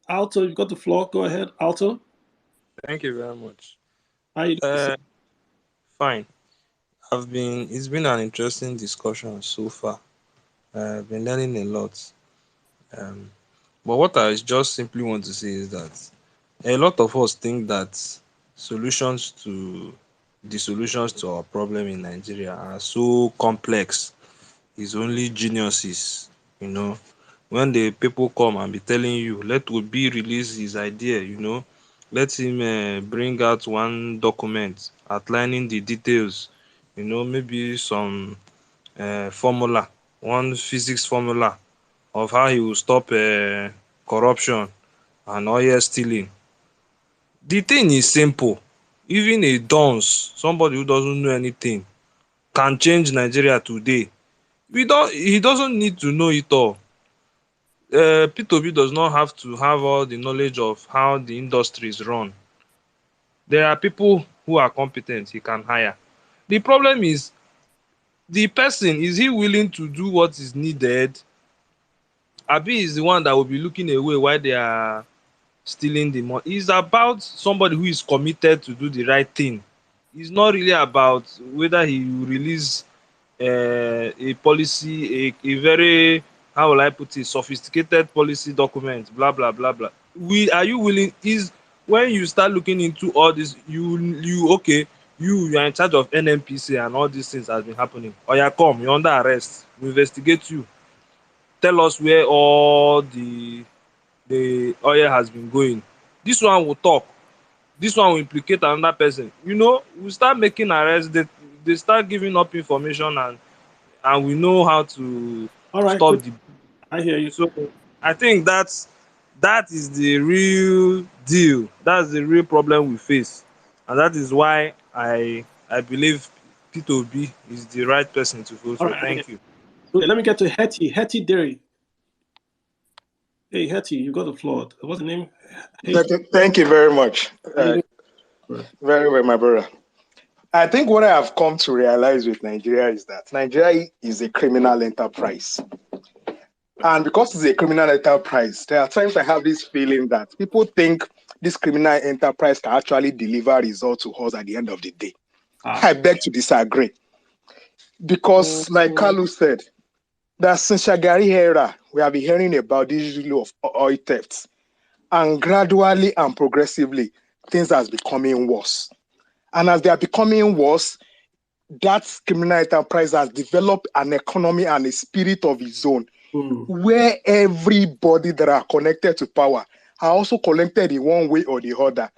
Alto, you've got the floor. Go ahead, Alto. Thank you very much. How you doing? Fine. It's been an interesting discussion so far. I've been learning a lot. But what I just simply want to say is that a lot of us think that the solutions to our problem in Nigeria are so complex. It's only geniuses, when the people come and be telling you, let Obi release his idea, let him bring out one document outlining the details, maybe some formula, one physics formula of how he will stop corruption and oil stealing. The thing is simple. Even a dunce, somebody who doesn't know anything, can change Nigeria today. He doesn't need to know it all. P2B does not have to have all the knowledge of how the industry is run. There are people who are competent he can hire. The problem is the person, is he willing to do what is needed? Abi is the one that will be looking away while they are stealing the money. It's about somebody who is committed to do the right thing. It's not really about whether he will release a policy, a very, how will I put it, sophisticated policy document, blah blah blah blah. Are you willing? Is when you start looking into all this, okay, you are in charge of NNPC and all these things has been happening. Oya, come, you're under arrest. We investigate you. Tell us where all the oil has been going. This one will talk. This one will implicate another person. We start making arrests. They start giving up information, and we know how to All right, stop good. the. I hear you. So I think that is the real deal. That's the real problem we face, and that is why I believe P2B is the right person to vote All for. right. Thank you. So let me get to Hetty. Hetty Derry. Hey, Hetty, you got the floor. What's the name? Hey, Thank you very much. how you doing? Very well, my brother. I think what I have come to realize with Nigeria is that Nigeria is a criminal enterprise. And because it's a criminal enterprise, there are times I have this feeling that people think this criminal enterprise can actually deliver results to us at the end of the day. I beg to disagree. Because, like Kalu said, that since Shagari era, we have been hearing about this issue of oil thefts. And gradually and progressively, things are becoming worse. And as they are becoming worse, that criminal enterprise has developed an economy and a spirit of its own, where everybody that are connected to power are also connected in one way or the other.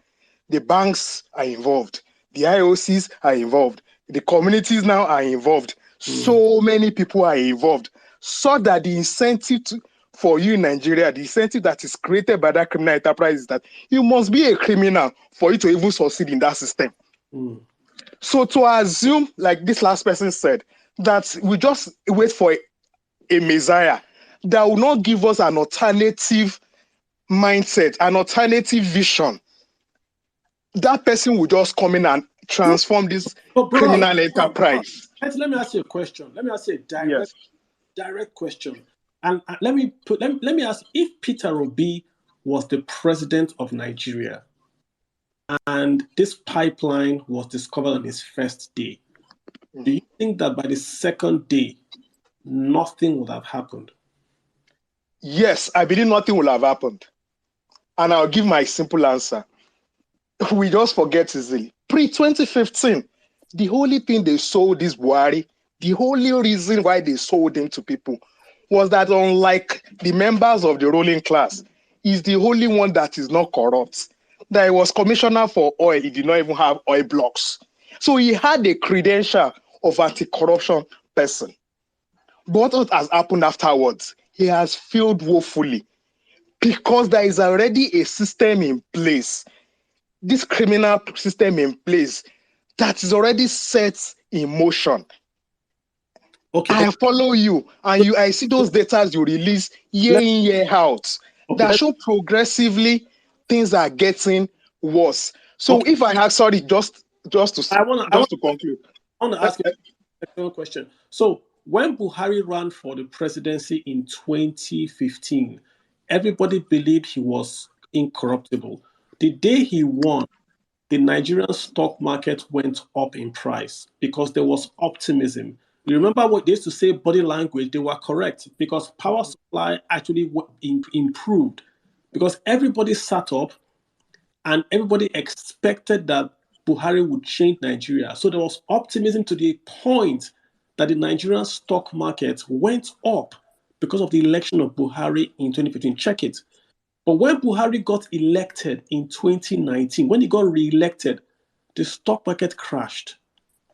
The banks are involved. The IOCs are involved. The communities now are involved. So many people are involved. So that the incentive for you in Nigeria, the incentive that is created by that criminal enterprise is that you must be a criminal for you to even succeed in that system. So to assume, like this last person said, that we just wait for a messiah that will not give us an alternative mindset, an alternative vision, that person will just come in and transform this criminal enterprise. Let me ask you a question. Let me ask you a direct question. And let me ask, if Peter Obi was the president of Nigeria and this pipeline was discovered on his first day, do you think that by the second day, nothing would have happened? Yes, I believe nothing will have happened. And I'll give my simple answer. We just forget easily. Pre-2015, the only thing they sold this Buhari, the only reason why they sold him to people was that, unlike the members of the ruling class, he's the only one that is not corrupt. That he was commissioner for oil, he did not even have oil blocks. So he had a credential of anti-corruption person. But what has happened afterwards? He has failed woefully because there is already a system in place, this criminal system in place that is already set in motion. Okay, I follow you, and I see those data you release year in, year out that show progressively things are getting worse. So if I have, sorry, just to conclude. I want to ask you a question. So when Buhari ran for the presidency in 2015, everybody believed he was incorruptible. The day he won, the Nigerian stock market went up in price because there was optimism. You remember what they used to say, body language, they were correct because power supply actually improved because everybody sat up and everybody expected that Buhari would change Nigeria. So there was optimism to the point that the Nigerian stock market went up because of the election of Buhari in 2015. Check it. But when Buhari got elected in 2019, when he got re-elected, the stock market crashed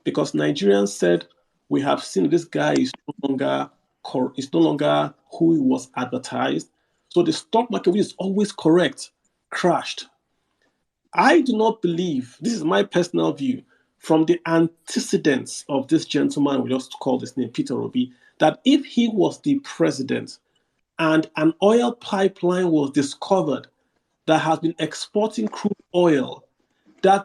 because Nigerians said, we have seen this guy is no longer who he was advertised. So the stock market, which is always correct, crashed. I do not believe, this is my personal view, from the antecedents of this gentleman, we just call his name Peter Obi, that if he was the president and an oil pipeline was discovered that has been exporting crude oil, that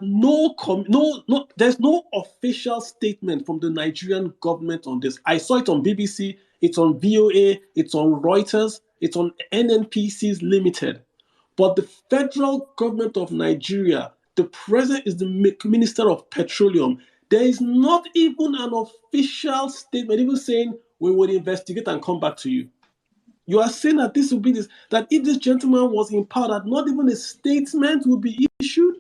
there's no official statement from the Nigerian government on this. I saw it on BBC, it's on VOA, it's on Reuters, it's on NNPCs Limited. But the federal government of Nigeria, the president is the minister of petroleum. There is not even an official statement, even saying we will investigate and come back to you. You are saying that this will be this, that if this gentleman was in power, that not even a statement would be issued?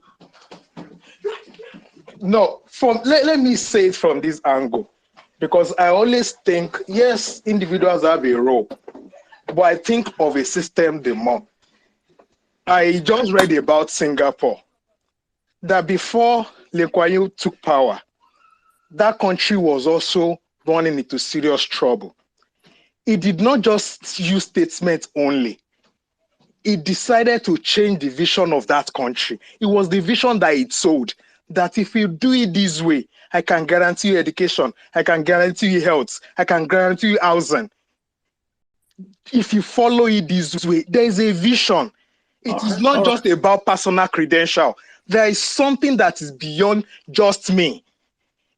No, let me say it from this angle, because I always think, yes, individuals have a role, but I think of a system the more. I just read about Singapore, that before Lee Kuan Yew took power, that country was also running into serious trouble. It did not just use statements only. It decided to change the vision of that country. It was the vision that it sold, that if you do it this way, I can guarantee you education, I can guarantee you health, I can guarantee you housing. If you follow it this way, there is a vision. It is not just about personal credential. There is something that is beyond just me.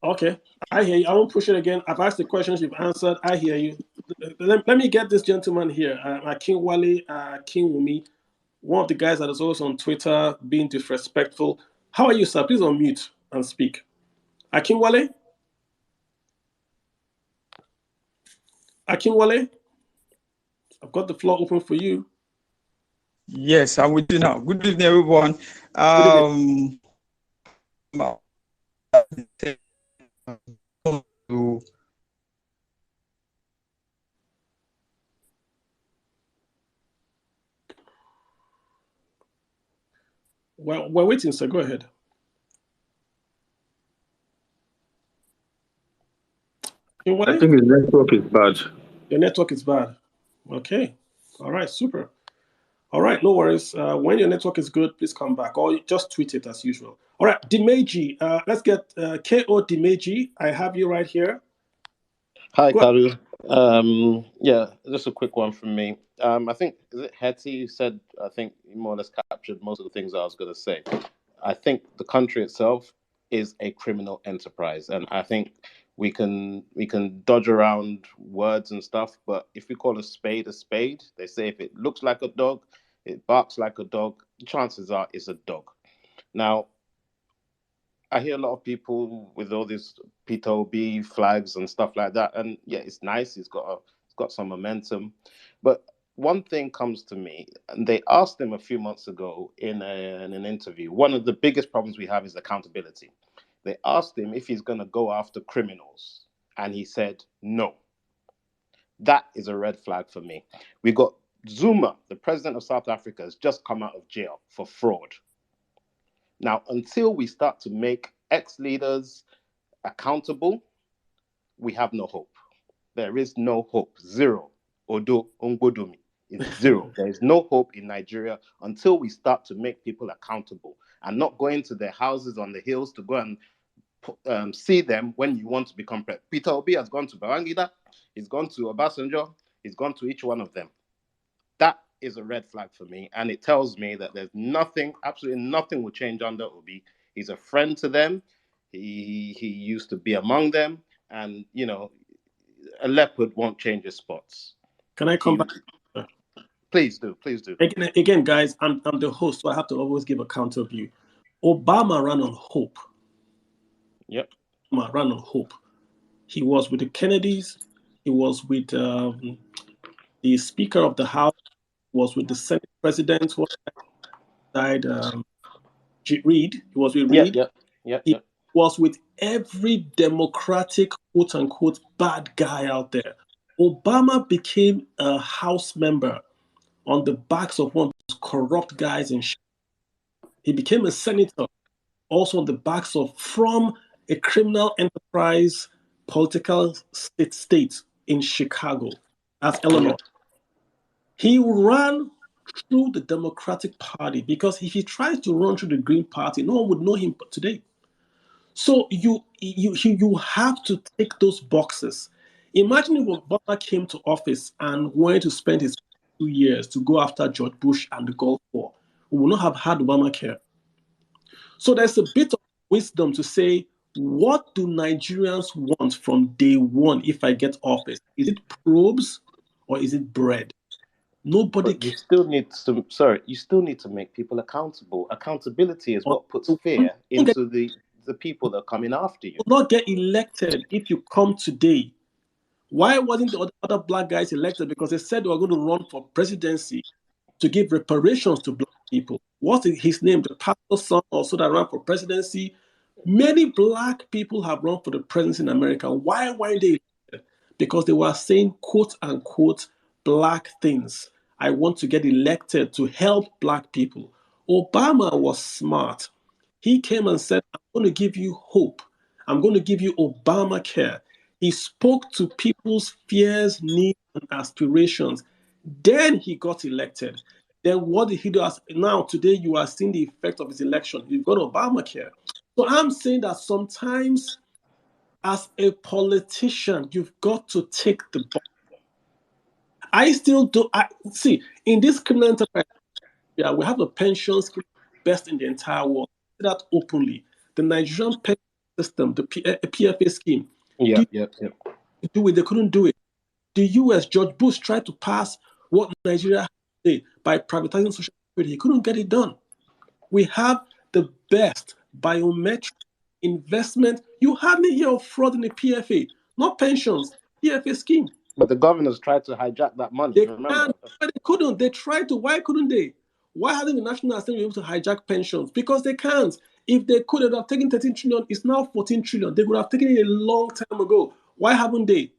Okay, I hear you. I won't push it again. I've asked the questions, you've answered. I hear you. Let me get this gentleman here, Akinwale Akinwumi, one of the guys that is also on Twitter being disrespectful. How are you, sir? Please unmute and speak. Akinwale? Akinwale? I've got the floor open for you. Yes, I'm with you now. Good evening, everyone. Well, we're waiting, sir. Go ahead. I think his network is bad. Your network is bad. Okay. All right. Super. All right. No worries. When your network is good, please come back, or just tweet it as usual. All right. Dimeji. Let's get K.O. Dimeji. I have you right here. Hi, Kalu. Yeah, just a quick one from me. I think, is it Hetty who said, I think you more or less captured most of the things I was going to say. I think the country itself is a criminal enterprise, and I think we can dodge around words and stuff, but if we call a spade, they say if it looks like a dog, it barks like a dog, chances are it's a dog. Now, I hear a lot of people with all these Peter Obi flags and stuff like that, and yeah, it's nice. It's got some momentum, but one thing comes to me, and they asked him a few months ago in an interview. One of the biggest problems we have is accountability. They asked him if he's going to go after criminals, and he said no. That is a red flag for me. We got Zuma, the president of South Africa, has just come out of jail for fraud. Now, until we start to make ex-leaders accountable, we have no hope. There is no hope. Zero. Odo Ongodomi. It's zero. There is no hope in Nigeria until we start to make people accountable and not go into their houses on the hills to go and see them when you want to become president. Peter Obi has gone to Babangida, he's gone to Obasanjo, he's gone to each one of them. That is a red flag for me, and it tells me that there's nothing, absolutely nothing will change under Obi. He's a friend to them. He used to be among them, and you know, a leopard won't change his spots. Can I come back? Please do. Again, guys, I'm the host, so I have to always give a counter view. Obama ran on hope. Yep. Obama ran on hope. He was with the Kennedys. He was with the Speaker of the House. He was with the Senate President who died. Reid. He was with Reid. He was with every Democratic quote unquote bad guy out there. Obama became a House member on the backs of one of those corrupt guys in Chicago. He became a senator also on the backs of from a criminal enterprise political state in Chicago. That's Illinois. He ran through the Democratic Party because if he tries to run through the Green Party, no one would know him today. So you have to tick those boxes. Imagine if Obama came to office and wanted to spend his 2 years to go after George Bush and the Gulf War, we would not have had Obamacare. So there's a bit of wisdom to say, what do Nigerians want from day one if I get office? Is it probes or is it bread? Nobody But you still need to. Sorry, you still need to make people accountable. Accountability is what puts fear into the people that are coming after you. will not get elected if you come today. Why wasn't the other black guys elected? Because they said they were going to run for presidency to give reparations to black people. What's his name? The pastor's son also that ran for presidency. Many black people have run for the presidency in America. Why weren't they elected? Because they were saying quote unquote black things. I want to get elected to help black people. Obama was smart. He came and said, I'm going to give you hope. I'm going to give you Obamacare. He spoke to people's fears, needs, and aspirations. Then he got elected. Then what did he do? Now, today, you are seeing the effect of his election. You've got Obamacare. So I'm saying that sometimes, as a politician, you've got to take the ball. I still do. See, in this criminal enterprise, yeah, we have a pension scheme best in the entire world. That openly, the Nigerian pension system, the PFA scheme. Yeah. Do it. They couldn't do it. The U.S. George Bush tried to pass what Nigeria did by privatizing Social Security. He couldn't get it done. We have the best biometric investment. You hardly hear of fraud in the PFA, not pensions, PFA scheme. But the governors tried to hijack that money. Remember? But they couldn't. They tried to. Why couldn't they? Why hasn't the National Assembly been able to hijack pensions? Because they can't. If they could, they would have taken 13 trillion. It's now 14 trillion. They would have taken it a long time ago. Why haven't they?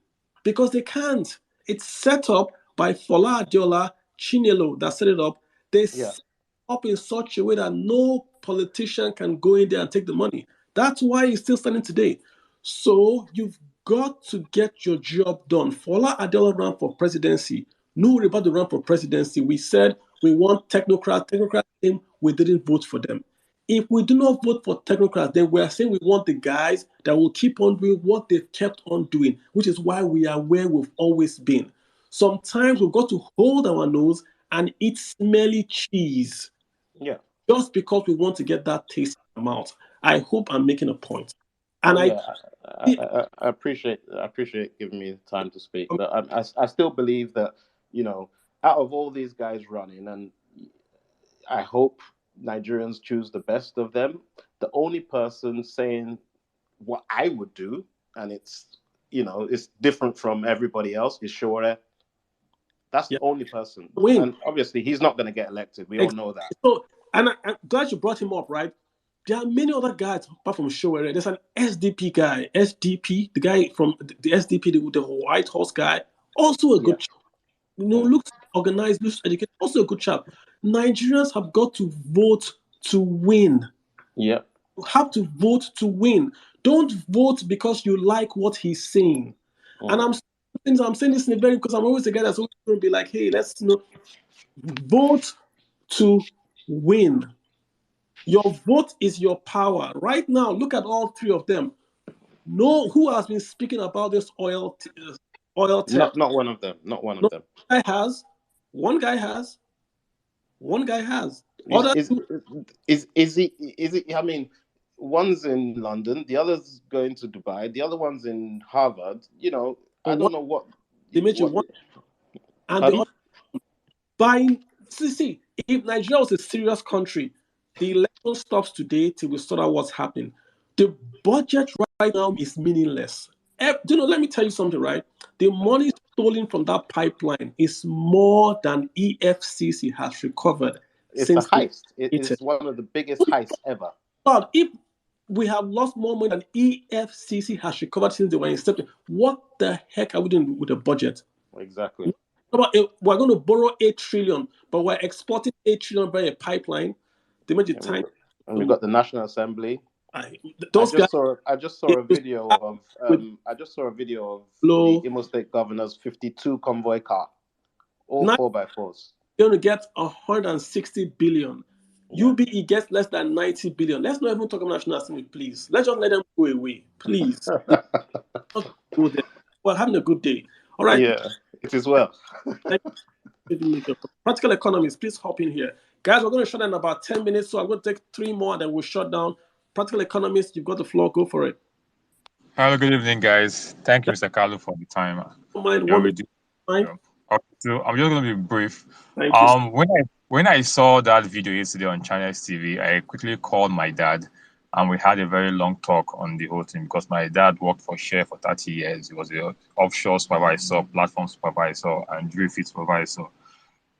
Because they can't. It's set up by Fola Adiola, Chinelo that set it up. They set it up in such a way that no politician can go in there and take the money. That's why it's still standing today. So you've got to get your job done. Fola Adiola ran for presidency. Nobody about to run for presidency. We said we want technocrats. Technocrats came, we didn't vote for them. If we do not vote for technocrats, then we are saying we want the guys that will keep on doing what they've kept on doing, which is why we are where we've always been. Sometimes we've got to hold our nose and eat smelly cheese. Yeah. Just because we want to get that taste in our mouth. I hope I'm making a point. And I appreciate giving me time to speak, but I still believe that, out of all these guys running, and I hope Nigerians choose the best of them, the only person saying what I would do, and it's different from everybody else, is Shore. That's the only person. And obviously he's not going to get elected. We all know that. So, and I'm glad you brought him up, right? There are many other guys apart from Showere. There's an SDP guy, SDP, the guy from the SDP, the White Horse guy, also a good chap. Looks organized, looks educated, also a good chap. Nigerians have got to vote to win. Yeah. You have to vote to win. Don't vote because you like what he's saying. And I'm saying this in a very, because I'm always the guy that's always going to be like, hey, let's vote to win. Your vote is your power. Right now, look at all three of them. Who has been speaking about this oil theft? Not one of them. Not one of them. One guy has. Is he? I mean, one's in London, the other's going to Dubai, the other one's in Harvard. I don't know what they made you want. And the other buying. See, if Nigeria was a serious country, the election stops today till we sort out what's happening. The budget right now is meaningless. Let me tell you something, right? The money stolen from that pipeline is more than EFCC has recovered. It's a heist. It is one of the biggest heists ever. But if we have lost more money than EFCC has recovered since they were incepted, what the heck are we doing with the budget? Exactly. We're going to borrow 8 trillion, but we're exporting 8 trillion by a pipeline. They made it time. And we've got the National Assembly. I just saw a video of the Imo State Governor's 52 convoy car, all 4x4s. You're going to get 160 billion. UBE gets less than 90 billion. Let's not even talk about National Assembly, please. Let's just let them go away, please. Go there. Well, having a good day. All right. Yeah, it is well. Practical economists, please hop in here. Guys, we're going to shut down in about 10 minutes, so I'm going to take 3 more, and then we'll shut down. Practical economists, you've got the floor. Go for it. Hello, good evening, guys. Thank you, Mr. Kalu, for the time. Okay, so I'm just going to be brief. Thank you. When I saw that video yesterday on China's TV, I quickly called my dad, and we had a very long talk on the whole thing because my dad worked for Share for 30 years. He was an offshore supervisor, platform supervisor, and drill feed supervisor.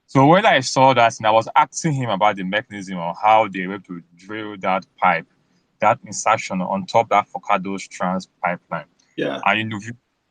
So when I saw that, and I was asking him about the mechanism of how they were able to drill that pipe, that insertion on top that Forcados Trans pipeline. Yeah. And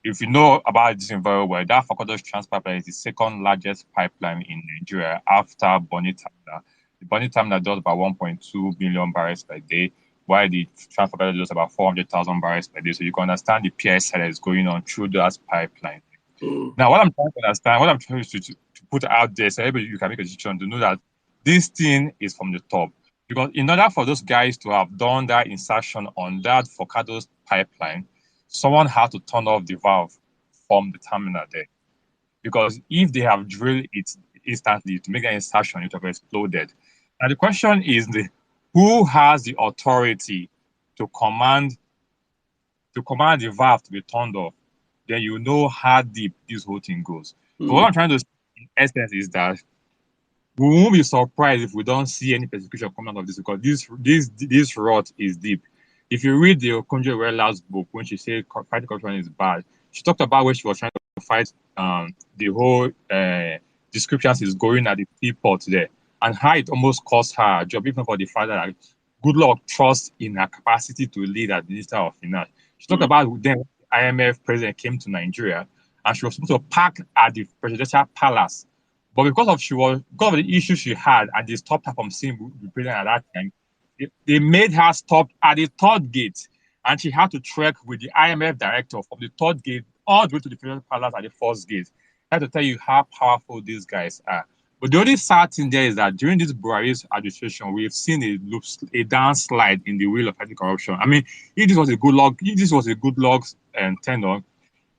if you know about this very well, that Forcados Trans pipeline is the second largest pipeline in Nigeria after Bonny Terminal. The Bonny Terminal does about 1.2 million barrels per day, while the Trans pipeline does about 400,000 barrels per day. So you can understand the PSI that is going on through that pipeline. Now, what I'm trying to understand, what I'm trying to put out there, so everybody you can make a decision to know that this thing is from the top. Because in order for those guys to have done that insertion on that Forcados pipeline, someone had to turn off the valve from the terminal there. Because if they have drilled it instantly to make an insertion, it would have exploded. Now the question is, who has the authority to command the valve to be turned off? Then you know how deep this whole thing goes. So what I'm trying to say in essence is that we won't be surprised if we don't see any persecution coming out of this, because this rot is deep. If you read the Okonjo-Iweala's book, when she said fighting corruption is bad, she talked about when she was trying to fight the whole descriptions is going at the teapot there, and how it almost cost her a job, even for the fact that Goodluck trusts in her capacity to lead as Minister of Finance. She talked about then IMF president came to Nigeria, and she was supposed to park at the presidential palace. But because of the issue she had, and they stopped her from seeing the president at that time, they made her stop at the third gate, and she had to trek with the IMF director from the third gate all the way to the presidential palace at the first gate. I have to tell you how powerful these guys are. But the only sad thing there is that during this Buhari's administration, we've seen a downslide in the wheel of fighting corruption. I mean, if this was a Goodluck tenure,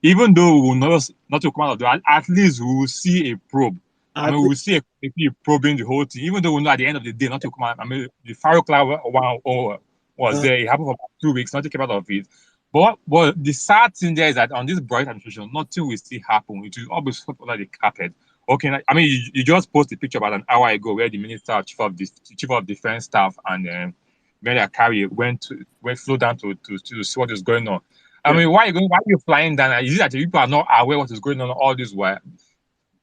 even though we will not to come out of that, at least we will see a probe. I mean, we will see a committee probing the whole thing, even though we know at the end of the day, not to come out. I mean, the Farouk one was there. It happened for about 2 weeks, nothing came out of it. But the sad thing there is that on this bright administration, nothing will still happen. It will always put under the carpet. Okay, I mean, you just posted a picture about an hour ago where the minister, chief of defense staff, and Mary Akari flew down to see what is going on. I mean, why are you flying down? Is it that people are not aware what is going on all this while?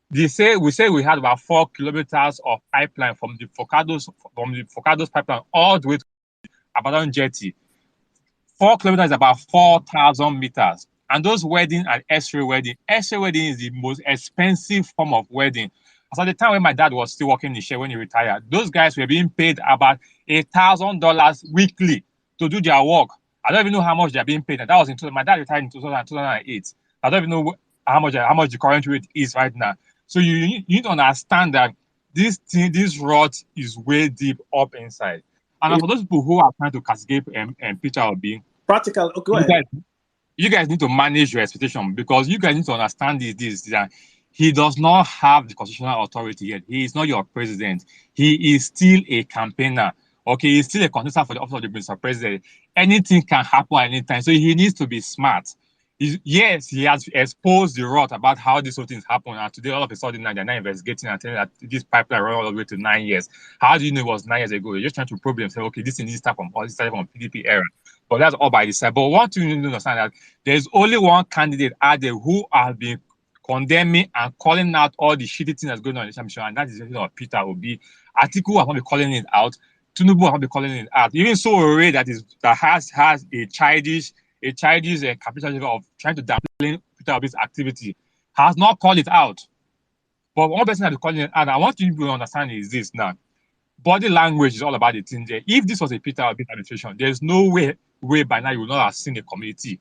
We say we had about 4 kilometers of pipeline from the Forcados pipeline all the way to Abadan Jetty. 4 kilometers is about 4,000 meters. And those weddings are X-ray wedding. X-ray wedding is the most expensive form of wedding. As at the time when my dad was still working in Share when he retired, those guys were being paid about $1,000 weekly to do their work. I don't even know how much they're being paid. And that was my dad retired in 2008. I don't even know how much the current rate is right now. So you need to understand that this rot is way deep up inside. And for those people who are trying to cascade and Peter Obi, practical. Go ahead. You guys need to manage your expectation, because you guys need to understand this that he does not have the constitutional authority yet. He is not your president. He is still a campaigner. Okay, he's still a contestant for the office of the Mr. President. Anything can happen at any time. So he needs to be smart. Yes, he has exposed the rot about how these whole things happen, and today all of a sudden they're not investigating and telling that this pipeline ran all the way to 9 years. How do you know it was 9 years ago? You're just trying to probe them, say, okay, this thing is from PDP era. But that's all by the side. But one thing you need to understand that there's only one candidate out there who has been condemning and calling out all the shitty things that's going on in the championship, and that is Peter Obi. Atiku has not been calling it out. Tinubu has not been calling it out. Even so array that has a childish capitalism of trying to downplay Peter Obi's activity has not called it out. But one person that is calling it out, I want you to understand is this now. Body language is all about the thing there. If this was a Peter Obi administration, there's no way by now you will not have seen a committee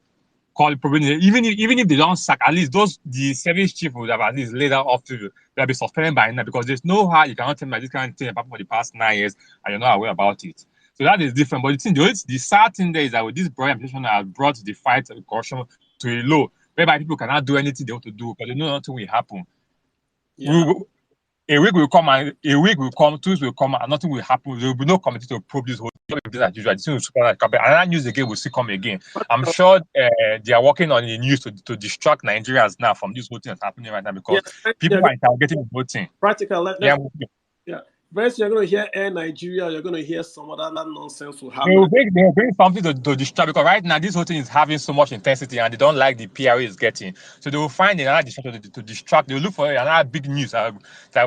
call it probably, even if they don't sack, at least the service chief would have at least laid out off to they'll be suspended by now, because there's no how you cannot tell me this kind of thing happened for the past 9 years and you're not aware about it. So that is different. But the sad thing there is that with this broad administration has brought the fight of corruption to a low, whereby people cannot do anything they want to do because they know nothing will happen. Yeah. a week will come, 2 weeks will come, and nothing will happen. There will be no committee to probe this whole thing. As usual, this will another news again will still come again. I'm sure they are working on the news to distract Nigerians now from this whole thing that's happening right now because people are interrogating the whole thing. Practical. Yeah. Very soon you're going to hear Air Nigeria. You're going to hear some other nonsense will happen. They will bring something to distract because right now this whole thing is having so much intensity and they don't like the PR it's getting. So they will find another distraction to distract. They will look for another big news that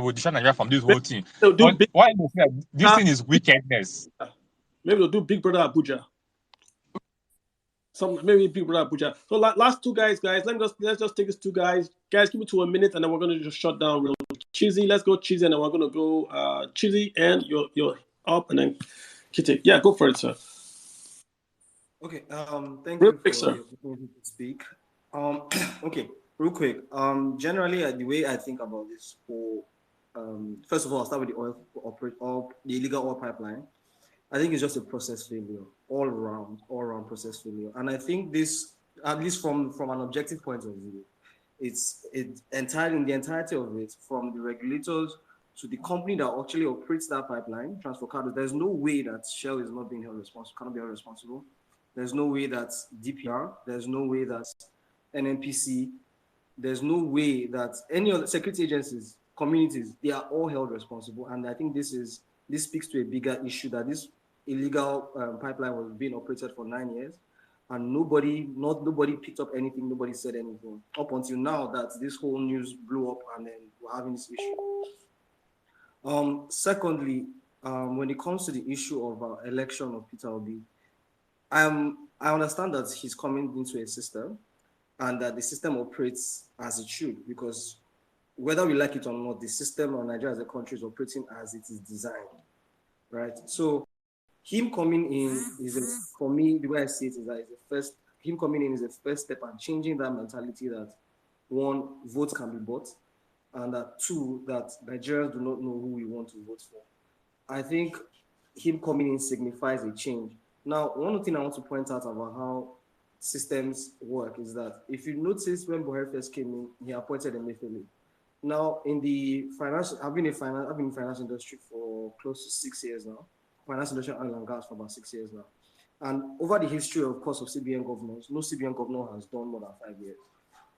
will distract Nigeria from this whole thing. This thing is wickedness. Maybe they'll do Big Brother Abuja. Maybe Big Brother Abuja. So last two guys. Let's just take these two guys. Guys, give me to a minute and then we're going to just shut down real quick. Cheesy, let's go Cheesy, and then we're going to go Cheesy, and you're up, and then Kitty. Yeah, go for it, sir. Okay. Thank you for the opportunity to speak. Okay, real quick. Generally, the way I think about this whole, first of all, I'll start with the illegal oil pipeline. I think it's just a process failure, all around process failure. And I think this, at least from an objective point of view, it's entirely in the entirety of it, from the regulators to the company that actually operates that pipeline, Transfer Cargo. There's no way that Shell is not being held responsible, cannot be held responsible. There's no way that DPR, there's no way that NNPC, there's no way that any other security agencies, communities, they are all held responsible. And I think this speaks to a bigger issue, that this illegal pipeline was being operated for 9 years, and nobody picked up anything, nobody said anything up until now that this whole news blew up and then we're having this issue. Secondly, when it comes to the issue of election of Peter Obi, I understand that he's coming into a system and that the system operates as it should, because whether we like it or not, the system of Nigeria as a country is operating as it is designed, right? So him coming in for me, the way I see it is that him coming in is the first step and changing that mentality that, one, votes can be bought, and that, two, that Nigerians do not know who we want to vote for. I think him coming in signifies a change. Now, one thing I want to point out about how systems work is that if you notice when Buhari first came in, he appointed Emefiele. Now, in the I've been in the finance industry for close to 6 years now. Finance industry, oil and gas for about 6 years now. And over the history, of course, of CBN governors, no CBN governor has done more than 5 years.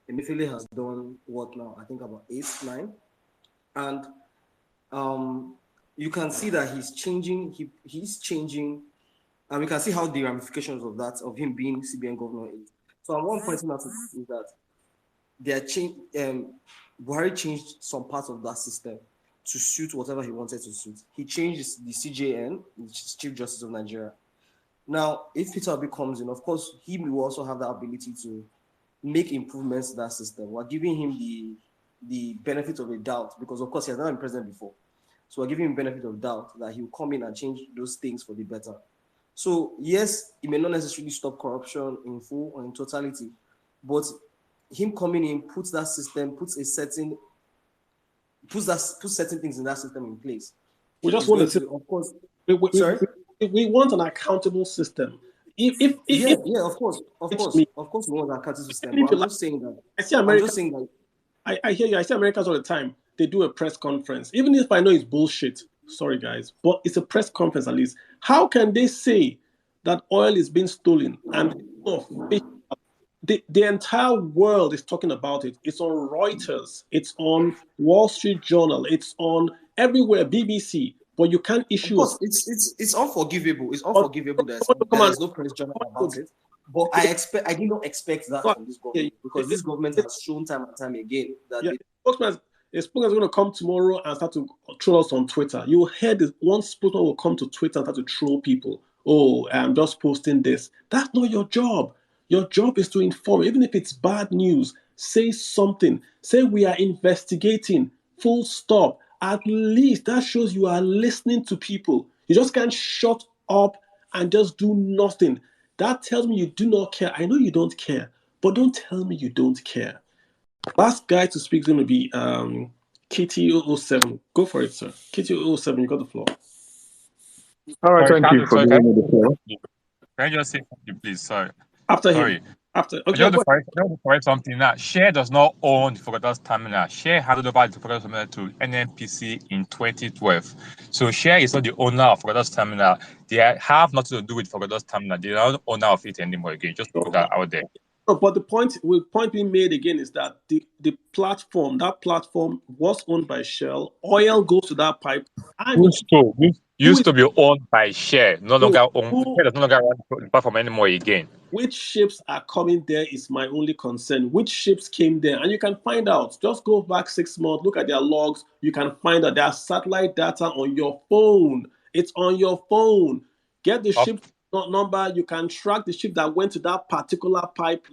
Emefiele has done what now? I think about 8, 9. And you can see that he's changing. He's changing, and we can see how the ramifications of that, of him being CBN governor, is. So at one point, is that Buhari changed some parts of that system to suit whatever he wanted to suit. He changed the CJN, which is Chief Justice of Nigeria. Now, if Peter Obi comes in, of course, he will also have the ability to make improvements to that system. We're giving him the benefit of a doubt, because, of course, he has never been president before. So we're giving him benefit of doubt that he will come in and change those things for the better. So, yes, it may not necessarily stop corruption in full or in totality, but him coming in puts certain things in that system in place. We just want to, of course. We want an accountable system. Of course, we want an accountable system. But I'm just saying that. I hear you. I see Americans all the time. They do a press conference, even if I know it's bullshit. Sorry, guys, but it's a press conference at least. How can they say that oil is being stolen and the entire world is talking about it? It's on Reuters, it's on Wall Street Journal, it's on everywhere, BBC. But you can't issue. Of course, it's unforgivable. It's unforgivable that there's no press journal about it. But I did not expect that from this government, because this government has shown time and time again that a spokesman is going to come tomorrow and start to troll us on Twitter. You hear this, one spokesman will come to Twitter and start to troll people. Oh, I'm just posting this. That's not your job. Your job is to inform, even if it's bad news. Say something. Say we are investigating. Full stop. At least that shows you are listening to people. You just can't shut up and just do nothing. That tells me you do not care. I know you don't care, but don't tell me you don't care. Last guy to speak is going to be Kitty007. Go for it, sir. Kitty007, you got the floor. All right, thank you for giving me the floor. Can I just say something, please? Sorry. After him. After, I okay, but I want to correct something now. Share does not own Fogados Terminal. Share handed over the Fogados Terminal to NNPC in 2012. So Share is not the owner of Fogados Terminal. They have nothing to do with Fogados Terminal. They are not owner of it anymore again. Just to put that out there. no, but the point being made again is that the platform, that platform was owned by Shell. Oil goes to that pipe. Used to be owned by Share. No So longer owned. Share does no longer run the platform anymore again. which ships are coming there is my only concern. Which ships came there? And you can find out. Just go back 6 months, look at their logs. You can find out there's satellite data on your phone. It's on your phone. Get the ship number. You can track the ship that went to that particular pipe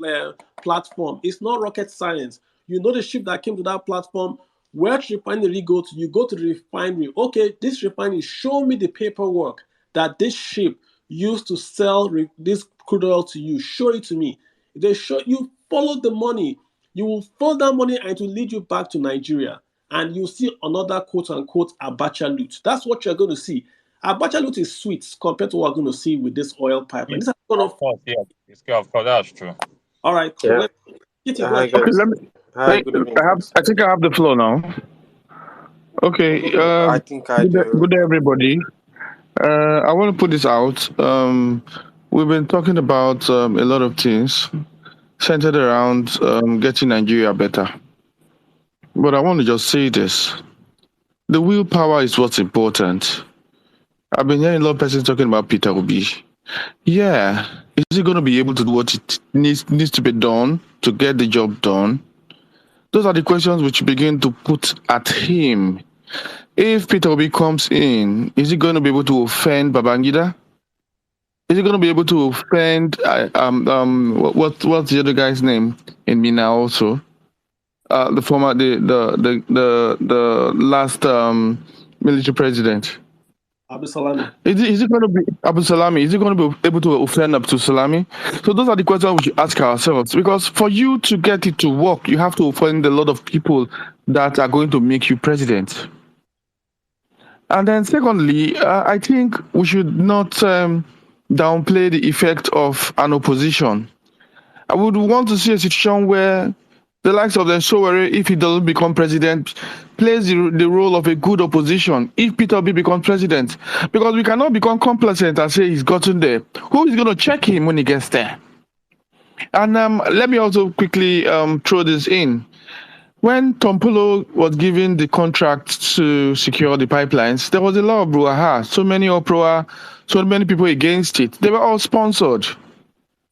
platform. It's not rocket science. You know the ship that came to that platform. Where refinery go to? You go to the refinery. Okay, this refinery, show me the paperwork that this ship used to sell this crude oil to you. Show it to me. If they show you, follow the money. You will follow that money and it will lead you back to Nigeria. And you'll see another quote unquote Abacha loot. That's what you're going to see. Abacha loot is sweet compared to what we're going to see with this oil pipeline. This is going Of course, yeah. Of course, that's true. All right, cool. Yeah. Let's get it. Hi Go ahead. guys. Let me, Hi, good evening, guys. I think I have the floor now. Okay. I think I do. Good day, everybody. I want to put this out. We've been talking about a lot of things centered around getting Nigeria better. But I want to just say this. The willpower is what's important. I've been hearing a lot of persons talking about Peter Obi. Yeah. Is he going to be able to do what it needs to be done to get the job done? Those are the questions which begin to put at him. If Peter Obi comes in, is he going to be able to offend Babangida? Is he going to be able to offend what's the other guy's name in Mina also? The former the last military president. Abu Salami. Is it going to be Abu Salami? Is it going to be able to offend Abu Salami? So those are the questions we should ask ourselves. Because for you to get it to work, you have to offend a lot of people that are going to make you president. And then secondly, I think we should not downplay the effect of an opposition. I would want to see a situation where the likes of the Sowore, if he doesn't become president, plays the role of a good opposition if Peter Obi becomes president. Because we cannot become complacent and say he's gotten there. Who is going to check him when he gets there? And let me also quickly throw this in. When Tompolo was given the contract to secure the pipelines, there was a lot of brouhaha, so many uproar, so many people against it. They were all sponsored.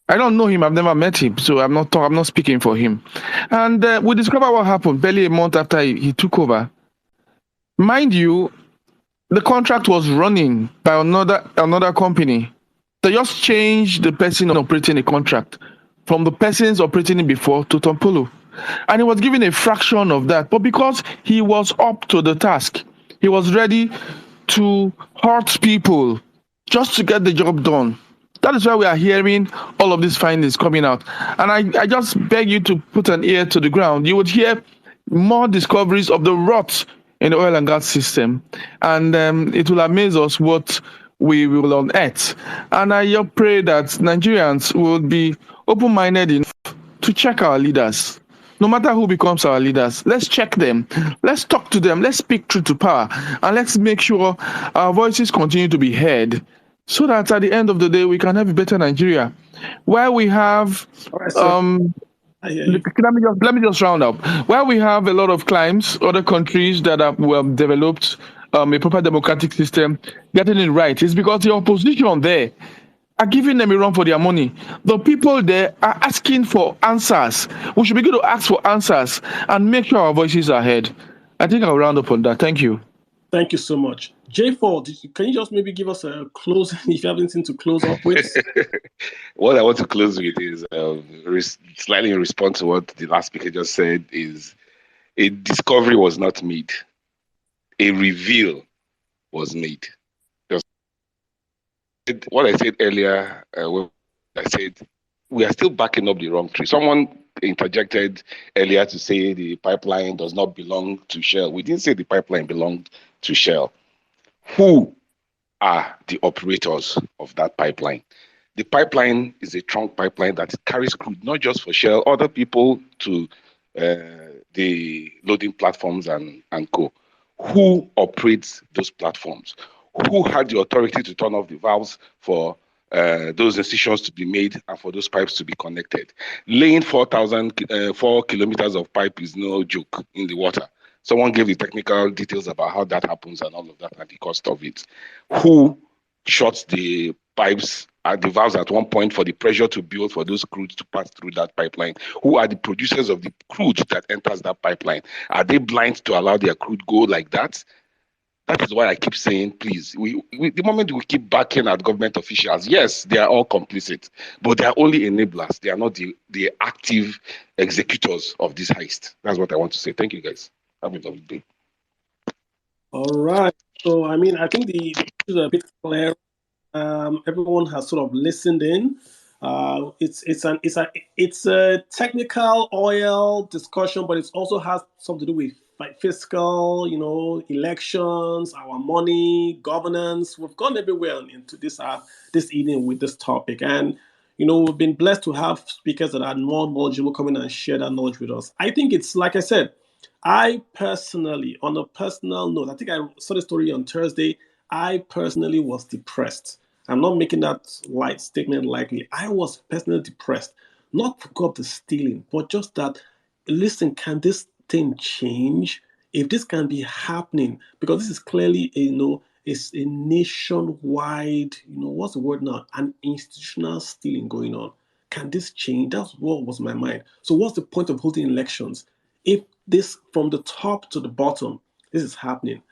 I don't know him, I've never met him, so I'm not speaking for him. And we discovered what happened barely a month after he took over. Mind you, the contract was running by another company. They just changed the person operating the contract from the persons operating it before to Tompolo. And he was given a fraction of that. But because he was up to the task, he was ready to hurt people just to get the job done. That is why we are hearing all of these findings coming out. And I just beg you to put an ear to the ground. You would hear more discoveries of the rot in the oil and gas system. And it will amaze us what we will unearth. And I pray that Nigerians will be open-minded enough to check our leaders. No matter who becomes our leaders, let's check them. Let's talk to them. Let's speak truth to power. And let's make sure our voices continue to be heard so that at the end of the day, we can have a better Nigeria. Where we have, let me just round up. Where we have a lot of climes, other countries that have developed a proper democratic system, getting it right, is because the opposition there are giving them a run for their money. The people there are asking for answers. We should begin to ask for answers and make sure our voices are heard. I think I'll round up on that. Thank you. Thank you so much. J4, can you just maybe give us a close, if you have anything to close up with? What I want to close with is slightly in response to what the last speaker just said, is a discovery was not made. A reveal was made. What I said earlier, I said we are still backing up the wrong tree. Someone interjected earlier to say the pipeline does not belong to Shell. We didn't say the pipeline belonged to Shell. Who are the operators of that pipeline? The pipeline is a trunk pipeline that carries crude, not just for Shell, other people to the loading platforms and co. Who operates those platforms? Who had the authority to turn off the valves for those incisions to be made and for those pipes to be connected? Laying 4 kilometers of pipe is no joke in the water. Someone gave the technical details about how that happens and all of that and the cost of it. Who shuts the pipes at the valves at one point for the pressure to build for those crudes to pass through that pipeline? Who are the producers of the crude that enters that pipeline? Are they blind to allow their crude go like that? That is why I keep saying, please, the moment we keep backing at government officials, yes, they are all complicit, but they are only enablers. They are not the active executors of this heist. That's what I want to say. Thank you, guys. Have a lovely day. All right. So, I mean, I think the issues are a bit clear. Everyone has sort of listened in. It's a technical oil discussion, but it also has something to do with like fiscal, elections, our money, governance. We've gone everywhere into this evening with this topic, and we've been blessed to have speakers that are more knowledgeable come in and share that knowledge with us. I think it's like I said. I personally, on a personal note, I think I saw the story on Thursday. I personally was depressed. I'm not making that light statement lightly. I was personally depressed, not because of the stealing, but just that, listen, can this thing change? If this can be happening, because this is clearly, it's a nationwide, what's the word now? An institutional stealing going on. Can this change? That's what was my mind. So what's the point of holding elections if this from the top to the bottom, this is happening?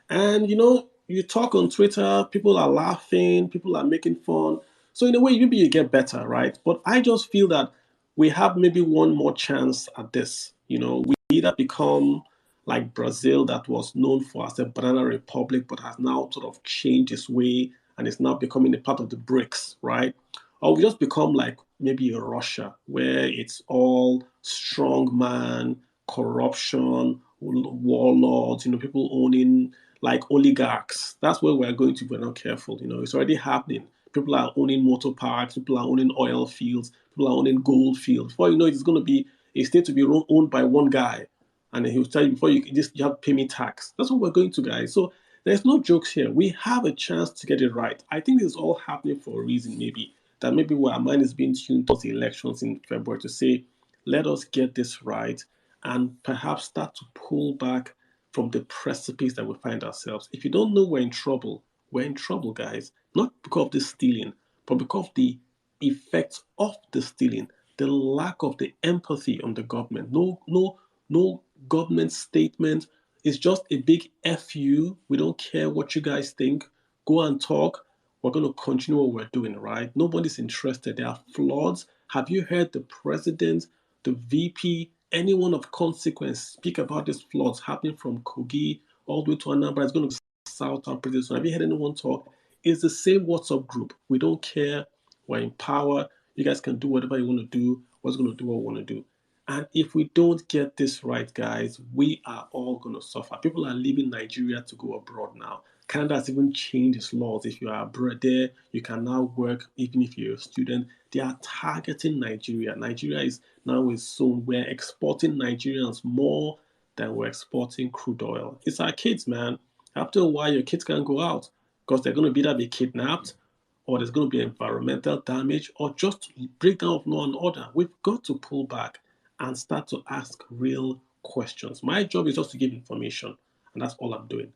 And you talk on Twitter, people are laughing, people are making fun. So in a way, maybe you get better, right? But I just feel that we have maybe one more chance at this. We either become like Brazil, that was known for as a banana republic, but has now sort of changed its way and is now becoming a part of the BRICS, right? Or we just become like maybe a Russia, where it's all strong man, corruption, warlords, people owning like oligarchs. That's where we're going to if we're not careful. It's already happening. People are owning motor parks, people are owning oil fields, people are owning gold fields. Before you know it, it's going to be a state to be owned by one guy. And then he'll tell you before you have to pay me tax. That's what we're going to, guys. So there's no jokes here. We have a chance to get it right. I think this is all happening for a reason, maybe. That maybe where our mind is being tuned towards the elections in February to say, let us get this right and perhaps start to pull back from the precipice that we find ourselves. If you don't know we're in trouble, guys. Not because of the stealing, but because of the effects of the stealing, the lack of the empathy on the government. No government statement. It's just a big FU. We don't care what you guys think. Go and talk. We're going to continue what we're doing, right? Nobody's interested. There are floods. Have you heard the president, the VP, anyone of consequence speak about these floods happening from Kogi all the way to Anambra? It's going to be south up pretty soon. Have you heard anyone talk? It's the same WhatsApp group. We don't care. We're in power. You guys can do whatever you want to do. We're going to do what we want to do. And if we don't get this right, guys, we are all going to suffer. People are leaving Nigeria to go abroad now. Canada has even changed its laws. If you are abroad there, you can now work even if you're a student. They are targeting Nigeria. Nigeria is now a zone. We're exporting Nigerians more than we're exporting crude oil. It's our kids, man. After a while, your kids can't go out because they're going to either be kidnapped or there's going to be environmental damage or just breakdown of law and order. We've got to pull back and start to ask real questions. My job is just to give information, and that's all I'm doing.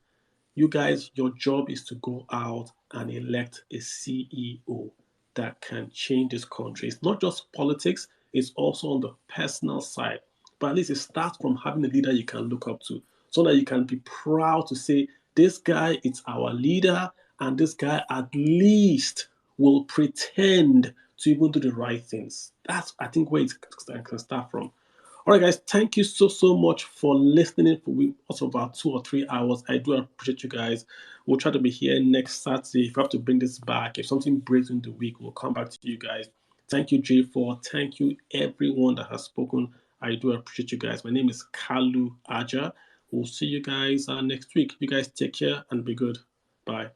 You guys, your job is to go out and elect a CEO that can change this country. It's not just politics, it's also on the personal side. But at least it starts from having a leader you can look up to so that you can be proud to say, this guy is our leader, and this guy at least will pretend to even do the right things. That's, I think, where it can start from. All right, guys, thank you so much for listening for also about 2 or 3 hours. I do appreciate you guys. We'll try to be here next Saturday. If we have to bring this back, if something breaks in the week, we'll come back to you guys. Thank you, J4. Thank you, everyone that has spoken. I do appreciate you guys. My name is Kalu Aja. We'll see you guys next week. You guys take care and be good. Bye.